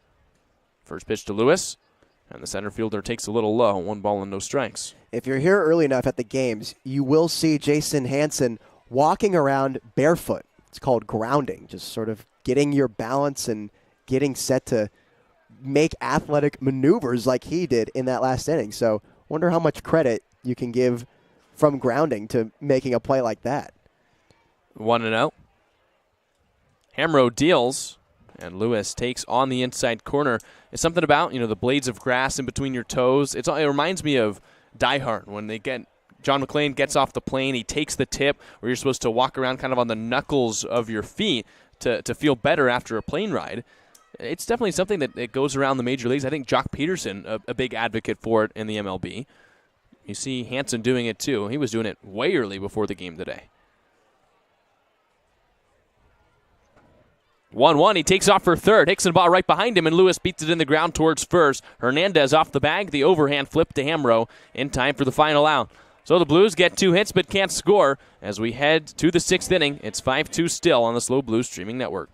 Speaker 2: First pitch to Lewis, and the center fielder takes a little low, 1 ball and no strikes.
Speaker 4: If you're here early enough at the games, you will see Jason Hansen walking around barefoot. It's called grounding, just sort of getting your balance and getting set to make athletic maneuvers like he did in that last inning. So wonder how much credit you can give from grounding to making a play like that.
Speaker 2: 1-0. Hamro deals, and Lewis takes on the inside corner. It's something about, the blades of grass in between your toes. It reminds me of Die Hard when John McClane gets off the plane, he takes the tip where you're supposed to walk around kind of on the knuckles of your feet to feel better after a plane ride. It's definitely something that goes around the major leagues. I think Jock Peterson, a big advocate for it in the MLB. You see Hansen doing it too. He was doing it way early before the game today. 1-1, he takes off for third. Hicksonbaugh right behind him, and Lewis beats it in the ground towards first. Hernandez off the bag, the overhand flip to Hamro in time for the final out. So the Blues get 2 hits but can't score. As we head to the 6th inning, it's 5-2 still on the SLO Blues streaming network.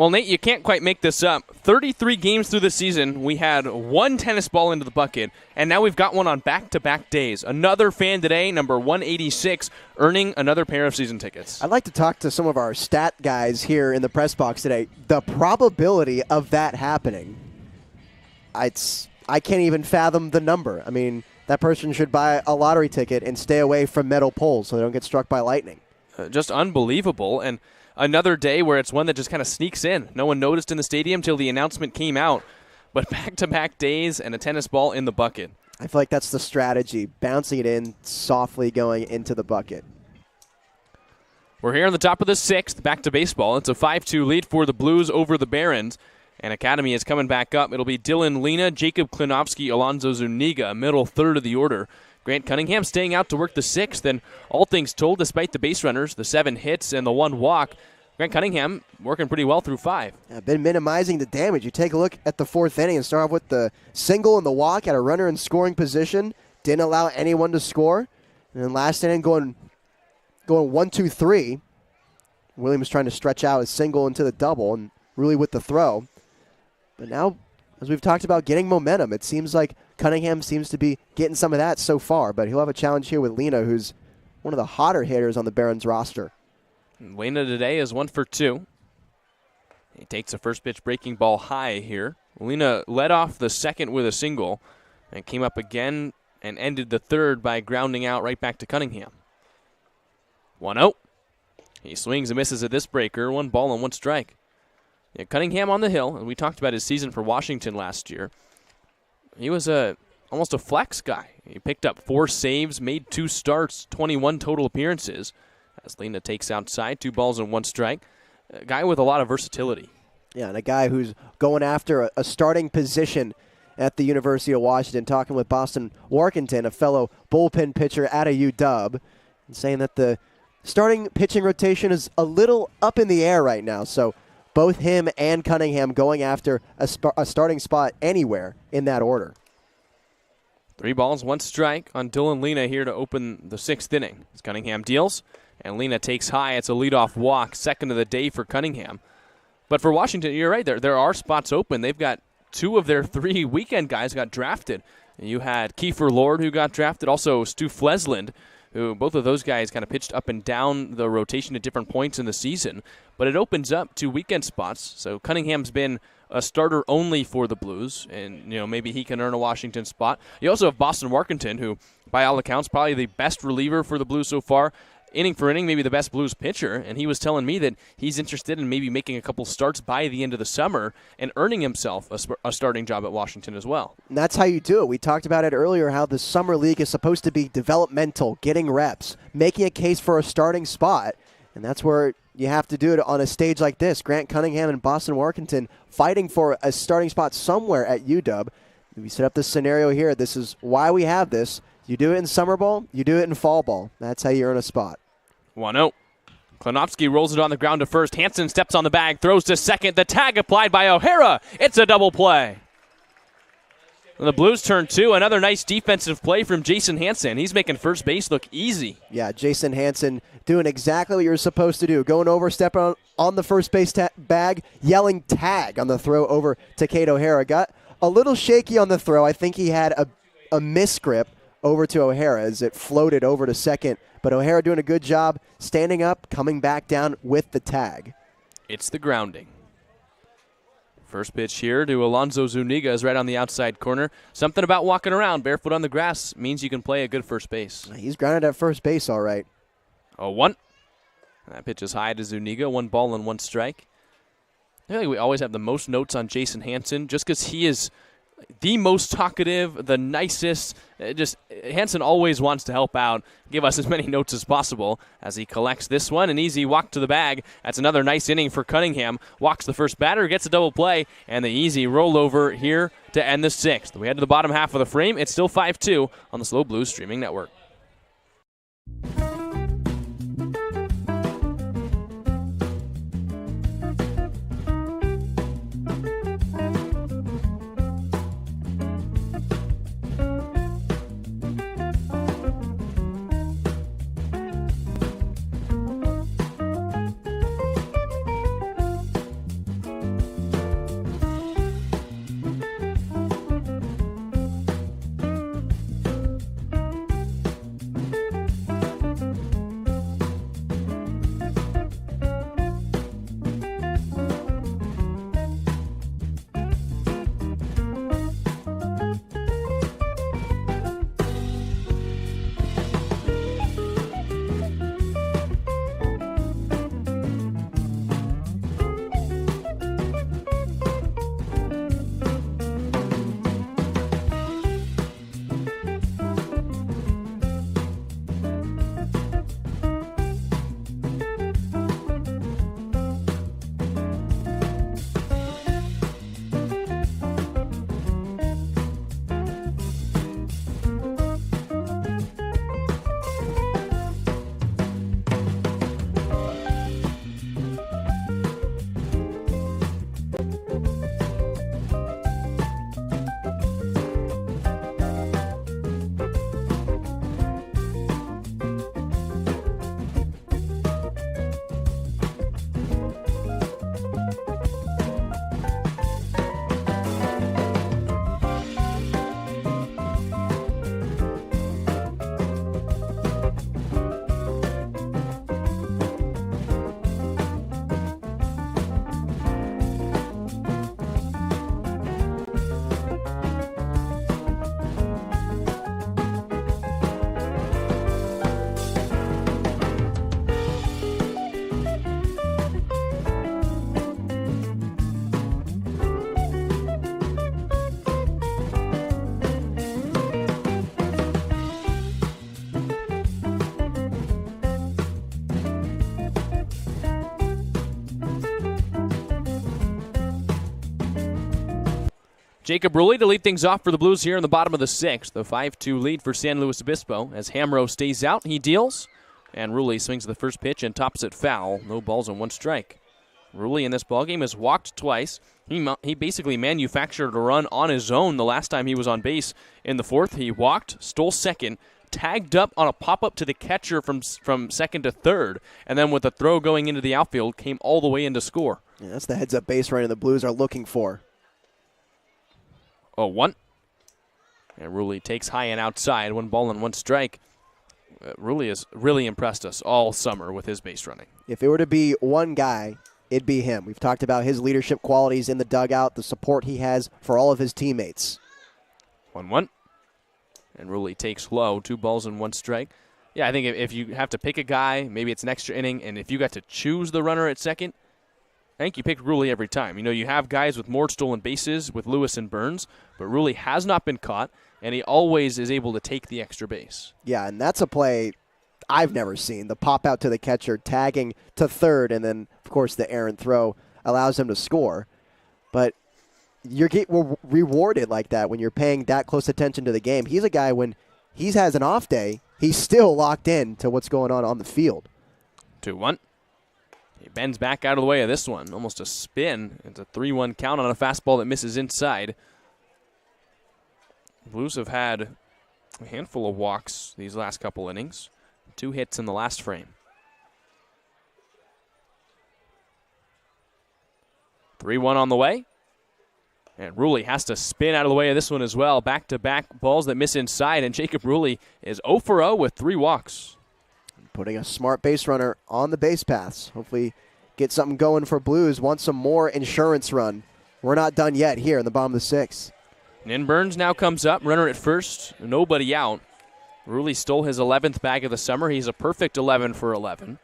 Speaker 2: Well, Nate, you can't quite make this up. 33 games through the season, we had one tennis ball into the bucket, and now we've got one on back-to-back days. Another fan today, number 186, earning another pair of season tickets.
Speaker 4: I'd like to talk to some of our stat guys here in the press box today. The probability of that happening, I can't even fathom the number. I mean, that person should buy a lottery ticket and stay away from metal poles so they don't get struck by lightning.
Speaker 2: Just unbelievable. And another day where it's one that just kind of sneaks in. No one noticed in the stadium till the announcement came out. But back-to-back days and a tennis ball in the bucket.
Speaker 4: I feel like that's the strategy, bouncing it in, softly going into the bucket.
Speaker 2: We're here on the top of the sixth, back to baseball. It's a 5-2 lead for the Blues over the Barons. And Academy is coming back up. It'll be Dylan Lena, Jacob Klinovsky, Alonzo Zuniga, middle third of the order. Grant Cunningham staying out to work the sixth, and all things told, despite the base runners, the 7 hits and the 1 walk, Grant Cunningham working pretty well through 5.
Speaker 4: Been minimizing the damage. You take a look at the 4th inning and start off with the single and the walk, had a runner in scoring position, didn't allow anyone to score. And then last inning going 1-2-3. Williams trying to stretch out his single into the double and really with the throw. But now, as we've talked about, getting momentum. It seems like Cunningham seems to be getting some of that so far, but he'll have a challenge here with Lena, who's one of the hotter hitters on the Barons roster.
Speaker 2: Lena today is 1 for 2. He takes a first pitch breaking ball high here. Lena led off the second with a single and came up again and ended the third by grounding out right back to Cunningham. 1-0. He swings and misses at this breaker. 1 ball and 1 strike. Yeah, Cunningham on the hill, and we talked about his season for Washington last year. He was almost a flex guy. He picked up 4 saves, made 2 starts, 21 total appearances. As Lena takes outside, 2 balls and 1 strike. A guy with a lot of versatility.
Speaker 4: Yeah, and a guy who's going after a starting position at the University of Washington, talking with Boston Workington, a fellow bullpen pitcher at a UW, and saying that the starting pitching rotation is a little up in the air right now. So both him and Cunningham going after a starting spot anywhere in that order.
Speaker 2: 3 balls, 1 strike on Dylan Lena here to open the 6th inning. As Cunningham deals, and Lena takes high. It's a leadoff walk, second of the day for Cunningham. But for Washington, you're right, there are spots open. They've got 2 of their 3 weekend guys got drafted. You had Kiefer Lord, who got drafted, also Stu Flesland, who both of those guys kind of pitched up and down the rotation at different points in the season. But it opens up 2 weekend spots. So Cunningham's been a starter only for the Blues, and maybe he can earn a Washington spot. You also have Boston Workington, who, by all accounts, probably the best reliever for the Blues so far. Inning for inning, maybe the best Blues pitcher, and he was telling me that he's interested in maybe making a couple starts by the end of the summer and earning himself a starting job at Washington as well.
Speaker 4: And that's how you do it. We talked about it earlier, how the summer league is supposed to be developmental, getting reps, making a case for a starting spot, and that's where you have to do it on a stage like this. Grant Cunningham and Boston Workington fighting for a starting spot somewhere at UW. We set up this scenario here. This is why we have this. You do it in summer ball, you do it in fall ball. That's how you earn a spot.
Speaker 2: 1-0. Klinovsky rolls it on the ground to first. Hansen steps on the bag, throws to second. The tag applied by O'Hara. It's a double play. And the Blues turn 2. Another nice defensive play from Jason Hansen. He's making first base look easy.
Speaker 4: Yeah, Jason Hansen doing exactly what you're supposed to do. Going over, stepping on the first base bag, yelling tag on the throw over to Kate O'Hara. Got a little shaky on the throw. I think he had a misgrip over to O'Hara as it floated over to second. But O'Hara doing a good job standing up, coming back down with the tag.
Speaker 2: It's the grounding. First pitch here to Alonzo Zuniga is right on the outside corner. Something about walking around barefoot on the grass means you can play a good first base.
Speaker 4: He's grounded at first base all right.
Speaker 2: 0-1. That pitch is high to Zuniga. 1 ball and 1 strike. I feel like we always have the most notes on Jason Hansen just because he is the most talkative, the nicest. Hansen always wants to help out, give us as many notes as possible as he collects this one. An easy walk to the bag. That's another nice inning for Cunningham. Walks the first batter, gets a double play, and the easy rollover here to end the 6th. We head to the bottom half of the frame. It's still 5-2 on the SLO Blues streaming network. Jacob Rulli to lead things off for the Blues here in the bottom of the 6th. The 5-2 lead for San Luis Obispo as Hamro stays out. He deals, and Rulli swings the first pitch and tops it foul. No balls and 1 strike. Rulli in this ballgame has walked twice. He basically manufactured a run on his own the last time he was on base in the 4th. He walked, stole second, tagged up on a pop-up to the catcher from second to third, and then with a throw going into the outfield, came all the way in to score.
Speaker 4: Yeah, that's the heads-up base running the Blues are looking for.
Speaker 2: 0-1. And Rulli takes high and outside. 1 ball and 1 strike. Rulli has really impressed us all summer with his base running.
Speaker 4: If it were to be one guy, it'd be him. We've talked about his leadership qualities in the dugout, the support he has for all of his teammates.
Speaker 2: 1-1. And Rulli takes low. 2 balls and 1 strike. Yeah, I think if you have to pick a guy, maybe it's an extra inning, and if you got to choose the runner at second, I think you pick Rulli every time. You know, you have guys with more stolen bases with Lewis and Burns, but Rulli has not been caught, and he always is able to take the extra base.
Speaker 4: Yeah, and that's a play I've never seen. The pop out to the catcher, tagging to third, and then, of course, the errant throw allows him to score. But you're rewarded like that when you're paying that close attention to the game. He's a guy, when he has an off day, he's still locked in to what's going on the field.
Speaker 2: 2-1. He bends back out of the way of this one. Almost a spin. It's a 3-1 count on a fastball that misses inside. Blues have had a handful of walks these last couple innings. 2 hits in the last frame. 3-1 on the way. And Rulli has to spin out of the way of this one as well. Back-to-back balls that miss inside, and Jacob Rulli is 0 for 0 with 3 walks.
Speaker 4: Putting a smart base runner on the base paths. Hopefully get something going for Blues. Want some more insurance run. We're not done yet here in the bottom of the 6th.
Speaker 2: Nin Burns now comes up, runner at first, nobody out. Rulli stole his 11th bag of the summer. He's a perfect 11 for 11.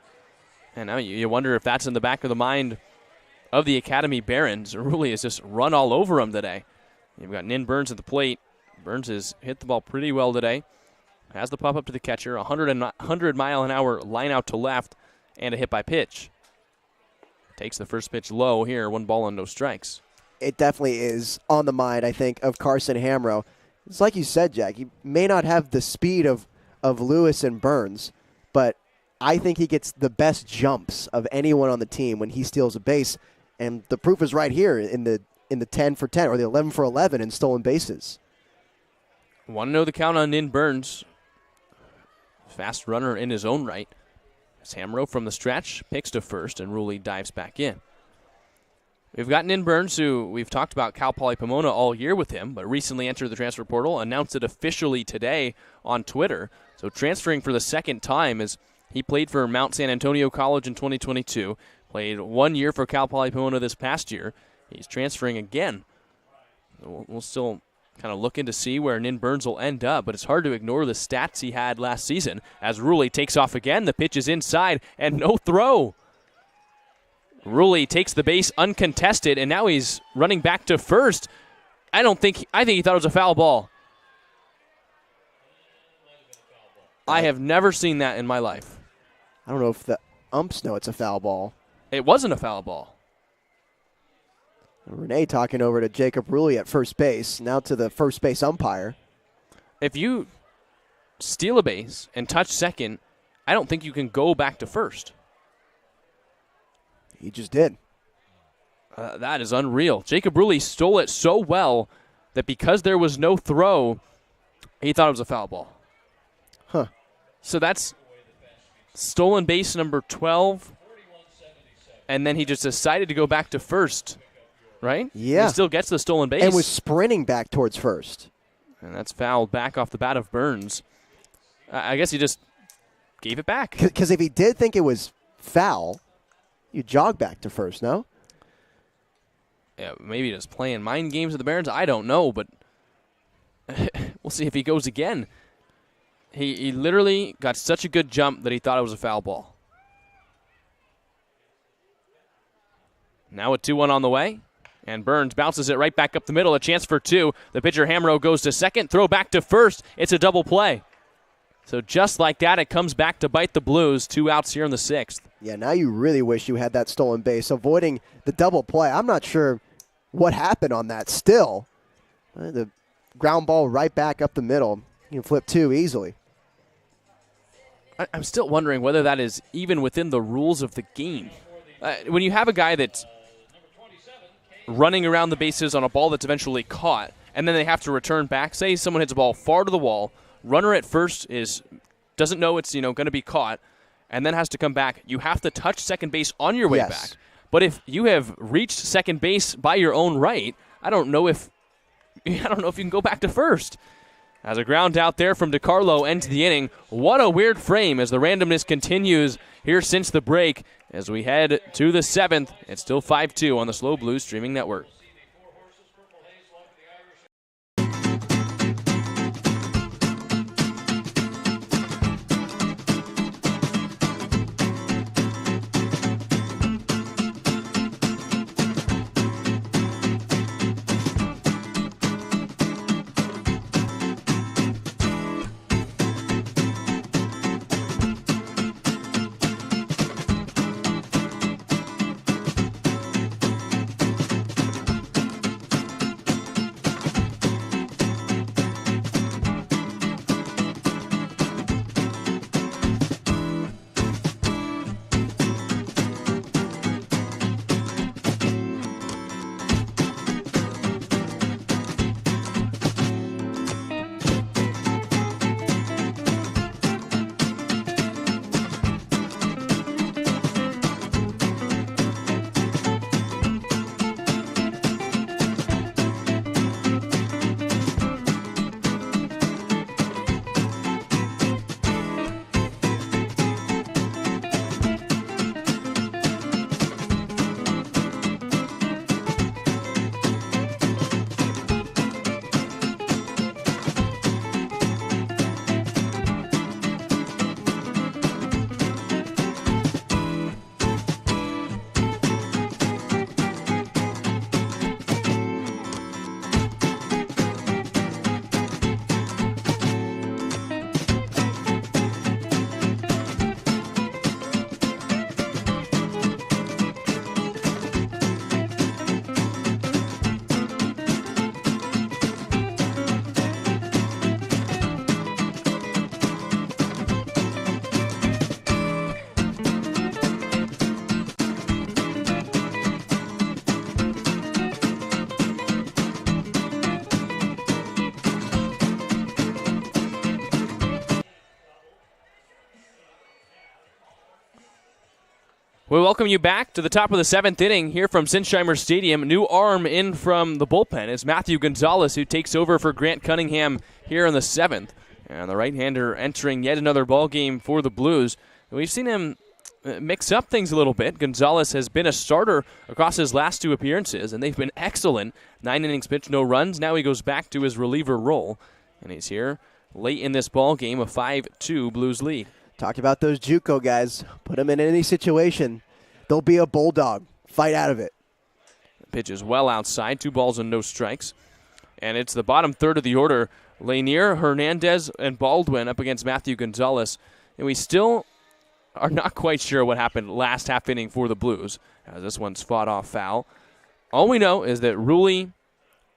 Speaker 2: And now you wonder if that's in the back of the mind of the Academy Barons. Rulli has just run all over him today. You've got Nin Burns at the plate. Burns has hit the ball pretty well today. Has the pop up to the catcher, 100 mile an hour line out to left, and a hit by pitch. Takes the first pitch low here, 1 ball and no strikes.
Speaker 4: It definitely is on the mind, I think, of Carson Hamro. It's like you said, Jack, he may not have the speed of Lewis and Burns, but I think he gets the best jumps of anyone on the team when he steals a base, and the proof is right here in the 10 for 10 or the 11 for 11 in stolen bases.
Speaker 2: Want to know the count on Nin Burns. Fast runner in his own right. As Hamro from the stretch picks to first, and Rulli dives back in. We've got Nin Burns, who we've talked about Cal Poly Pomona all year with him, but recently entered the transfer portal, announced it officially today on Twitter. So transferring for the second time, as he played for Mount San Antonio College in 2022, played 1 year for Cal Poly Pomona this past year. He's transferring again. We'll still kind of looking to see where Nin Burns will end up, but it's hard to ignore the stats he had last season. As Rulli takes off again, the pitch is inside, and no throw. Rulli takes the base uncontested, and now he's running back to first. I think he thought it was a foul ball. I have never seen that in my life.
Speaker 4: I don't know if the umps know it's a foul ball.
Speaker 2: It wasn't a foul ball.
Speaker 4: Renee talking over to Jacob Rulli at first base, now to the first base umpire.
Speaker 2: If you steal a base and touch second, I don't think you can go back to first.
Speaker 4: He just did.
Speaker 2: That is unreal. Jacob Rulli stole it so well that because there was no throw, he thought it was a foul ball.
Speaker 4: Huh.
Speaker 2: So that's stolen base number 12, and then he just decided to go back to first. Right?
Speaker 4: Yeah.
Speaker 2: He still gets the stolen base.
Speaker 4: And was sprinting back towards first.
Speaker 2: And that's fouled back off the bat of Burns. I guess he just gave it back.
Speaker 4: Because if he did think it was foul, you jog back to first, no?
Speaker 2: Yeah, maybe just playing mind games with the Barons. I don't know, but we'll see if he goes again. He literally got such a good jump that he thought it was a foul ball. Now a 2-1 on the way. And Burns bounces it right back up the middle. A chance for 2. The pitcher, Hamro, goes to second. Throw back to first. It's a double play. So just like that, it comes back to bite the Blues. 2 outs here in the 6th.
Speaker 4: Yeah, now you really wish you had that stolen base, avoiding the double play. I'm not sure what happened on that still. The ground ball right back up the middle. You can flip 2 easily.
Speaker 2: I'm still wondering whether that is even within the rules of the game. When you have a guy that's running around the bases on a ball that's eventually caught, and then they have to return back, say someone hits a ball far to the wall, runner at first doesn't know it's going to be caught, and then has to come back. You have to touch second base on your way back. But if you have reached second base by your own right, I don't know if you can go back to first. As a ground out there from DiCarlo ends the inning. What a weird frame as the randomness continues here since the break. As we head to the 7th, it's still 5-2 on the SLO Blues streaming network. We welcome you back to the top of the 7th inning here from Sinsheimer Stadium. New arm in from the bullpen is Matthew Gonzalez, who takes over for Grant Cunningham here in the 7th. And the right-hander entering yet another ball game for the Blues. We've seen him mix up things a little bit. Gonzalez has been a starter across his last 2 appearances, and they've been excellent. 9 innings pitched, no runs. Now he goes back to his reliever role, and he's here late in this ball game, a 5-2 Blues lead.
Speaker 4: Talked about those JUCO guys. Put them in any situation. They'll be a bulldog. Fight out of it.
Speaker 2: Pitch is well outside. 2 balls and no strikes. And it's the bottom third of the order. Lanier, Hernandez, and Baldwin up against Matthew Gonzalez. And we still are not quite sure what happened last half inning for the Blues, as this one's fought off foul. All we know is that Rulli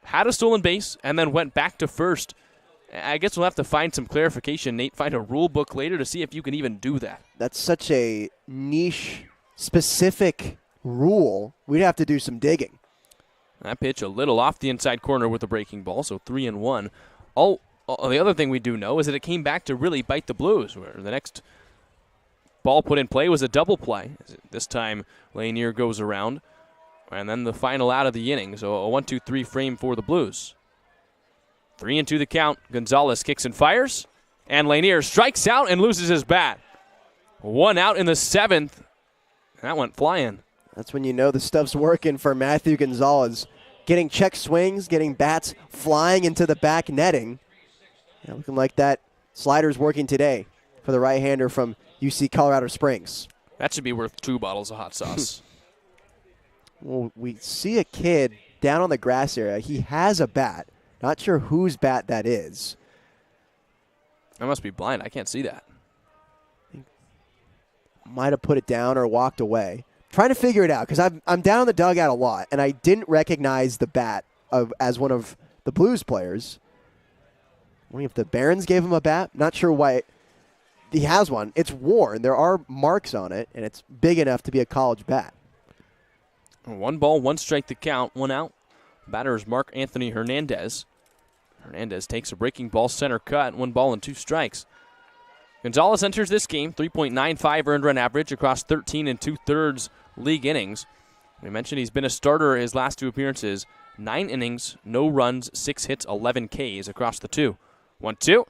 Speaker 2: had a stolen base and then went back to first. I guess we'll have to find some clarification, Nate, find a rule book later to see if you can even do that.
Speaker 4: That's such a niche, specific rule. We'd have to do some digging.
Speaker 2: That pitch a little off the inside corner with a breaking ball, so 3-1. The other thing we do know is that it came back to really bite the Blues, where the next ball put in play was a double play. This time, Lanier goes around, and then the final out of the inning. So a 1-2-3 frame for the Blues. 3-2 the count. Gonzalez kicks and fires, and Lanier strikes out and loses his bat. 1 out in the 7th. That went flying.
Speaker 4: That's when you know the stuff's working for Matthew Gonzalez. Getting check swings, getting bats flying into the back netting. Yeah, looking like that slider's working today for the right-hander from UC Colorado Springs.
Speaker 2: That should be worth 2 bottles of hot sauce.
Speaker 4: Well, we see a kid down on the grass area. He has a bat. Not sure whose bat that is.
Speaker 2: I must be blind. I can't see that.
Speaker 4: Might have put it down or walked away. Trying to figure it out because I'm down in the dugout a lot, and I didn't recognize the bat as one of the Blues players. Wondering if the Barons gave him a bat. Not sure why. He has one. It's worn. There are marks on it, and it's big enough to be a college bat.
Speaker 2: 1 ball, 1 strike to count, 1 out. Batter is Mark Anthony Hernandez. Hernandez takes a breaking ball center cut, 1 ball and 2 strikes. Gonzalez enters this game, 3.95 earned run average across 13 2/3 league innings. We mentioned he's been a starter his last 2 appearances. 9 innings, no runs, 6 hits, 11 Ks across the 2. 1-2.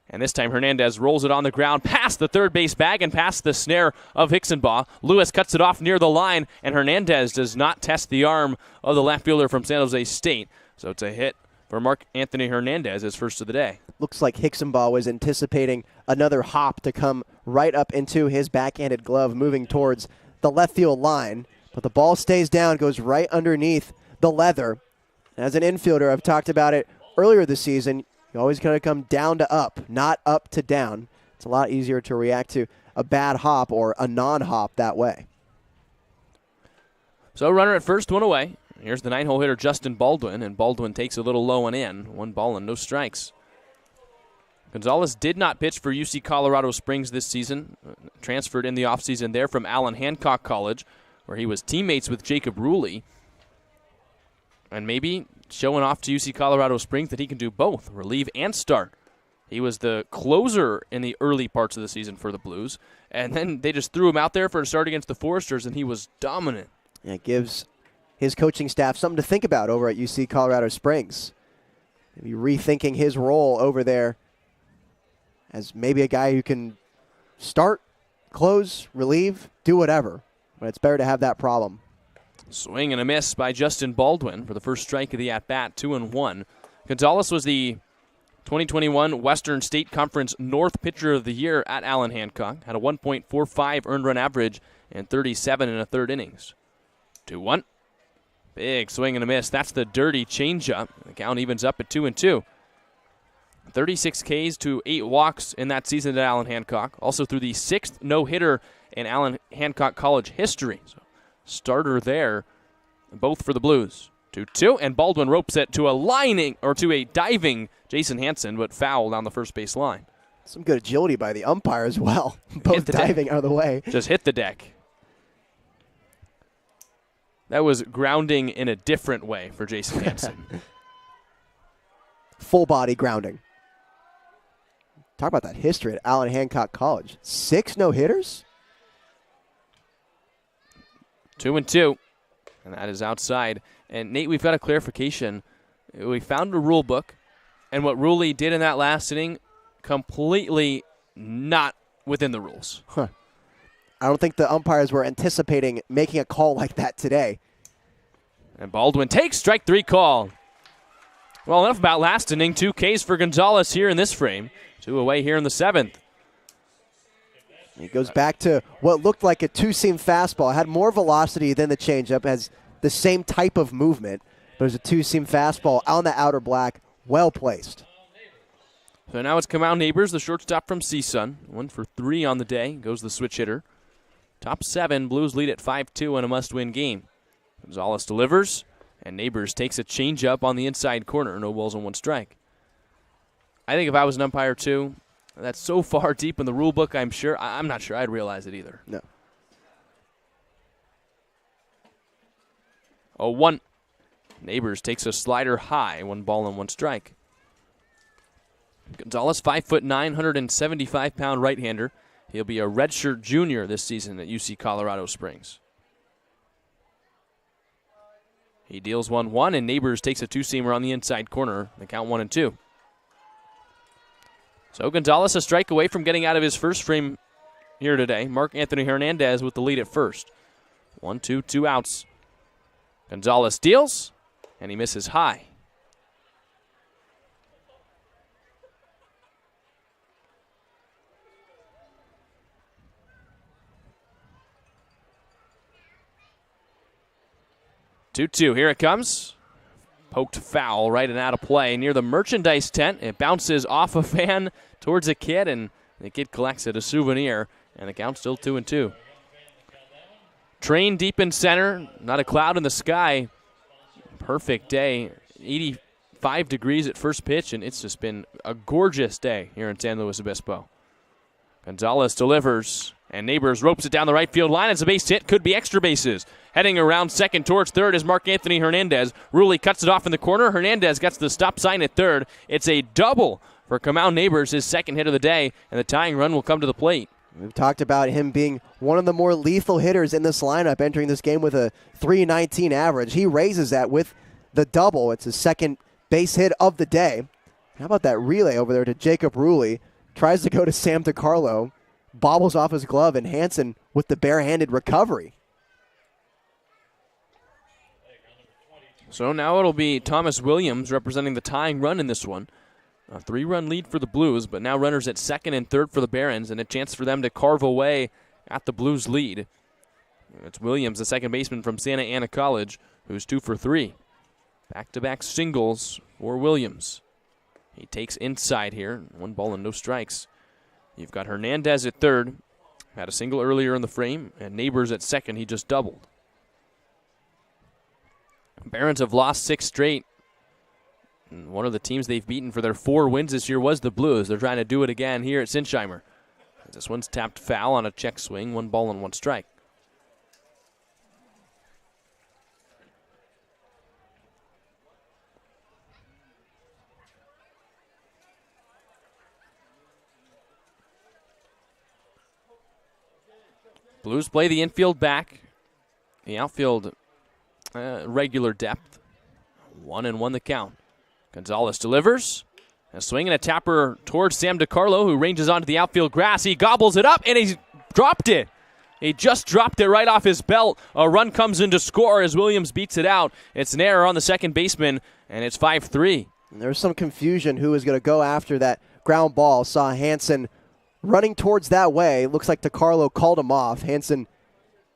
Speaker 2: And this time Hernandez rolls it on the ground past the third base bag and past the snare of Hicksonbaugh. Lewis cuts it off near the line, and Hernandez does not test the arm of the left fielder from San Jose State. So it's a hit for Mark Anthony Hernandez, his first of the day.
Speaker 4: Looks like Hicksonbaugh was anticipating another hop to come right up into his backhanded glove, moving towards the left field line. But the ball stays down, goes right underneath the leather. As an infielder, I've talked about it earlier this season, you always got to come down to up, not up to down. It's a lot easier to react to a bad hop or a non-hop that way.
Speaker 2: So runner at first, 1 away. Here's the 9-hole hitter Justin Baldwin, and Baldwin takes a little low and in. 1 ball and no strikes. Gonzalez did not pitch for UC Colorado Springs this season. Transferred in the offseason there from Allen Hancock College, where he was teammates with Jacob Ruley. And maybe showing off to UC Colorado Springs that he can do both, relieve and start. He was the closer in the early parts of the season for the Blues, and then they just threw him out there for a start against the Foresters, and he was dominant.
Speaker 4: Yeah, it gives his coaching staff something to think about over at UC Colorado Springs. Maybe rethinking his role over there as maybe a guy who can start, close, relieve, do whatever. But it's better to have that problem.
Speaker 2: Swing and a miss by Justin Baldwin for the first strike of the at-bat, 2-1. Gonzalez was the 2021 Western State Conference North Pitcher of the Year at Allen Hancock. Had a 1.45 earned run average and 37 1/3 innings. 2-1. Big swing and a miss. That's the dirty changeup. The count evens up at 2-2. 36 Ks to 8 walks in that season at Allen Hancock. Also threw the 6th no-hitter in Allen Hancock College history. So starter there, both for the Blues. 2-2, and Baldwin ropes it to a diving Jason Hansen, but foul down the first base line.
Speaker 4: Some good agility by the umpire as well. Both diving out of the way.
Speaker 2: Just hit the deck. That was grounding in a different way for Jason Hansen.
Speaker 4: Full body grounding. Talk about that history at Allen Hancock College. 6 no-hitters?
Speaker 2: 2-2, and that is outside. And Nate, we've got a clarification. We found a rule book, and what Ruley did in that last inning, completely not within the rules.
Speaker 4: Huh. I don't think the umpires were anticipating making a call like that today.
Speaker 2: And Baldwin takes strike 3 call. Well, enough about last inning. 2 Ks for Gonzalez here in this frame. 2 away here in the 7th.
Speaker 4: He goes back to what looked like a two-seam fastball. Had more velocity than the changeup. Has the same type of movement. But it was a two-seam fastball on the outer black. Well placed.
Speaker 2: So now it's Kamau Neighbors, the shortstop from CSUN. 1 for 3 on the day. Goes the switch hitter. Top 7. Blues lead at 5-2 in a must-win game. Gonzalez delivers, and Neighbors takes a changeup on the inside corner. No balls and 1 strike. I think if I was an umpire too, that's so far deep in the rule book, I'm not sure I'd realize it either.
Speaker 4: No.
Speaker 2: 0-1. Neighbors takes a slider high. 1 ball and 1 strike. Gonzalez, 5'9", 175-pound right-hander. He'll be a redshirt junior this season at UC Colorado Springs. He deals 1-1, and Neighbors takes a two-seamer on the inside corner. The count 1-2. So Gonzalez a strike away from getting out of his first frame here today. Mark Anthony Hernandez with the lead at first. 1-2, 2 outs. Gonzalez deals, and he misses high. Two-two, here it comes. Poked foul right and out of play near the merchandise tent. It bounces off a fan towards a kid, and the kid collects it, a souvenir, and the count's still 2-2. Train deep in center, not a cloud in the sky. Perfect day. 5 degrees at first pitch, and it's just been a gorgeous day here in San Luis Obispo. Gonzalez delivers, and Neighbors ropes it down the right field line. It's a base hit, could be extra bases. Heading around second towards third is Mark Anthony Hernandez. Rulli cuts it off in the corner. Hernandez gets the stop sign at third. It's a double for Kamau Neighbors, his second hit of the day, and the tying run will come to the plate.
Speaker 4: We've talked about him being one of the more lethal hitters in this lineup, entering this game with a .319 average. He raises that with the double. It's his second base hit of the day. How about that relay over there to Jacob Rulli? Tries to go to Sam DiCarlo, bobbles off his glove, and Hansen with the barehanded recovery.
Speaker 2: So now it'll be Thomas Williams representing the tying run in this one. A 3-run lead for the Blues, but now runners at second and third for the Barons, and a chance for them to carve away at the Blues' lead. It's Williams, the second baseman from Santa Ana College, who's 2 for 3. Back-to-back singles for Williams. He takes inside here, 1 ball and no strikes. You've got Hernandez at third, had a single earlier in the frame, and Neighbors at second, he just doubled. Barons have lost 6 straight. And one of the teams they've beaten for their 4 wins this year was the Blues. They're trying to do it again here at Sinsheimer. This one's tapped foul on a check swing, 1 ball and 1 strike. Blues play the infield back. The outfield, regular depth. 1-1 the count. Gonzalez delivers. A swing and a tapper towards Sam DiCarlo, who ranges onto the outfield grass. He gobbles it up, and he's dropped it. He just dropped it right off his belt. A run comes in to score as Williams beats it out. It's an error on the second baseman, and it's 5-3.
Speaker 4: There's some confusion who is going to go after that ground ball. Saw Hansen running towards that way. Looks like DiCarlo called him off. Hansen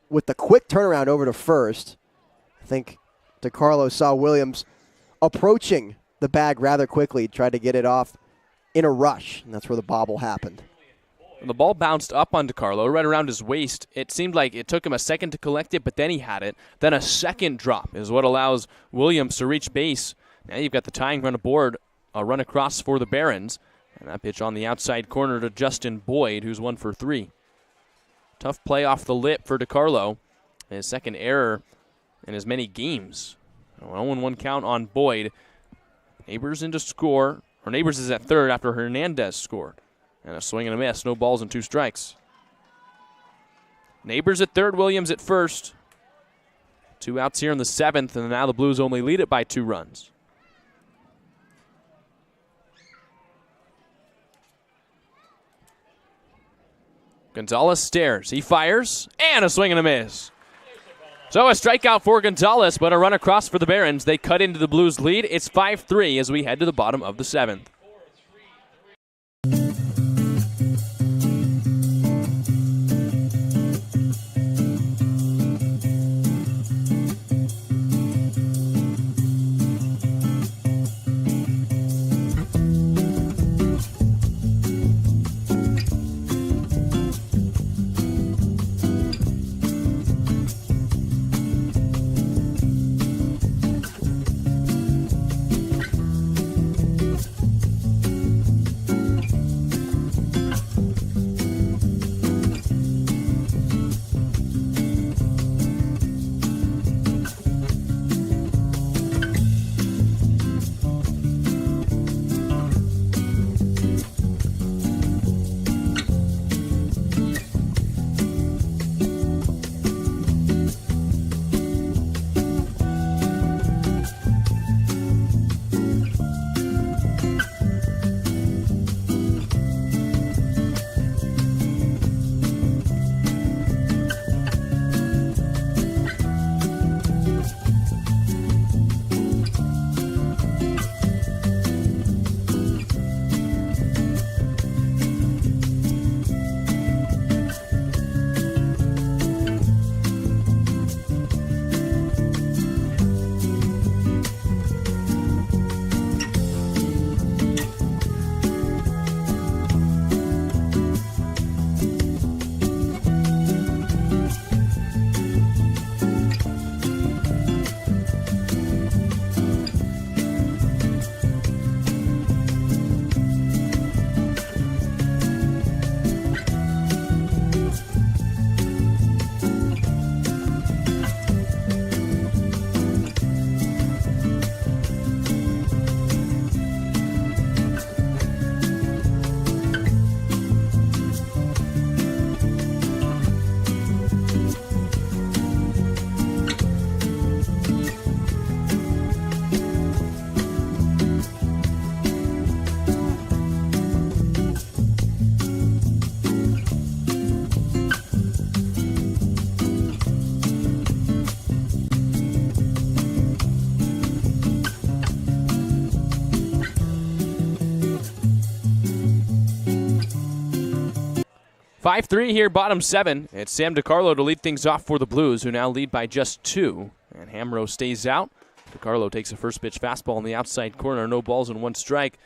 Speaker 4: with the quick turnaround over to first. I think DiCarlo saw Williams approaching the bag rather quickly, tried to get it off in a rush, and that's where the bobble happened.
Speaker 2: The ball bounced up on DiCarlo, right around his waist. It seemed like it took him a second to collect it, but then he had it. Then a second drop is what allows Williams to reach base. Now you've got the tying run aboard, a run across for the Barons, and that pitch on the outside corner to Justin Boyd, who's 1 for 3. Tough play off the lip for DiCarlo. His second error in as many games. 0-1 count on Boyd. Neighbors in to score. Or Neighbors is at third after Hernandez scored. And a swing and a miss. No balls and 2 strikes. Neighbors at third, Williams at first. 2 outs here in the 7th, and now the Blues only lead it by 2 runs. Gonzalez stares. He fires, and a swing and a miss. So a strikeout for Gonzalez, but a run across for the Barons. They cut into the Blues' lead. It's 5-3 as we head to the bottom of the 7th. 5-3 here, bottom 7. It's Sam DiCarlo to lead things off for the Blues, who now lead by just 2. And Hamro stays out. DiCarlo takes a first pitch fastball in the outside corner. No balls and 1 strike.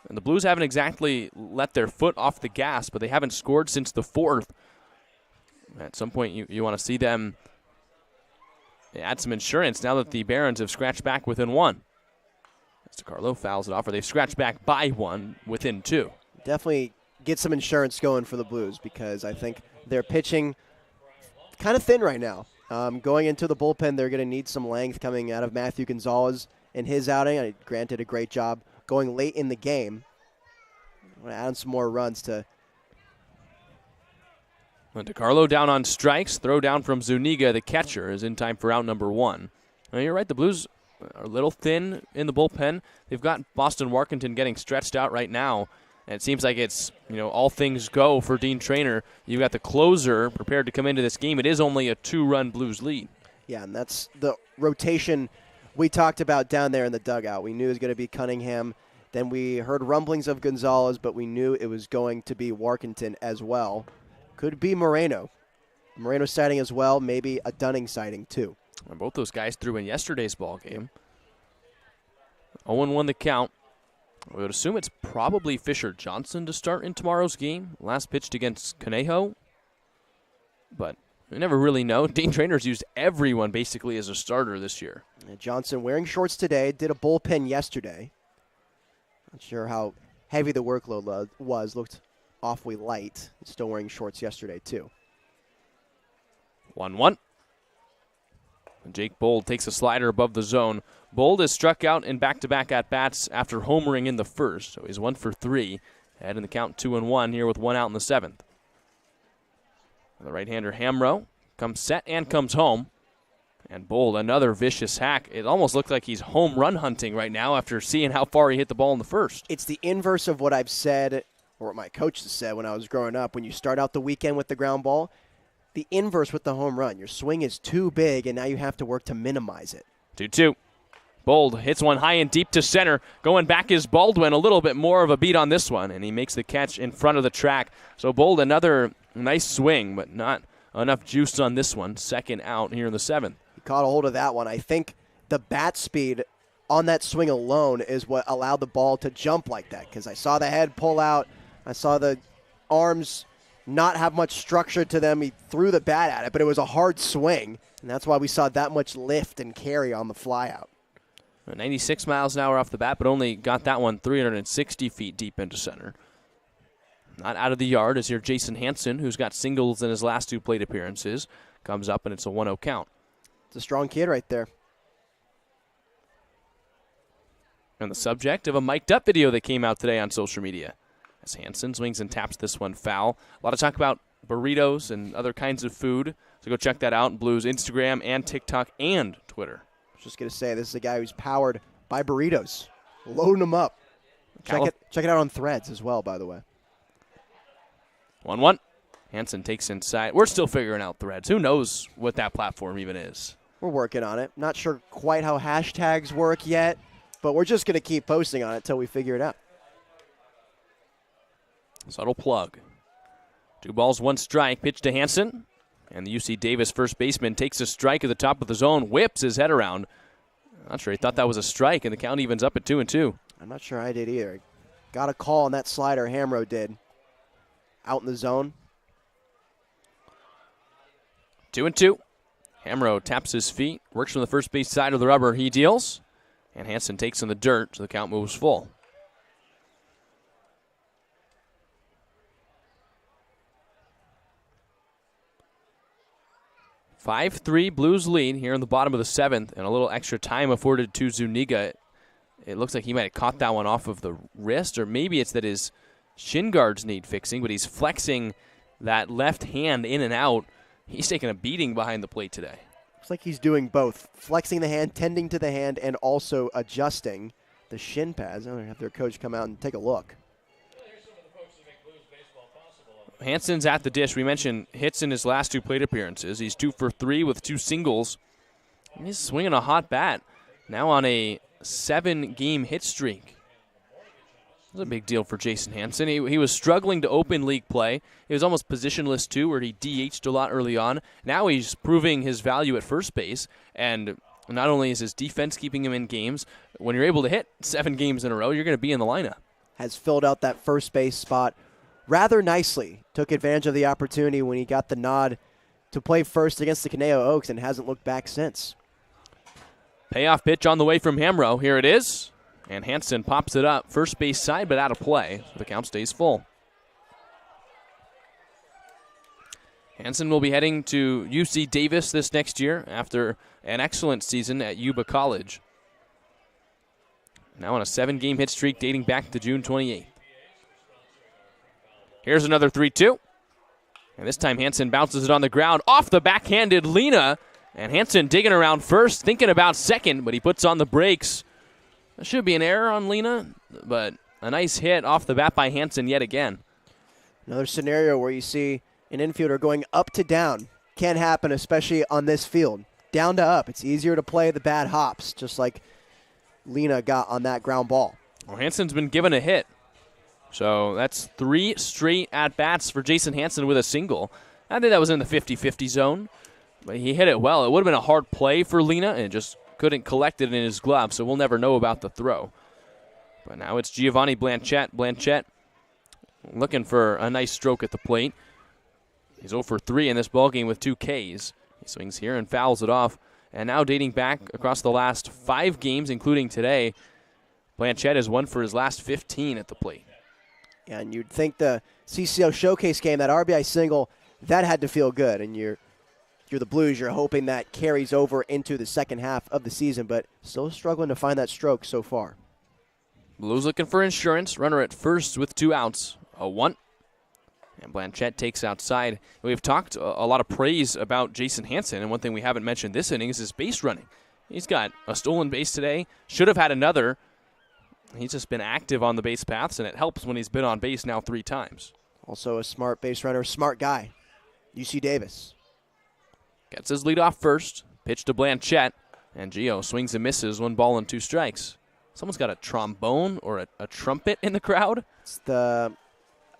Speaker 2: And the Blues haven't exactly let their foot off the gas, but they haven't scored since the 4th. At some point, you want to see them add some insurance now that the Barons have scratched back within 1. As DiCarlo fouls it off, or they've scratched back by 1 within 2.
Speaker 4: Definitely get some insurance going for the Blues because I think they're pitching kind of thin right now. Going into the bullpen, they're going to need some length coming out of Matthew Gonzalez in his outing. I granted a great job going late in the game. I'm going to add some more runs to.
Speaker 2: DiCarlo down on strikes. Throw down from Zuniga, the catcher, is in time for out number 1. Now, you're right, the Blues are a little thin in the bullpen. They've got Boston Warkentin getting stretched out right now. And it seems like it's, all things go for Dean Traynor. You've got the closer prepared to come into this game. It is only a 2-run Blues lead.
Speaker 4: Yeah, and that's the rotation we talked about down there in the dugout. We knew it was going to be Cunningham. Then we heard rumblings of Gonzalez, but we knew it was going to be Warkentin as well. Could be Moreno. Moreno sighting as well, maybe a Dunning sighting too.
Speaker 2: And both those guys threw in yesterday's ball game. 0-1 the count. We would assume it's probably Fisher Johnson to start in tomorrow's game. Last pitched against Conejo. But we never really know. Dean Trainor's used everyone basically as a starter this year.
Speaker 4: Johnson wearing shorts today, did a bullpen yesterday. Not sure how heavy the workload was. Looked awfully light. Still wearing shorts yesterday too.
Speaker 2: 1-1. Jake Bold takes a slider above the zone. Bold is struck out in back-to-back at-bats after homering in the first, so he's 1 for 3. Add in the count 2-1 here with 1 out in the 7th. The right-hander Hamro comes set and comes home. And Bold, another vicious hack. It almost looks like he's home run hunting right now after seeing how far he hit the ball in the first.
Speaker 4: It's the inverse of what I've said, or what my coach has said when I was growing up. When you start out the weekend with the ground ball, the inverse with the home run. Your swing is too big, and now you have to work to minimize it.
Speaker 2: 2-2. Bold hits one high and deep to center. Going back is Baldwin, a little bit more of a beat on this one, and he makes the catch in front of the track. So Bold, another nice swing, but not enough juice on this one. Second out here in the 7th.
Speaker 4: He caught a hold of that one. I think the bat speed on that swing alone is what allowed the ball to jump like that, because I saw the head pull out. I saw the arms not have much structure to them. He threw the bat at it, but it was a hard swing, and that's why we saw that much lift and carry on the flyout.
Speaker 2: 96 miles an hour off the bat, but only got that one 360 feet deep into center. Not out of the yard is here Jason Hansen, who's got singles in his last 2 plate appearances. Comes up, and it's a 1-0 count.
Speaker 4: It's a strong kid right there.
Speaker 2: And the subject of a mic'd up video that came out today on social media. As Hansen swings and taps this one foul. A lot of talk about burritos and other kinds of food. So go check that out on Blues Instagram and TikTok and Twitter.
Speaker 4: I was just going to say, this is a guy who's powered by burritos. Loading them up. Check it out on Threads as well, by the way.
Speaker 2: 1-1. Hansen takes inside. We're still figuring out Threads. Who knows what that platform even is?
Speaker 4: We're working on it. Not sure quite how hashtags work yet, but we're just going to keep posting on it until we figure it out.
Speaker 2: Subtle plug. 2 balls, 1 strike. Pitch to Hansen. And the UC Davis first baseman takes a strike at the top of the zone, whips his head around. Not sure he thought that was a strike, and the count evens up at 2-2.
Speaker 4: I'm not sure I did either. Got a call on that slider Hamro did. Out in the zone.
Speaker 2: 2-2. Hamro taps his feet, works from the first base side of the rubber. He deals, and Hansen takes in the dirt, so the count moves full. 5-3 Blues lead here in the bottom of the 7th, and a little extra time afforded to Zuniga. It looks like he might have caught that one off of the wrist, or maybe it's that his shin guards need fixing, but he's flexing that left hand in and out. He's taking a beating behind the plate today.
Speaker 4: Looks like he's doing both, flexing the hand, tending to the hand, and also adjusting the shin pads. I'm going to have their coach come out and take a look.
Speaker 2: Hansen's at the dish. We mentioned hits in his last 2 plate appearances. He's 2 for 3 with 2 singles. He's swinging a hot bat. Now on a 7-game hit streak. was a big deal for Jason Hansen. He was struggling to open league play. He was almost positionless too, where he DH'd a lot early on. Now he's proving his value at first base, and not only is his defense keeping him in games, when you're able to hit 7 games in a row, you're going to be in the lineup.
Speaker 4: Has filled out that first base spot rather nicely. Took advantage of the opportunity when he got the nod to play first against the Conejo Oaks and hasn't looked back since.
Speaker 2: Payoff pitch on the way from Hamro. Here it is. And Hansen pops it up first base side, but out of play. So the count stays full. Hansen will be heading to UC Davis this next year after an excellent season at Yuba College. Now on a 7-game hit streak dating back to June 28th. Here's another 3-2. And this time Hansen bounces it on the ground off the backhanded Lena. And Hansen digging around first, thinking about second, but he puts on the brakes. There should be an error on Lena, but a nice hit off the bat by Hansen yet again.
Speaker 4: Another scenario where you see an infielder going up to down. Can't happen, especially on this field. Down to up. It's easier to play the bad hops, just like Lena got on that ground ball.
Speaker 2: Well, Hansen's been given a hit. So that's 3 straight at-bats for Jason Hansen with a single. I think that was in the 50-50 zone, but he hit it well. It would have been a hard play for Lena, and just couldn't collect it in his glove, so we'll never know about the throw. But now it's Giovanni Blanchette. Blanchette looking for a nice stroke at the plate. He's 0 for 3 in this ballgame with 2 Ks. He swings here and fouls it off. And now dating back across the last 5 games, including today, Blanchette has won for his last 15 at the plate.
Speaker 4: Yeah, and you'd think the CCO Showcase game, that RBI single, that had to feel good. And you're the Blues, you're hoping that carries over into the second half of the season, but still struggling to find that stroke so far.
Speaker 2: Blues looking for insurance. Runner at first with 2 outs. A 1. And Blanchette takes outside. We've talked a lot of praise about Jason Hansen, and one thing we haven't mentioned this inning is his base running. He's got a stolen base today. Should have had another. He's just been active on the base paths, and it helps when he's been on base now 3 times.
Speaker 4: Also a smart base runner, smart guy. UC Davis.
Speaker 2: Gets his lead off first. Pitch to Blanchette. And Gio swings and misses. 1 ball and 2 strikes. Someone's got a trombone or a trumpet in the crowd.
Speaker 4: It's I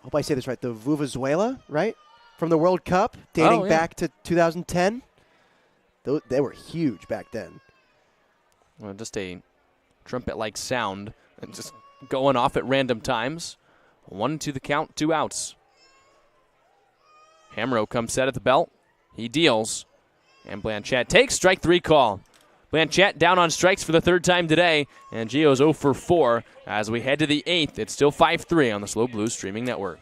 Speaker 4: hope I say this right, the Vuvuzuela, right? From the World Cup, dating back to 2010. They were huge back then.
Speaker 2: Well, just a trumpet-like sound and just going off at random times. 1 to the count, 2 outs. Hamro comes set at the belt. He deals. And Blanchette takes strike 3 call. Blanchette down on strikes for the 3rd time today. And Gio's 0 for 4 as we head to the 8th. It's still 5-3 on the SLO Blues streaming network.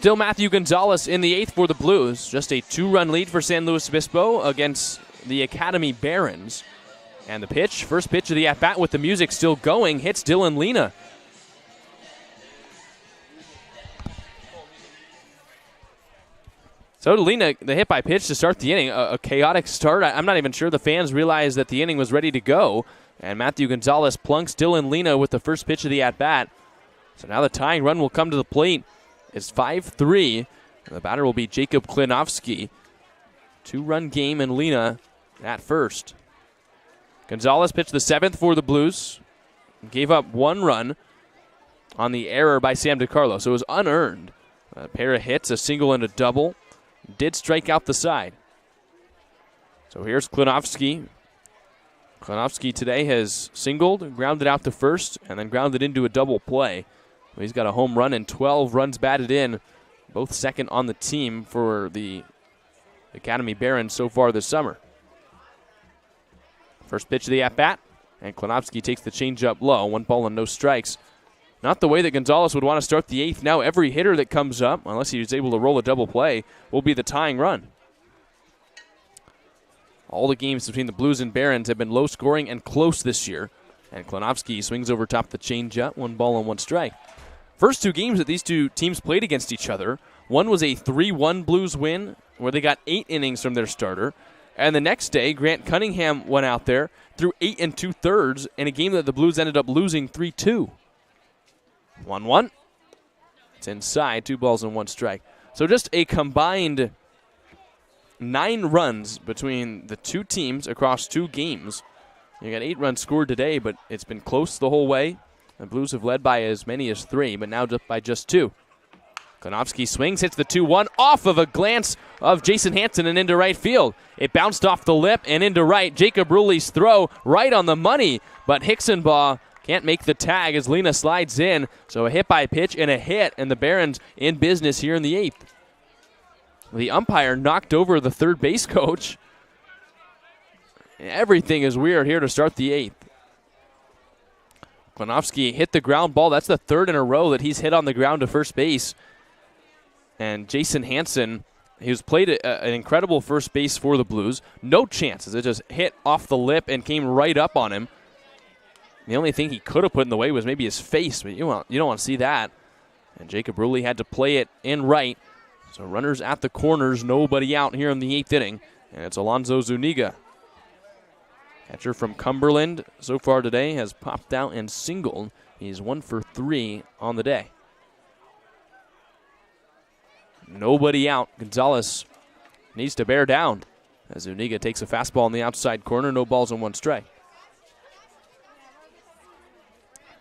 Speaker 2: Still Matthew Gonzalez in the 8th for the Blues. Just a 2-run lead for San Luis Obispo against the Academy Barons. And the pitch, first pitch of the at-bat with the music still going, hits Dylan Lena. So to Lena, the hit by pitch to start the inning. A chaotic start. I'm not even sure the fans realized that the inning was ready to go. And Matthew Gonzalez plunks Dylan Lena with the first pitch of the at-bat. So now the tying run will come to the plate. It's 5-3. The batter will be Jacob Klinowski. 2-run game and Lena at first. Gonzalez pitched the 7th for the Blues. Gave up 1 run on the error by Sam DiCarlo. So it was unearned. A pair of hits, a single and a double. Did strike out the side. So here's Klinowski. Klinowski today has singled, grounded out to first, and then grounded into a double play. He's got a home run and 12 runs batted in, both second on the team for the Academy Barons so far this summer. First pitch of the at-bat, and Klinowski takes the changeup low. 1 ball and no strikes. Not the way that Gonzalez would want to start the 8th. Now every hitter that comes up, unless he's able to roll a double play, will be the tying run. All the games between the Blues and Barons have been low scoring and close this year. And Klinowski swings over top the changeup. 1 ball and 1 strike. First 2 games that these 2 teams played against each other, one was a 3-1 Blues win where they got 8 innings from their starter. And the next day, Grant Cunningham went out there, threw 8 2/3 in a game that the Blues ended up losing 3-2. 1-1. It's inside, 2 balls and 1 strike. So just a combined 9 runs between the 2 teams across 2 games. You got 8 runs scored today, but it's been close the whole way. The Blues have led by as many as 3, but now just by just 2. Klinowski swings, hits the 2-1 off of a glance of Jason Hansen and into right field. It bounced off the lip and into right. Jacob Rulli's throw right on the money, but Hicksonbaugh can't make the tag as Lena slides in. So a hit by pitch and a hit, and the Barons in business here in the 8th. The umpire knocked over the third base coach. Everything is weird here to start the 8th. Klinowski hit the ground ball. That's the 3rd in a row that he's hit on the ground to first base. And Jason Hansen, he's played an incredible first base for the Blues. No chances. It just hit off the lip and came right up on him. The only thing he could have put in the way was maybe his face, but you don't want to see that. And Jacob Rulli had to play it in right. So runners at the corners, nobody out here in the 8th inning. And it's Alonzo Zuniga. Catcher from Cumberland so far today has popped out and singled. He's 1 for 3 on the day. Nobody out. Gonzalez needs to bear down as Zuniga takes a fastball in the outside corner. No balls and 1 strike.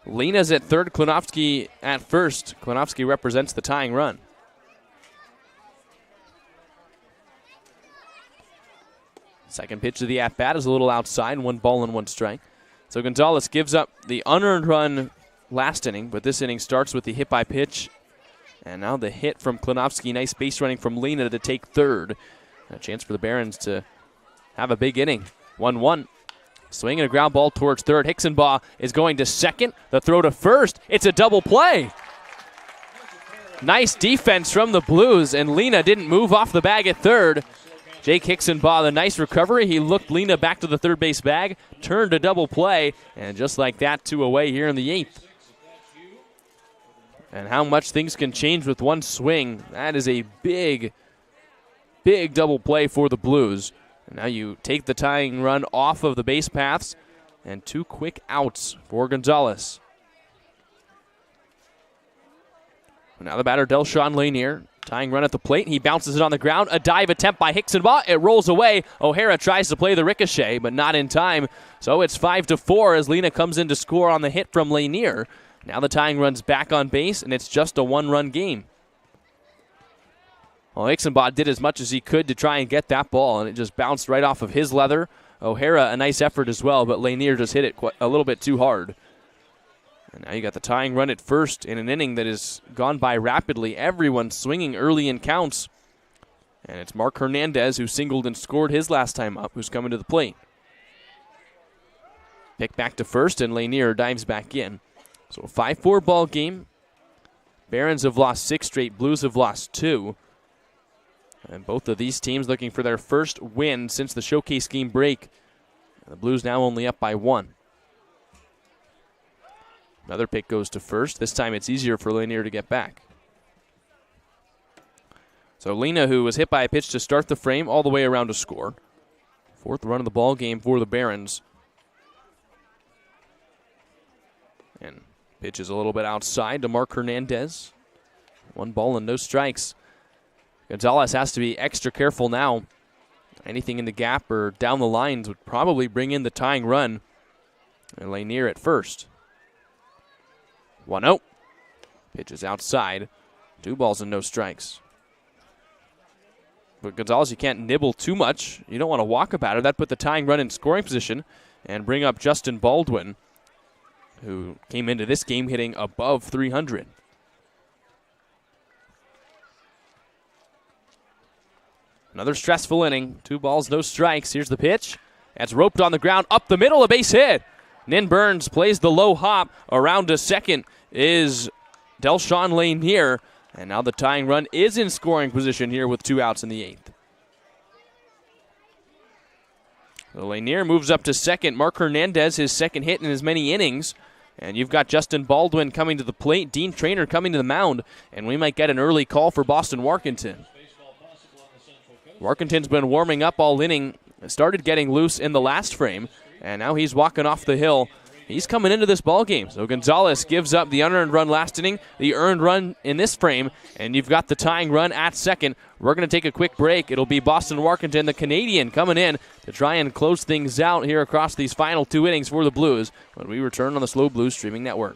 Speaker 2: Lena's at 3rd, Klinowski at 1st. Klinowski represents the tying run. Second pitch of the at-bat is a little outside, 1 ball and 1 strike. So Gonzalez gives up the unearned run last inning, but this inning starts with the hit by pitch. And now the hit from Klinowski. Nice base running from Lena to take 3rd. A chance for the Barons to have a big inning. 1-1. Swinging a ground ball towards 3rd. Hicksonbaugh is going to 2nd. The throw to 1st. It's a double play. Nice defense from the Blues, and Lena didn't move off the bag at 3rd. Jake Hicksonbaugh, the nice recovery. He looked Lena back to the 3rd base bag, turned a double play, and just like that, 2 away here in the 8th. And how much things can change with 1 swing. That is a big, big double play for the Blues. And now you take the tying run off of the base paths, and 2 quick outs for Gonzalez. Now the batter, Delshawn Lanier, tying run at the plate. He bounces it on the ground. A dive attempt by Hicksonbaugh. It rolls away. O'Hara tries to play the ricochet, but not in time. So it's 5-4 as Lena comes in to score on the hit from Lanier. Now the tying run's back on base, and it's just a 1-run game. Well, Hicksonbaugh did as much as he could to try and get that ball, and it just bounced right off of his leather. O'Hara, a nice effort as well, but Lanier just hit it a little bit too hard. And now you got the tying run at 1st in an inning that has gone by rapidly. Everyone swinging early in counts. And it's Mark Hernandez who singled and scored his last time up, who's coming to the plate. Pick back to 1st, and Lanier dives back in. So a 5-4 ball game. Barons have lost 6 straight. Blues have lost 2. And both of these teams looking for their first win since the showcase game break. The Blues now only up by 1. Another pick goes to first. This time it's easier for Lanier to get back. So Lena, who was hit by a pitch to start the frame, all the way around to score. 4th run of the ball game for the Barons. And pitch is a little bit outside to Mark Hernandez. 1 ball and no strikes. Gonzalez has to be extra careful now. Anything in the gap or down the lines would probably bring in the tying run. And Lanier at first. 1-0. Pitch is outside. 2 balls and no strikes. But Gonzalez, you can't nibble too much. You don't want to walk about it. That put the tying run in scoring position and bring up Justin Baldwin, who came into this game hitting above 300. Another stressful inning. 2 balls, no strikes. Here's the pitch. That's roped on the ground, up the middle, a base hit. Nin Burns plays the low hop. Around to second is Delshawn Lanier. And now the tying run is in scoring position here with 2 outs in the 8th. So Lanier moves up to second. Mark Hernandez, his second hit in as many innings. And you've got Justin Baldwin coming to the plate, Dean Traynor coming to the mound, and we might get an early call for Boston Warkentin. Warkentin's been warming up all inning, started getting loose in the last frame, and now he's walking off the hill. He's coming into this ball game. So Gonzalez gives up the unearned run last inning, the earned run in this frame, and you've got the tying run at second. We're going to take a quick break. It'll be Boston Warkentin, the Canadian, coming in to try and close things out here across these final 2 innings for the Blues when we return on the SLO Blues Streaming Network.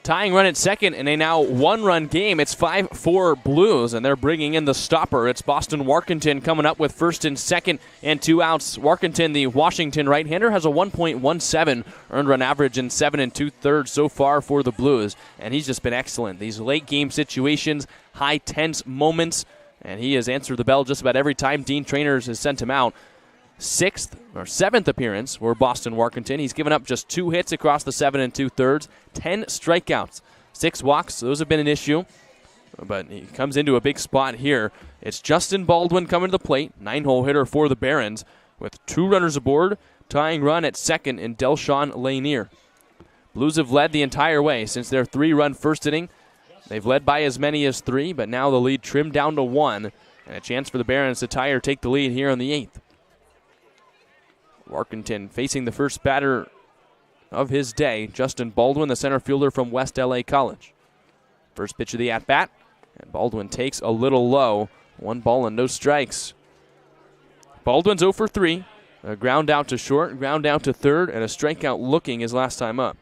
Speaker 2: Tying run at second in a now 1-run game. It's 5-4 Blues, and they're bringing in the stopper. It's Boston Warkentin coming up with first and second and 2 outs. Warkentin, the Washington right-hander, has a 1.17 earned run average in 7 2/3 so far for the Blues, and he's just been excellent. These late game situations, high tense moments, and he has answered the bell just about every time Dean Traynor has sent him out. 7th appearance for Boston Warkentin. He's given up just 2 hits across the 7 2/3, 10 strikeouts, 6 walks. Those have been an issue, but he comes into a big spot here. It's Justin Baldwin coming to the plate, 9-hole hitter for the Barons, with 2 runners aboard, tying run at second in Delshawn Lanier. Blues have led the entire way since their 3-run first inning. They've led by as many as 3, but now the lead trimmed down to 1, and a chance for the Barons to tie or take the lead here in the 8th. Warkentin facing the first batter of his day, Justin Baldwin, the center fielder from West LA College. First pitch of the at-bat, and Baldwin takes a little low. 1 ball and no strikes. Baldwin's 0 for 3. A ground out to short, ground out to third, and a strikeout looking his last time up.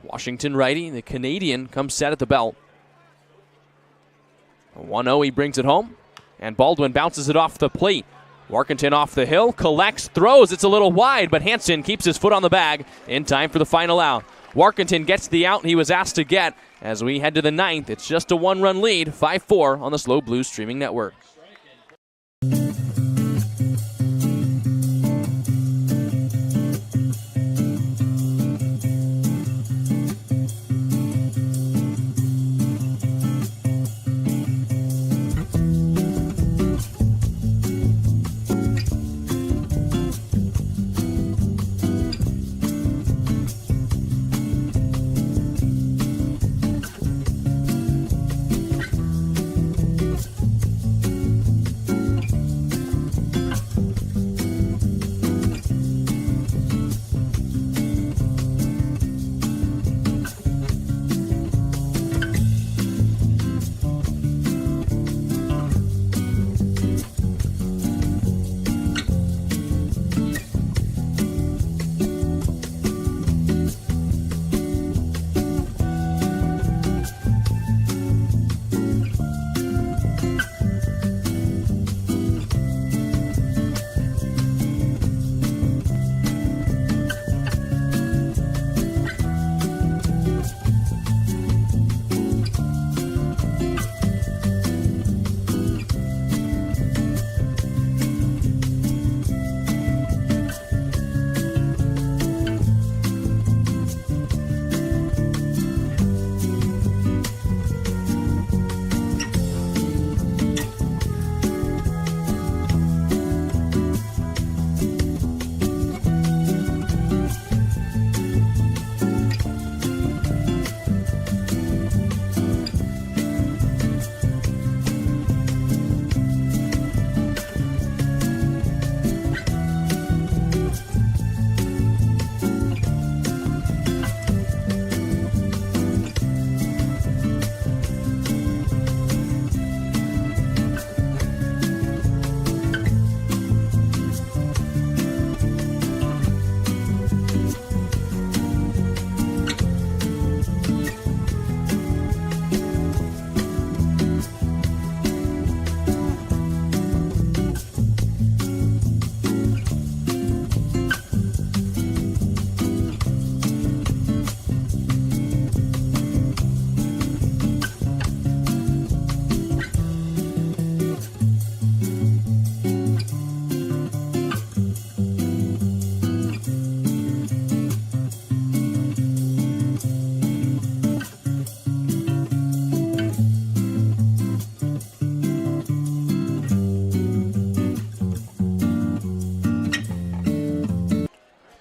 Speaker 2: Washington righty, the Canadian, comes set at the belt. 1-0, he brings it home, and Baldwin bounces it off the plate. Warkentin off the hill, collects, throws. It's a little wide, but Hansen keeps his foot on the bag in time for the final out. Warkentin gets the out he was asked to get. As we head to the ninth, it's just a one-run lead, 5-4 on the SLO Blues streaming network.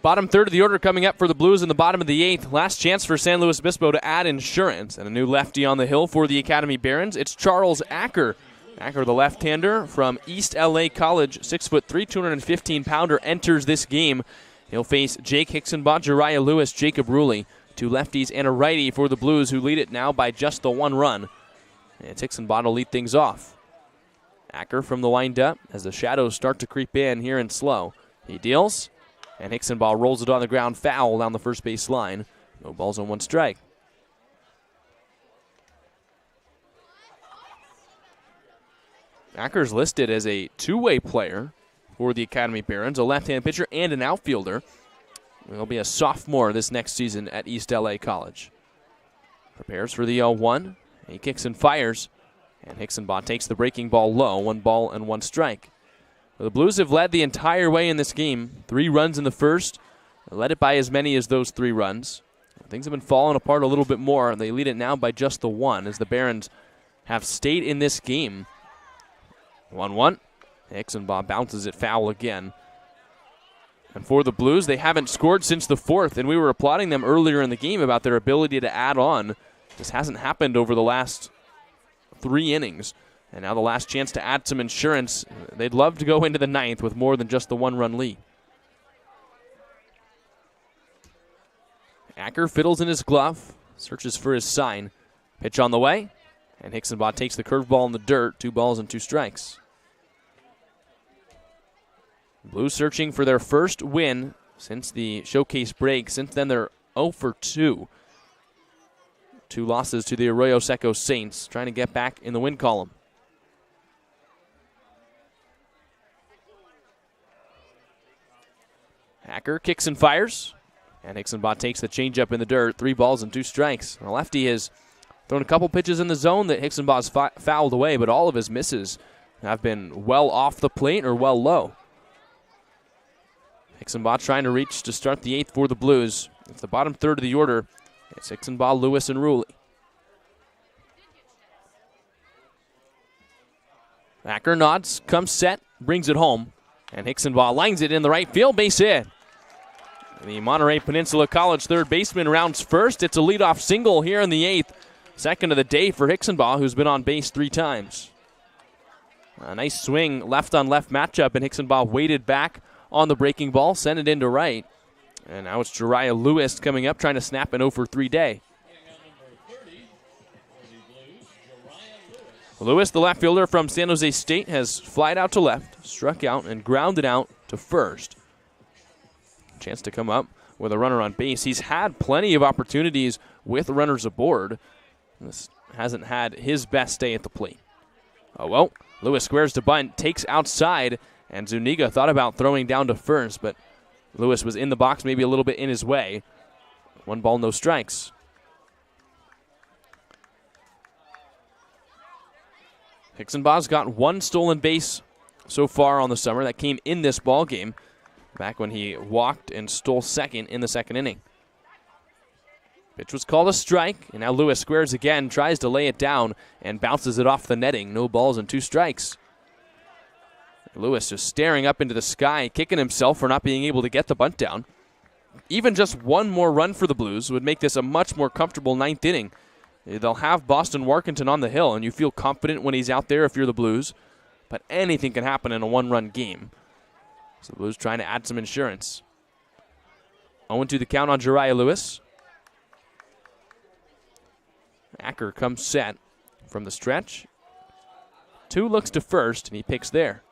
Speaker 2: Bottom third of the order coming up for the Blues in the bottom of the eighth. Last chance for San Luis Obispo to add insurance. And a new lefty on the hill for the Academy Barons. It's Charles Acker. Acker, the left-hander from East LA College, 6'3", 215-pounder, enters this game. He'll face Jake Hicksonbaugh, Jariah Lewis, Jacob Ruley. Two lefties and a righty for the Blues, who lead it now by just the one run. And Hicksonbaugh will lead things off. Acker from the windup as the shadows start to creep in here in SLO. He deals, and Hicksonbaugh rolls it on the ground, foul down the first base line. No balls on one strike. Acker's listed as a two-way player for the Academy Barons, a left-hand pitcher and an outfielder. He'll be a sophomore this next season at East LA College. Prepares for the 0-1. He kicks and fires, and Hicksonbaugh takes the breaking ball low, 1 ball and 1 strike. The Blues have led the entire way in this game. 3 runs in the first. They led it by as many as those 3 runs. Things have been falling apart a little bit more. They lead it now by just the 1 as the Barons have stayed in this game. 1-1. Hicksonbaugh bounces it foul again. And for the Blues, they haven't scored since the 4th, and we were applauding them earlier in the game about their ability to add on. This hasn't happened over the last 3 innings. And now the last chance to add some insurance. They'd love to go into the 9th with more than just the 1-run lead. Acker fiddles in his glove, searches for his sign. Pitch on the way, and Hicksonbaugh takes the curveball in the dirt. 2 balls and 2 strikes. Blues searching for their first win since the showcase break. Since then, they're 0 for 2. 2 losses to the Arroyo Seco Saints, trying to get back in the win column. Acker kicks and fires. And Hicksonbach takes the changeup in the dirt. 3 balls and 2 strikes. The lefty has thrown a couple pitches in the zone that Hicksonbach's fouled away, but all of his misses have been well off the plate or well low. Hicksonbach trying to reach to start the 8th for the Blues. It's the bottom third of the order. It's Hicksonbach, Lewis, and Ruley. Acker nods, comes set, brings it home, and Hicksonbach lines it in the right field, base hit. The Monterey Peninsula College third baseman rounds first. It's a leadoff single here in the 8th. Second of the day for Hicksonbach, who's been on base 3 times. A nice swing, left-on-left matchup, and Hicksonbach waited back on the breaking ball, sent it into right. And now it's Jariah Lewis coming up, trying to snap an 0-for-3 day. Lewis, the left fielder from San Jose State, has flied out to left, struck out, and grounded out to first. Chance to come up with a runner on base. He's had plenty of opportunities with runners aboard. This hasn't had his best day at the plate. Oh well, Lewis squares to bunt, takes outside, and Zuniga thought about throwing down to first, but Lewis was in the box, maybe a little bit in his way. 1 ball, no strikes. Hicksonbach's got 1 stolen base so far on the summer. That came in this ball game, back when he walked and stole second in the second inning. Pitch was called a strike, and now Lewis squares again, tries to lay it down, and bounces it off the netting. No balls and 2 strikes. Lewis just staring up into the sky, kicking himself for not being able to get the bunt down. Even just 1 more run for the Blues would make this a much more comfortable 9th inning. They'll have Boston Warkentin on the hill, and you feel confident when he's out there if you're the Blues. But anything can happen in a 1-run game. So the Blues trying to add some insurance. 0-2 the count on Jariah Lewis. Acker comes set from the stretch. 2 looks to first, and he picks there.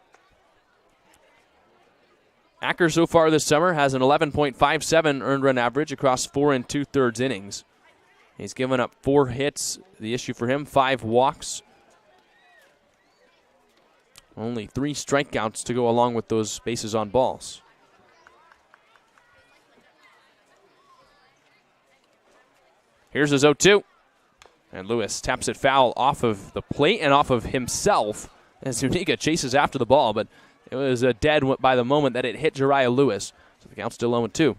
Speaker 2: Acker so far this summer has an 11.57 earned run average across 4 2/3 innings. He's given up 4 hits. The issue for him, 5 walks. Only 3 strikeouts to go along with those bases on balls. Here's his 0-2. And Lewis taps it foul off of the plate and off of himself as Zuniga chases after the ball, but it was dead by the moment that it hit Jariah Lewis. So the count's still 0-2.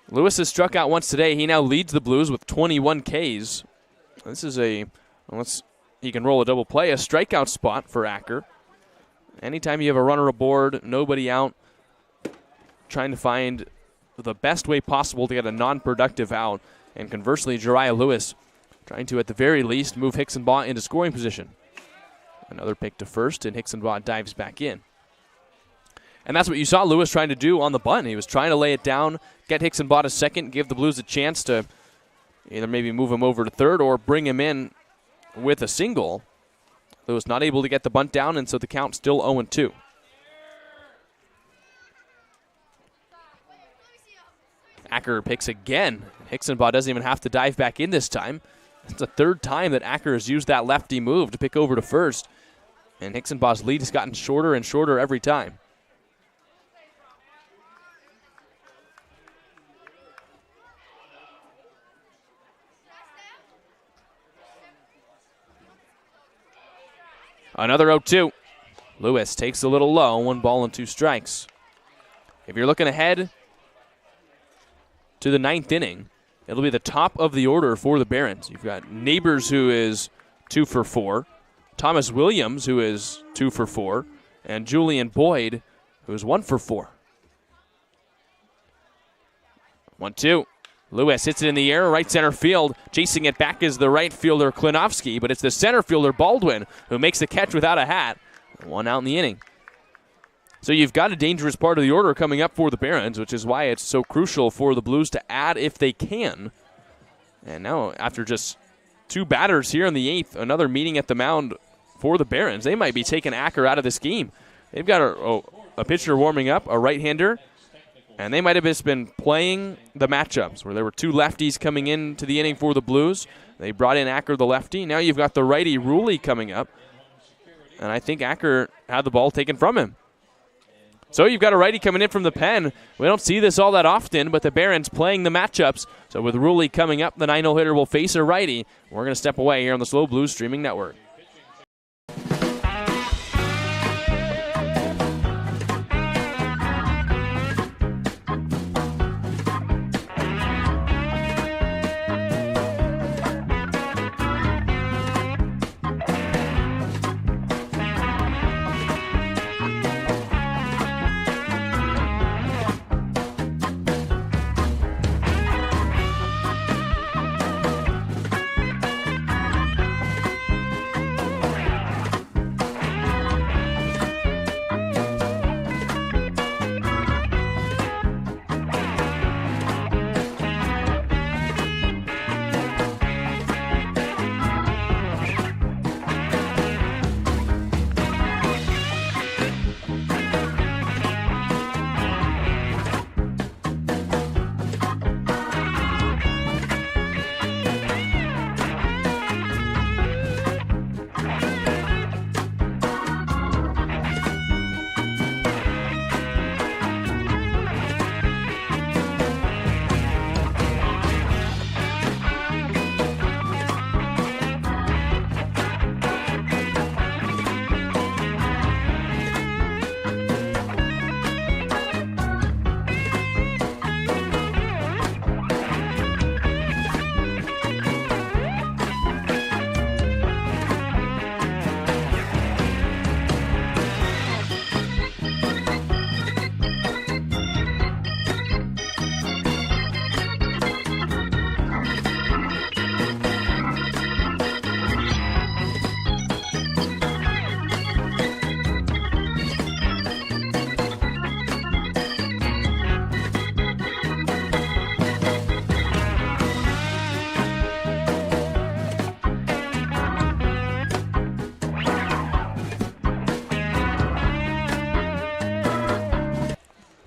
Speaker 2: Lewis has struck out once today. He now leads the Blues with 21 Ks. This is unless he can roll a double play, a strikeout spot for Acker. Anytime you have a runner aboard, nobody out, trying to find the best way possible to get a non-productive out. And conversely, Jariah Lewis trying to, at the very least, move Hicksonbach into scoring position. Another pick to first, and Hicksonbach dives back in. And that's what you saw Lewis trying to do on the bunt. He was trying to lay it down, get Hicksonbach a second, give the Blues a chance to either maybe move him over to third or bring him in with a single. Lewis not able to get the bunt down, and so the count's still 0-2. Acker picks again. Hicksonbach doesn't even have to dive back in this time. It's the 3rd time that Acker has used that lefty move to pick over to first. And Hicksonbach's lead has gotten shorter and shorter every time. Another 0-2. Lewis takes a little low, 1 ball and 2 strikes. If you're looking ahead to the 9th inning, it'll be the top of the order for the Barons. You've got Neighbors, who is 2 for 4, Thomas Williams, who is 2 for 4, and Julian Boyd, who is 1 for 4. 1-2. Lewis hits it in the air, right center field. Chasing it back is the right fielder, Klinovsky, but it's the center fielder, Baldwin, who makes the catch without a hat. 1 out in the inning. So you've got a dangerous part of the order coming up for the Barons, which is why it's so crucial for the Blues to add if they can. And now, after just 2 batters here in the 8th, another meeting at the mound for the Barons. They might be taking Acker out of this game. They've got a pitcher warming up, a right-hander, and they might have just been playing the matchups where there were 2 lefties coming into the inning for the Blues. They brought in Acker, the lefty. Now you've got the righty, Ruley, coming up. And I think Acker had the ball taken from him. So you've got a righty coming in from the pen. We don't see this all that often, but the Barons playing the matchups. So with Ruley coming up, the 9-0 hitter will face a righty. We're going to step away here on the SLO Blues Streaming Network.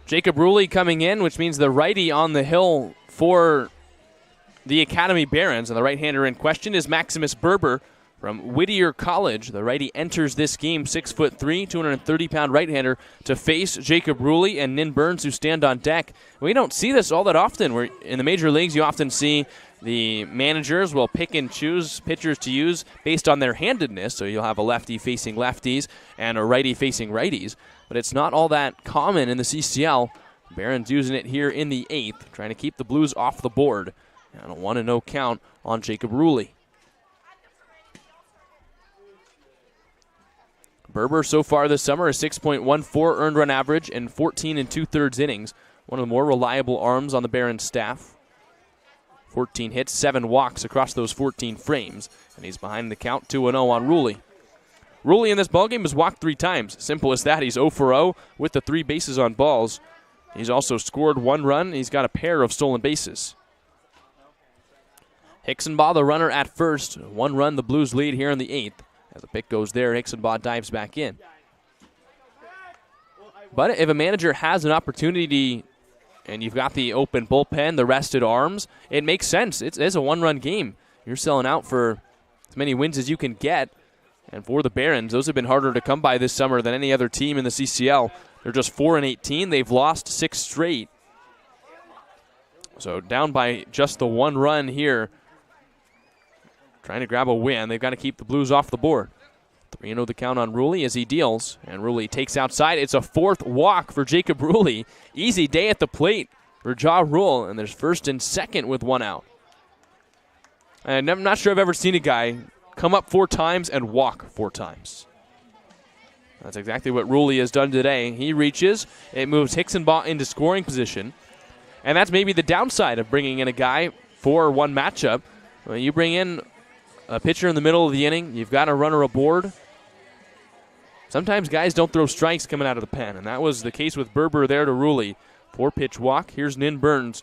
Speaker 2: Jacob Ruley coming in, which means the righty on the hill for the Academy Barons. And the right-hander in question is Maximus Berber from Whittier College. The righty enters this game 6'3", 230-pound right-hander to face Jacob Ruley and Nin Burns, who stand on deck. We don't see this all that often. Where in the major leagues, you often see the managers will pick and choose pitchers to use based on their handedness. So you'll have a lefty facing lefties and a righty facing righties. But it's not all that common in the CCL. Barons using it here in the 8th, trying to keep the Blues off the board. And a 1-0 count on Jacob Ruley. Berber so far this summer, a 6.14 earned run average and 14 2/3 innings. One of the more reliable arms on the Barons staff. 14 hits, 7 walks across those 14 frames. And he's behind the count 2-0 on Ruley. Ruley in this ballgame has walked 3 times. Simple as that. He's 0 for 0 with the 3 bases on balls. He's also scored 1 run. He's got a pair of stolen bases. Hicksonbaugh, the runner at first. 1 run, the Blues lead here in the 8th. As the pick goes there, Hicksonbaugh dives back in. But if a manager has an opportunity and you've got the open bullpen, the rested arms, it makes sense. It's a 1-run game. You're selling out for as many wins as you can get. And for the Barons, those have been harder to come by this summer than any other team in the CCL. They're just 4-18. They've lost 6 straight. So down by just the 1 run here. Trying to grab a win. They've got to keep the Blues off the board. 3-0 the count on Ruley as he deals. And Ruley takes outside. It's a 4th walk for Jacob Ruley. Easy day at the plate for Ja Rule. And there's 1st and 2nd with 1 out. And I'm not sure I've ever seen a guy come up 4 times and walk 4 times. That's exactly what Ruley has done today. He reaches. It moves Hicksonbaugh into scoring position. And that's maybe the downside of bringing in a guy for one matchup. When you bring in a pitcher in the middle of the inning, you've got a runner aboard. Sometimes guys don't throw strikes coming out of the pen, and that was the case with Berber there to Ruley. 4-pitch walk. Here's Nin Burns.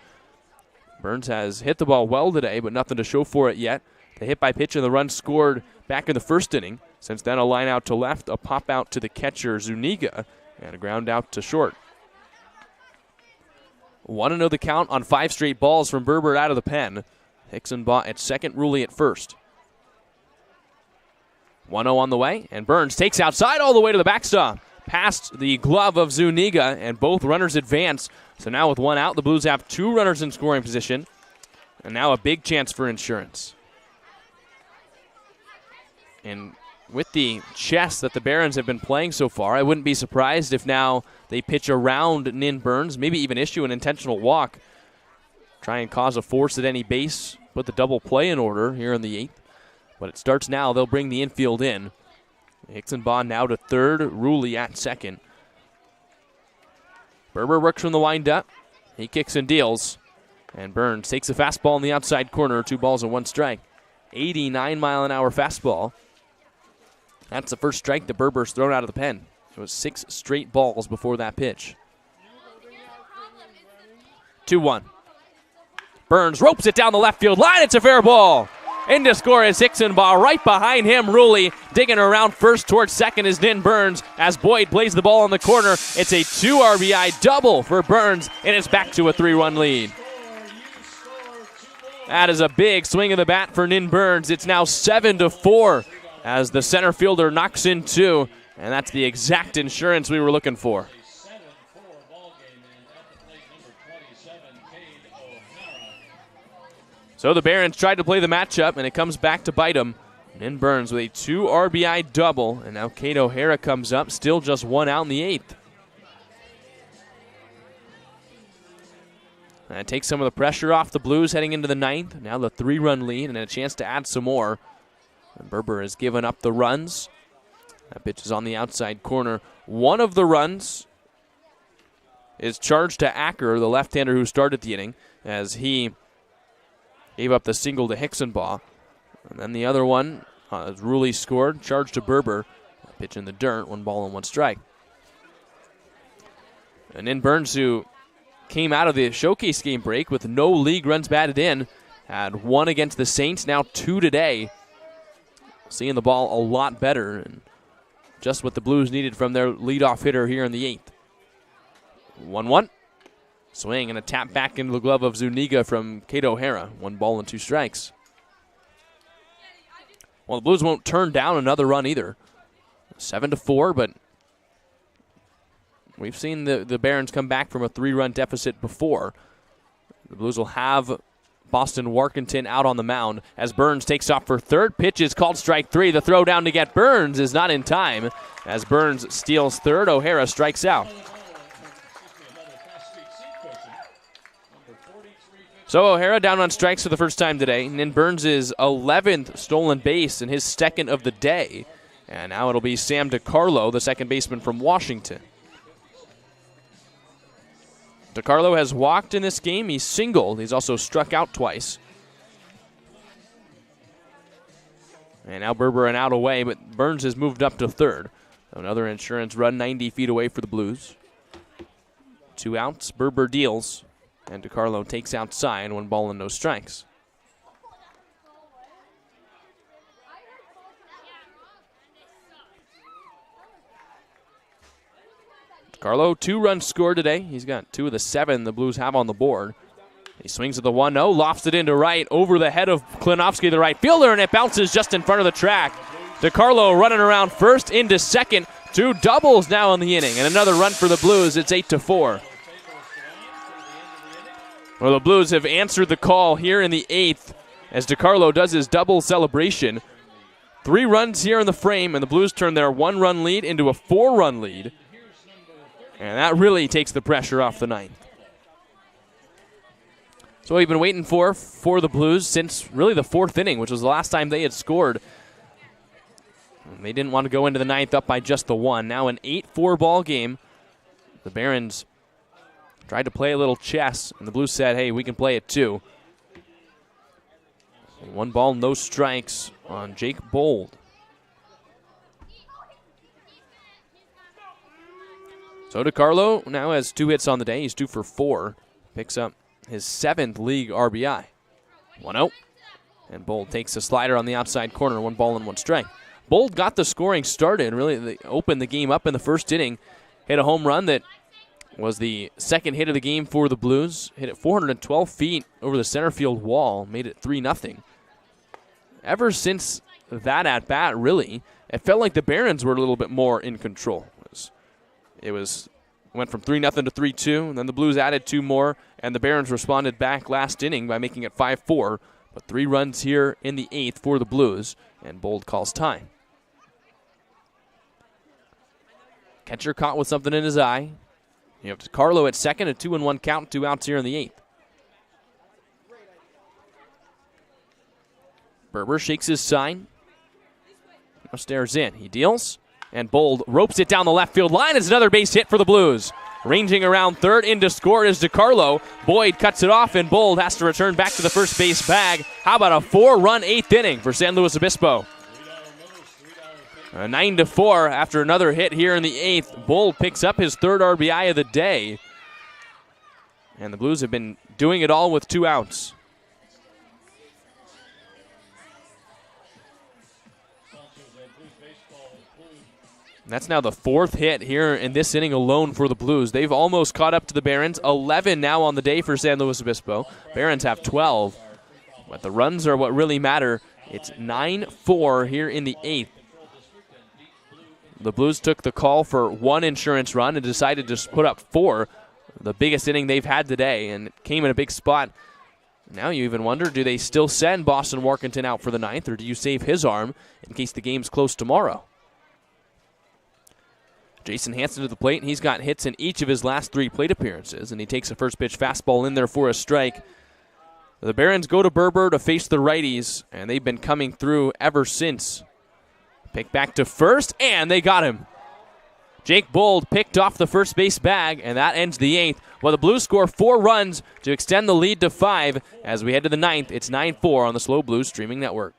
Speaker 2: Burns has hit the ball well today, but nothing to show for it yet. The hit by pitch and the run scored back in the 1st inning. Since then, a line out to left, a pop out to the catcher, Zuniga, and a ground out to short. 1-0 the count on 5 straight balls from Berber out of the pen. Hicksonbaugh at second, Ruley at first. 1-0 on the way, and Burns takes outside all the way to the backstop. past the glove of Zuniga, and both runners advance. So now with one out, the Blues have 2 runners in scoring position, and now a big chance for insurance. And with the chess that the Barons have been playing so far, I wouldn't be surprised if now they pitch around Nin Burns, maybe even issue an intentional walk, try and cause a force at any base, put the double play in order here in the 8th. But it starts now. They'll bring the infield in. Hicksonbaugh now to third, Ruley at second. Berber works from the windup. He kicks and deals. And Burns takes a fastball in the outside corner, 2 balls and 1 strike. 89-mile-an-hour fastball. That's the first strike that Berber's thrown out of the pen. It was 6 straight balls before that pitch. 2-1. Burns ropes it down the left field line. It's a fair ball. In to score is Hicksonbaugh. Right behind him, Ruley. Digging around first towards second is Nin Burns. As Boyd plays the ball in the corner, it's a 2 RBI double for Burns, and it's back to a 3-run lead. That is a big swing of the bat for Nin Burns. It's now 7-4 as the center fielder knocks in 2, and that's the exact insurance we were looking for. So the Barons tried to play the matchup, and it comes back to bite them. Nin Burns with a 2 RBI double, and now Cade O'Hara comes up, still just 1 out in the 8th. And it takes some of the pressure off the Blues heading into the 9th. Now the 3-run lead and a chance to add some more. And Berber has given up the runs. That pitch is on the outside corner. One of the runs is charged to Acker, the left-hander who started the inning, as he gave up the single to Hicksonbaugh. And then the other one, as Ruley scored, charged to Berber. Pitch in the dirt, 1 ball and 1 strike. And then Burns, who came out of the showcase game break with no league runs batted in, had 1 against the Saints, now 2 today. Seeing the ball a lot better, and just what the Blues needed from their leadoff hitter here in the 8th. 1-1. Swing and a tap back into the glove of Zuniga from Cade O'Hara. 1 ball and 2 strikes. Well, the Blues won't turn down another run either. 7-4, but we've seen the Barons come back from a 3-run deficit before. The Blues will have Boston Warkentin out on the mound as Burns takes off for third. Pitch is called strike 3. The throw down to get Burns is not in time. As Burns steals third, O'Hara strikes out. So O'Hara down on strikes for the first time today. And then Burns' 11th stolen base and his 2nd of the day. And now it'll be Sam DiCarlo, the second baseman from Washington. DiCarlo has walked in this game. He's singled. He's also struck out twice. And now Berber an out away, but Burns has moved up to third. Another insurance run 90 feet away for the Blues. 2 outs. Berber deals. And DiCarlo takes outside, 1 ball and no strikes. DiCarlo, 2 runs scored today. He's got 2 of the 7 the Blues have on the board. He swings at the 1-0, lofts it into right, over the head of Klinowski, the right fielder, and it bounces just in front of the track. DiCarlo running around first into second. 2 doubles now in the inning, and another run for the Blues. It's 8-4. Well, the Blues have answered the call here in the 8th as DiCarlo does his double celebration. 3 runs here in the frame, and the Blues turn their 1-run lead into a 4-run lead. And that really takes the pressure off the 9th. So we've been waiting for the Blues since really the 4th inning, which was the last time they had scored. And they didn't want to go into the 9th up by just the 1. Now an 8-4 ball game. The Barons tried to play a little chess, and the Blues said, hey, we can play it too. 1 ball, no strikes on Jake Bold. So DiCarlo now has 2 hits on the day. He's 2 for 4. Picks up his 7th league RBI. 1-0. And Bold takes a slider on the outside corner. 1 ball and 1 strike. Bold got the scoring started. Really, they opened the game up in the first inning. Hit a home run that was the 2nd hit of the game for the Blues. Hit it 412 feet over the center field wall. Made it 3-0. Ever since that at-bat, really, it felt like the Barons were a little bit more in control. went from 3-0 to 3-2, and then the Blues added 2 more, and the Barons responded back last inning by making it 5-4. But 3 runs here in the 8th for the Blues, and Bold calls time. Catcher caught with something in his eye. You have Carlo at second, a 2-1 count, 2 outs here in the 8th. Berber shakes his sign. Now stares in. He deals, and Bold ropes it down the left field line. It's another base hit for the Blues. Ranging around third, in to score is DiCarlo. Boyd cuts it off, and Bold has to return back to the first base bag. How about a 4-run 8th inning for San Luis Obispo? 9-4 after another hit here in the 8th. Bold picks up his 3rd RBI of the day. And the Blues have been doing it all with 2 outs. That's now the 4th hit here in this inning alone for the Blues. They've almost caught up to the Barons. 11 now on the day for San Luis Obispo. Barons have 12. But the runs are what really matter. It's 9-4 here in the 8th. The Blues took the call for 1 insurance run and decided to put up 4. The biggest inning they've had today, and it came in a big spot. Now you even wonder, do they still send Boston Warkentin out for the 9th, or do you save his arm in case the game's close tomorrow? Jason Hansen to the plate, and he's got hits in each of his last 3 plate appearances, and he takes a first pitch fastball in there for a strike. The Barons go to Berber to face the righties, and they've been coming through ever since. Pick back to first, and they got him. Jake Bold picked off the first base bag, and that ends the 8th. Well, the Blues score 4 runs to extend the lead to 5. As we head to the 9th, it's 9-4 on the SLO Blues streaming network.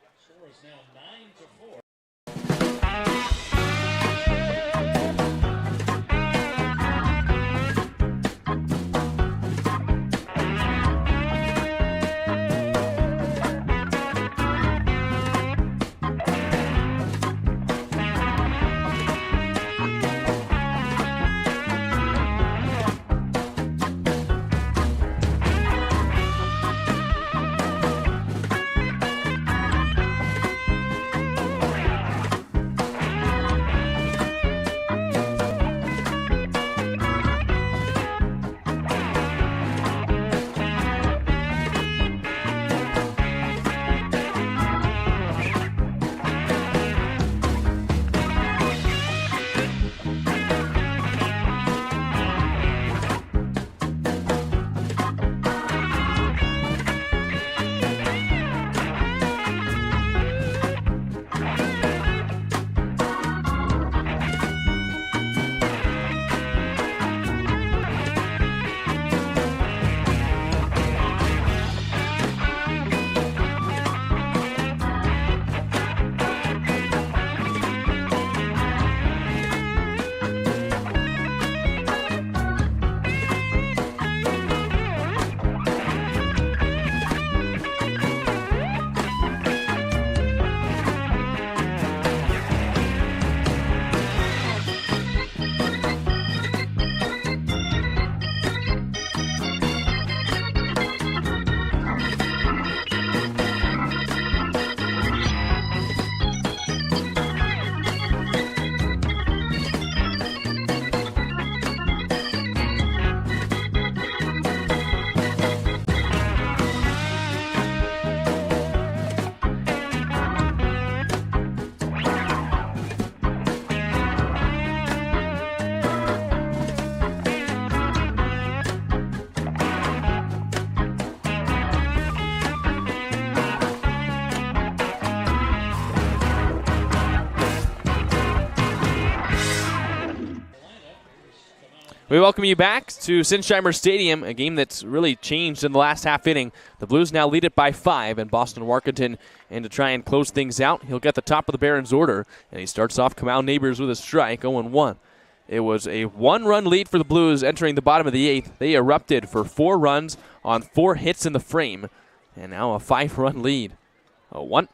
Speaker 2: We welcome you back to Sinsheimer Stadium, a game that's really changed in the last half inning. The Blues now lead it by 5, and Boston Warkentin, and to try and close things out, he'll get the top of the Barons order, and he starts off Kamau Neighbors with a strike, 0-1. It was a 1-run lead for the Blues entering the bottom of the 8th. They erupted for 4 runs on 4 hits in the frame, and now a 5-run lead. 0-1.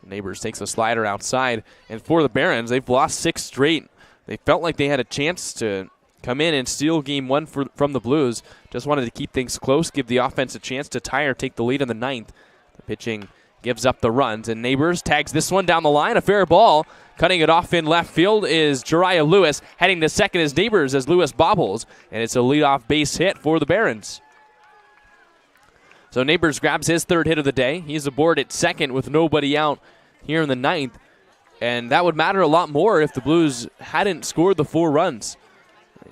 Speaker 2: Neighbors takes a slider outside, and for the Barons, they've lost 6 straight. They felt like they had a chance to come in and steal game 1 from the Blues. Just wanted to keep things close, give the offense a chance to tie or take the lead in the 9th. The pitching gives up the runs, and Neighbors tags this one down the line. A fair ball Cutting it off in left field is Jariah Lewis. Heading to second is Neighbors as Lewis bobbles, and it's a leadoff base hit for the Barons. So Neighbors grabs his third hit of the day. He's aboard at second with nobody out here in the ninth, and that would matter a lot more if the Blues hadn't scored the 4 runs.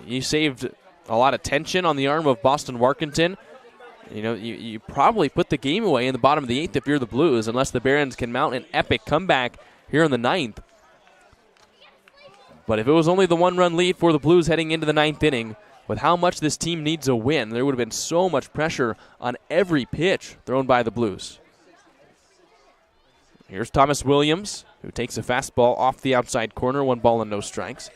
Speaker 2: You saved a lot of tension on the arm of Boston Warkentin. You know, you probably put the game away in the bottom of the 8th if you're the Blues, unless the Barons can mount an epic comeback here in the 9th. But if it was only the 1-run lead for the Blues heading into the 9th inning, with how much this team needs a win, there would have been so much pressure on every pitch thrown by the Blues. Here's Thomas Williams, who takes a fastball off the outside corner, 1 ball and no strikes.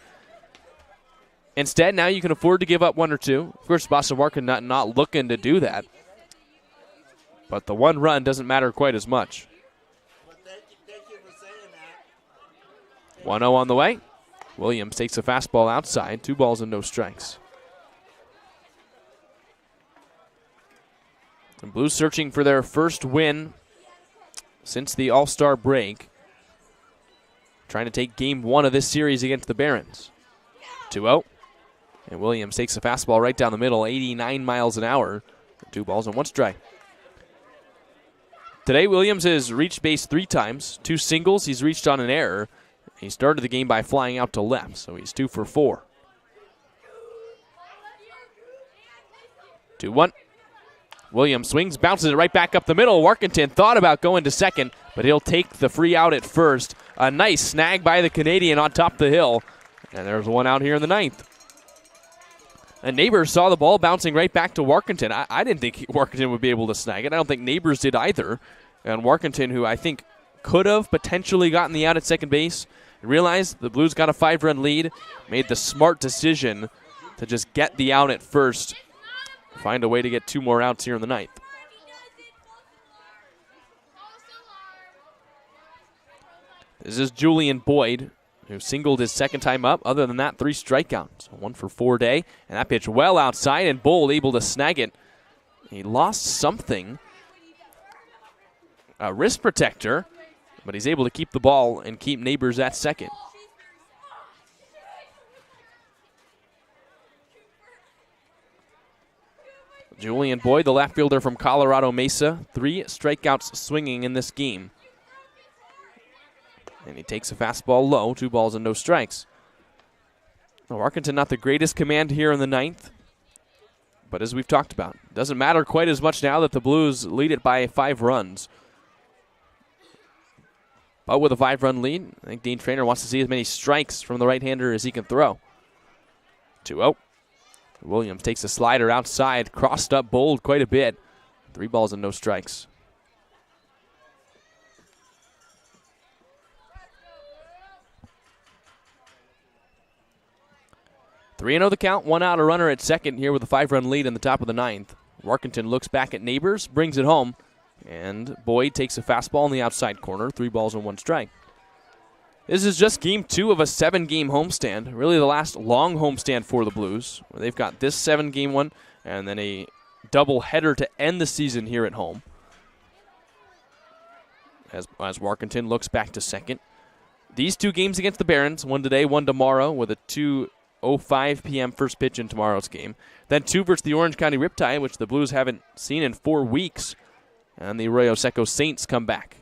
Speaker 2: Instead, now you can afford to give up 1 or 2. Of course, Boston Warkentin not looking to do that. But the 1 run doesn't matter quite as much. 1-0 on the way. Williams takes a fastball outside, 2 balls and no strikes. The Blues searching for their first win since the All-Star break. Trying to take game 1 of this series against the Barons. 2-0. And Williams takes a fastball right down the middle, 89 miles an hour. 2 balls and 1 strike. Today, Williams has reached base 3 times. 2 singles, he's reached on an error. He started the game by flying out to left, so he's 2 for 4. 2-1. Williams swings, bounces it right back up the middle. Warkentin thought about going to second, but he'll take the free out at first. A nice snag by the Canadian on top of the hill. And there's 1 out here in the 9th. And Neighbors saw the ball bouncing right back to Warkentin. I didn't think Warkentin would be able to snag it. I don't think Neighbors did either. And Warkentin, who I think could have potentially gotten the out at second base, realized the Blues got a 5-run lead, made the smart decision to just get the out at first, find a way to get 2 more outs here in the 9th. This is Julian Boyd, who singled his second time up. Other than that, 3 strikeouts. 1 for 4 day. And that pitch well outside, and Bold able to snag it. He lost something, a wrist protector, but he's able to keep the ball and keep Neighbors at second. Julian Boyd, the left fielder from Colorado Mesa, 3 strikeouts swinging in this game. And he takes a fastball low, 2 balls and no strikes. Warkentin not the greatest command here in the 9th. But as we've talked about, it doesn't matter quite as much now that the Blues lead it by 5 runs. But with a 5-run lead, I think Dean Traynor wants to see as many strikes from the right-hander as he can throw. 2-0. Williams takes a slider outside, crossed up Bold quite a bit. 3 balls and no strikes. 3-0 the count, 1 out, a runner at second here with a 5-run lead in the top of the 9th. Warkentin looks back at Neighbors, brings it home, and Boyd takes a fastball in the outside corner, 3 balls and 1 strike. This is just game 2 of a 7-game homestand, really the last long homestand for the Blues, where they've got this 7-game one and then a double header to end the season here at home. As Warkentin looks back to second. These 2 games against the Barons, 1 today, 1 tomorrow, with a 2:05 p.m. first pitch in tomorrow's game. Then 2 versus the Orange County Riptide, which the Blues haven't seen in 4 weeks. And the Arroyo Seco Saints come back.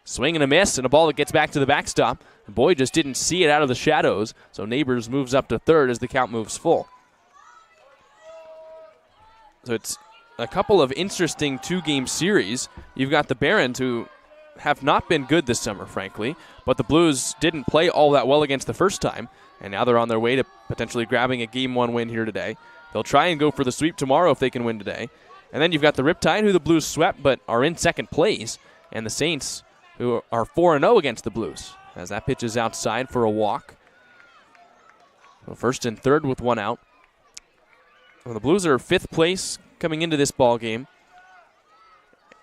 Speaker 2: Swing and a miss, and a ball that gets back to the backstop. Boyd just didn't see it out of the shadows, so Neighbors moves up to third as the count moves full. So it's a couple of interesting 2-game series. You've got the Barons, who have not been good this summer, frankly, but the Blues didn't play all that well against the first time, and now they're on their way to potentially grabbing a Game 1 win here today. They'll try and go for the sweep tomorrow if they can win today. And then you've got the Riptide, who the Blues swept but are in second place, and the Saints, who are 4-0 against the Blues, as that pitch is outside for a walk. So first and third with 1 out. Well, the Blues are 5th place coming into this ball game,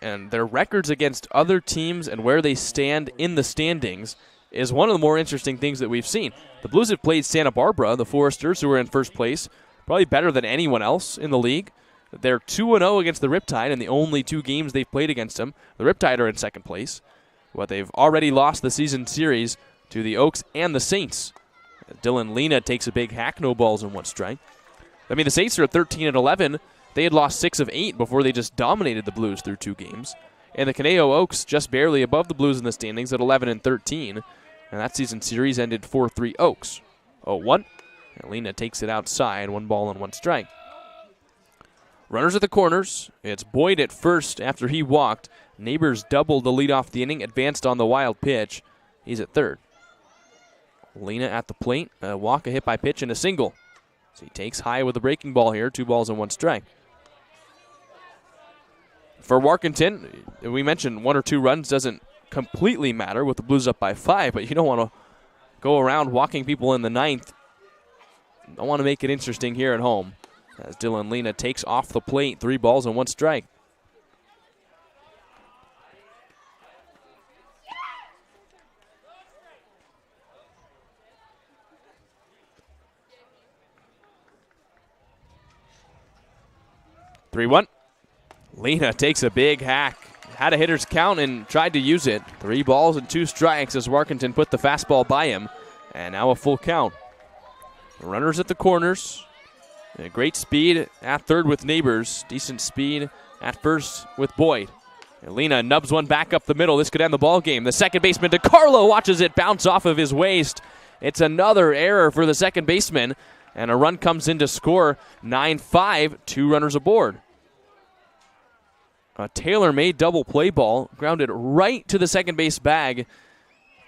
Speaker 2: and their records against other teams and where they stand in the standings is one of the more interesting things that we've seen. The Blues have played Santa Barbara, the Foresters, who are in first place, probably better than anyone else in the league. They're 2-0 against the Riptide in the only 2 games they've played against them. The Riptide are in second place, but they've already lost the season series to the Oaks and the Saints. Dylan Lena takes a big hack, no balls and 1 strike. I mean, the Saints are at 13-11. They had lost 6 of 8 before they just dominated the Blues through 2 games. And the Conejo Oaks just barely above the Blues in the standings at 11-13. And that season series ended 4-3 Oaks. 0-1. And Lena takes it outside, 1 ball and 1 strike. Runners at the corners. It's Boyd at first after he walked. Neighbors doubled the lead off the inning, advanced on the wild pitch. He's at third. Lena at the plate. A walk, a hit by pitch, and a single. So he takes high with a breaking ball here, 2 balls and 1 strike. For Warkentin, we mentioned 1 or 2 runs doesn't completely matter with the Blues up by 5, but you don't want to go around walking people in the 9th. Don't want to make it interesting here at home. As Dylan Lena takes off the plate, 3 balls and 1 strike. Three-one. Lena takes a big hack. Had a hitter's count and tried to use it. 3 balls and 2 strikes as Warkentin put the fastball by him. And now a full count. Runners at the corners. Great speed at third with Neighbors. Decent speed at first with Boyd. And Lena nubs one back up the middle. This could end the ball game. The second baseman, DiCarlo, watches it bounce off of his waist. It's another error for the second baseman. And a run comes in to score 9-5, 2 runners aboard. A tailor-made double play ball grounded right to the second base bag.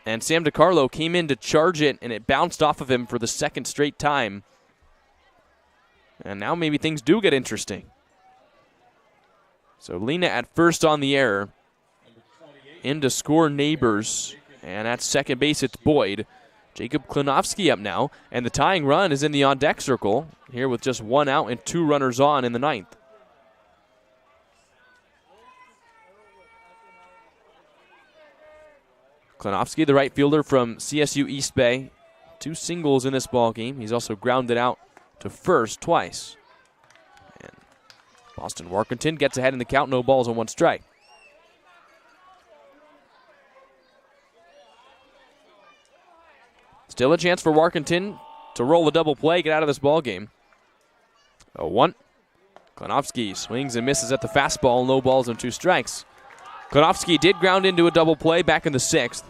Speaker 2: And Sam DiCarlo came in to charge it, and it bounced off of him for the second straight time. And now maybe things do get interesting. So Lena at first on the error. In to score Neighbors. And at second base, it's Boyd. Jacob Klinovsky up now. And the tying run is in the on-deck circle. Here with just 1 out and 2 runners on in the 9th. Klinovsky, the right fielder from CSU East Bay. 2 singles in this ball game. He's also grounded out to first twice. And Boston Warkentin gets ahead in the count, no balls and 1 strike. Still a chance for Warkentin to roll a double play, get out of this ball game. 0-1. Klinovsky swings and misses at the fastball, no balls and 2 strikes. Klinovsky did ground into a double play back in the 6th.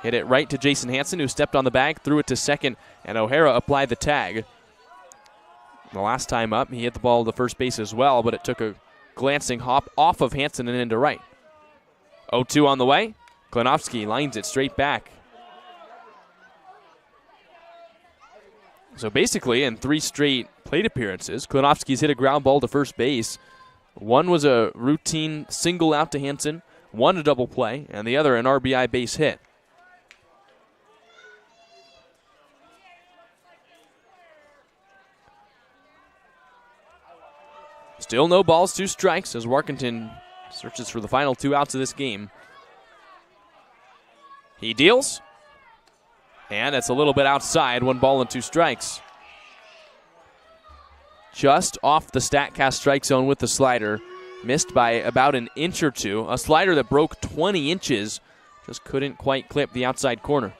Speaker 2: Hit it right to Jason Hansen, who stepped on the bag, threw it to second, and O'Hara applied the tag. The last time up, he hit the ball to first base as well, but it took a glancing hop off of Hansen and into right. 0-2 on the way. Klinovsky lines it straight back. So basically, in 3 straight plate appearances, Klinovsky's hit a ground ball to first base. One was a routine single out to Hansen, one a double play, and the other an RBI base hit. Still no balls, 2 strikes as Warkentin searches for the final 2 outs of this game. He deals, and it's a little bit outside, 1 ball and 2 strikes. Just off the StatCast strike zone with the slider. Missed by about an inch or 2. A slider that broke 20 inches. Just couldn't quite clip the outside corner.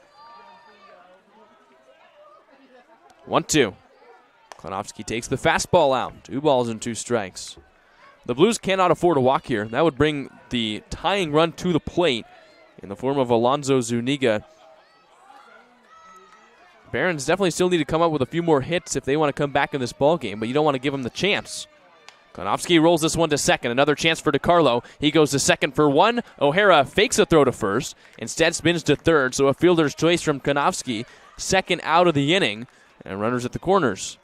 Speaker 2: 1-2. Klinovsky takes the fastball out. 2 balls and 2 strikes. The Blues cannot afford a walk here. That would bring the tying run to the plate in the form of Alonzo Zuniga. Barons definitely still need to come up with a few more hits if they want to come back in this ball game, but you don't want to give them the chance. Klinovsky rolls this one to second. Another chance for DiCarlo. He goes to second for 1. O'Hara fakes a throw to first. Instead spins to third, so a fielder's choice from Klinovsky. Second out of the inning, and runners at the corners.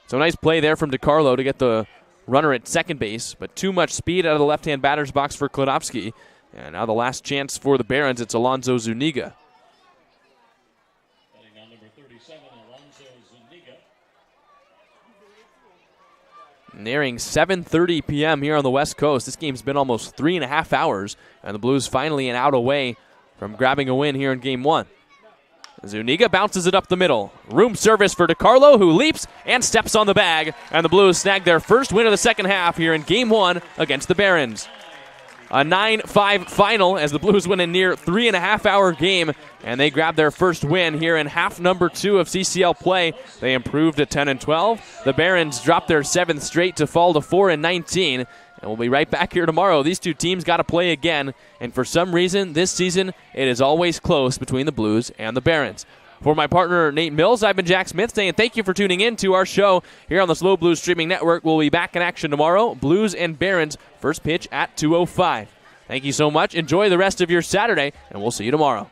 Speaker 2: So nice play there from DiCarlo to get the runner at second base, but too much speed out of the left-hand batter's box for Klinovsky. And now the last chance for the Barons, it's Alonzo Zuniga. Nearing 7:30 p.m. here on the West Coast. This game's been almost 3.5 hours, and the Blues finally an out away from grabbing a win here in Game 1. Zuniga bounces it up the middle. Room service for DiCarlo, who leaps and steps on the bag, and the Blues snag their first win of the second half here in Game 1 against the Barons. A 9-5 final as the Blues win a near 3.5-hour game, and they grab their first win here in half number 2 of CCL play. They improved to 10-12. The Barons dropped their 7th straight to fall to 4-19. And we'll be right back here tomorrow. These two teams got to play again, and for some reason this season it is always close between the Blues and the Barons. For my partner, Nate Mills, I've been Jack Smith saying thank you for tuning in to our show here on the SLO Blues Streaming Network. We'll be back in action tomorrow. Blues and Barons, first pitch at 2:05. Thank you so much. Enjoy the rest of your Saturday, and we'll see you tomorrow.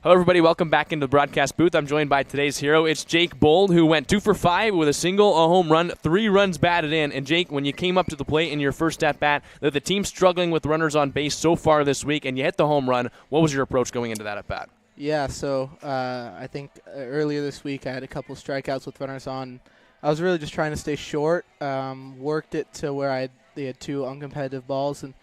Speaker 2: Hello, everybody. Welcome back into the broadcast booth. I'm joined by today's hero. It's Jake Bold, who went 2 for 5 with a single, a home run, 3 runs batted in. And, Jake, when you came up to the plate in your first at-bat, that the team's struggling with runners on base so far this week, and you hit the home run, what was your approach going into that at-bat?
Speaker 5: Yeah, so I think earlier this week I had a couple strikeouts with runners on. I was really just trying to stay short, worked it to where they had 2 uncompetitive balls, and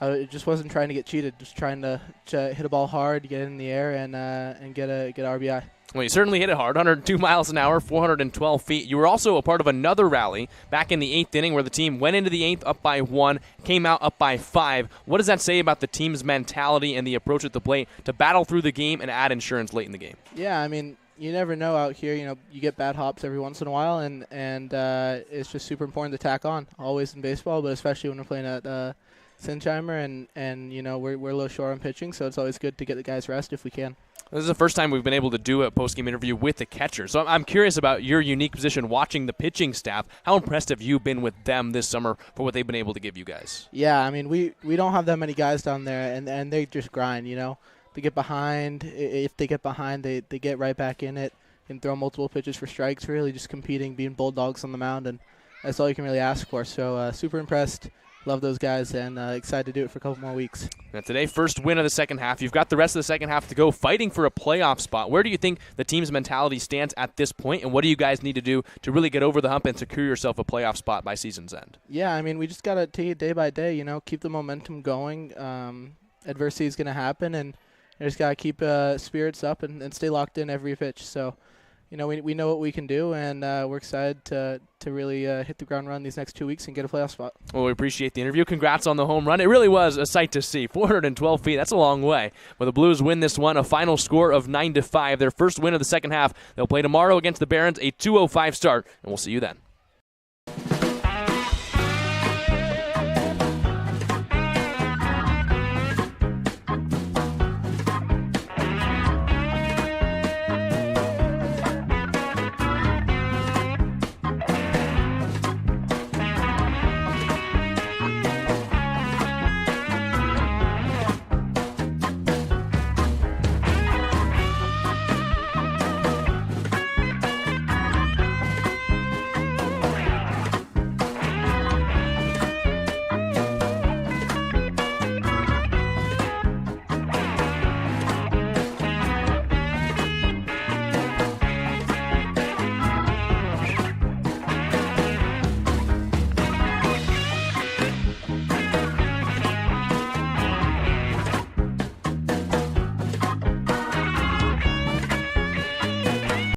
Speaker 5: I just wasn't trying to get cheated, just trying to hit a ball hard, get it in the air, and get a RBI.
Speaker 2: Well, you certainly hit it hard, 102 miles an hour, 412 feet. You were also a part of another rally back in the 8th inning where the team went into the 8th up by 1, came out up by 5. What does that say about the team's mentality and the approach at the plate to battle through the game and add insurance late in the game?
Speaker 5: Yeah, I mean, you never know out here. You know, you get bad hops every once in a while, and it's just super important to tack on, always in baseball, but especially when we're playing at Sinsheimer, and you know, we're a little short on pitching, so it's always good to get the guys rest if we can.
Speaker 2: This is the first time we've been able to do a post-game interview with the catcher. So I'm curious about your unique position watching the pitching staff. How impressed have you been with them this summer for what they've been able to give you guys?
Speaker 5: Yeah, I mean, we don't have that many guys down there, and they just grind, you know. They get behind. If they get behind, they get right back in it and throw multiple pitches for strikes, really just competing, being bulldogs on the mound, and that's all you can really ask for. So super impressed. Love those guys, and excited to do it for a couple more weeks.
Speaker 2: Now today, first win of the second half. You've got the rest of the second half to go, fighting for a playoff spot. Where do you think the team's mentality stands at this point, and what do you guys need to do to really get over the hump and secure yourself a playoff spot by season's end?
Speaker 5: Yeah, I mean, we just got to take it day by day, you know, keep the momentum going. Adversity is going to happen, and you just got to keep spirits up and stay locked in every pitch. So, you know, we know what we can do, and we're excited to really hit the ground run these next 2 weeks and get a playoff spot.
Speaker 2: Well, we appreciate the interview. Congrats on the home run. It really was a sight to see. 412 feet, that's a long way. But the Blues win this one, a final score of 9-5. Their first win of the second half. They'll play tomorrow against the Barons, a 2:05 start, and we'll see you then.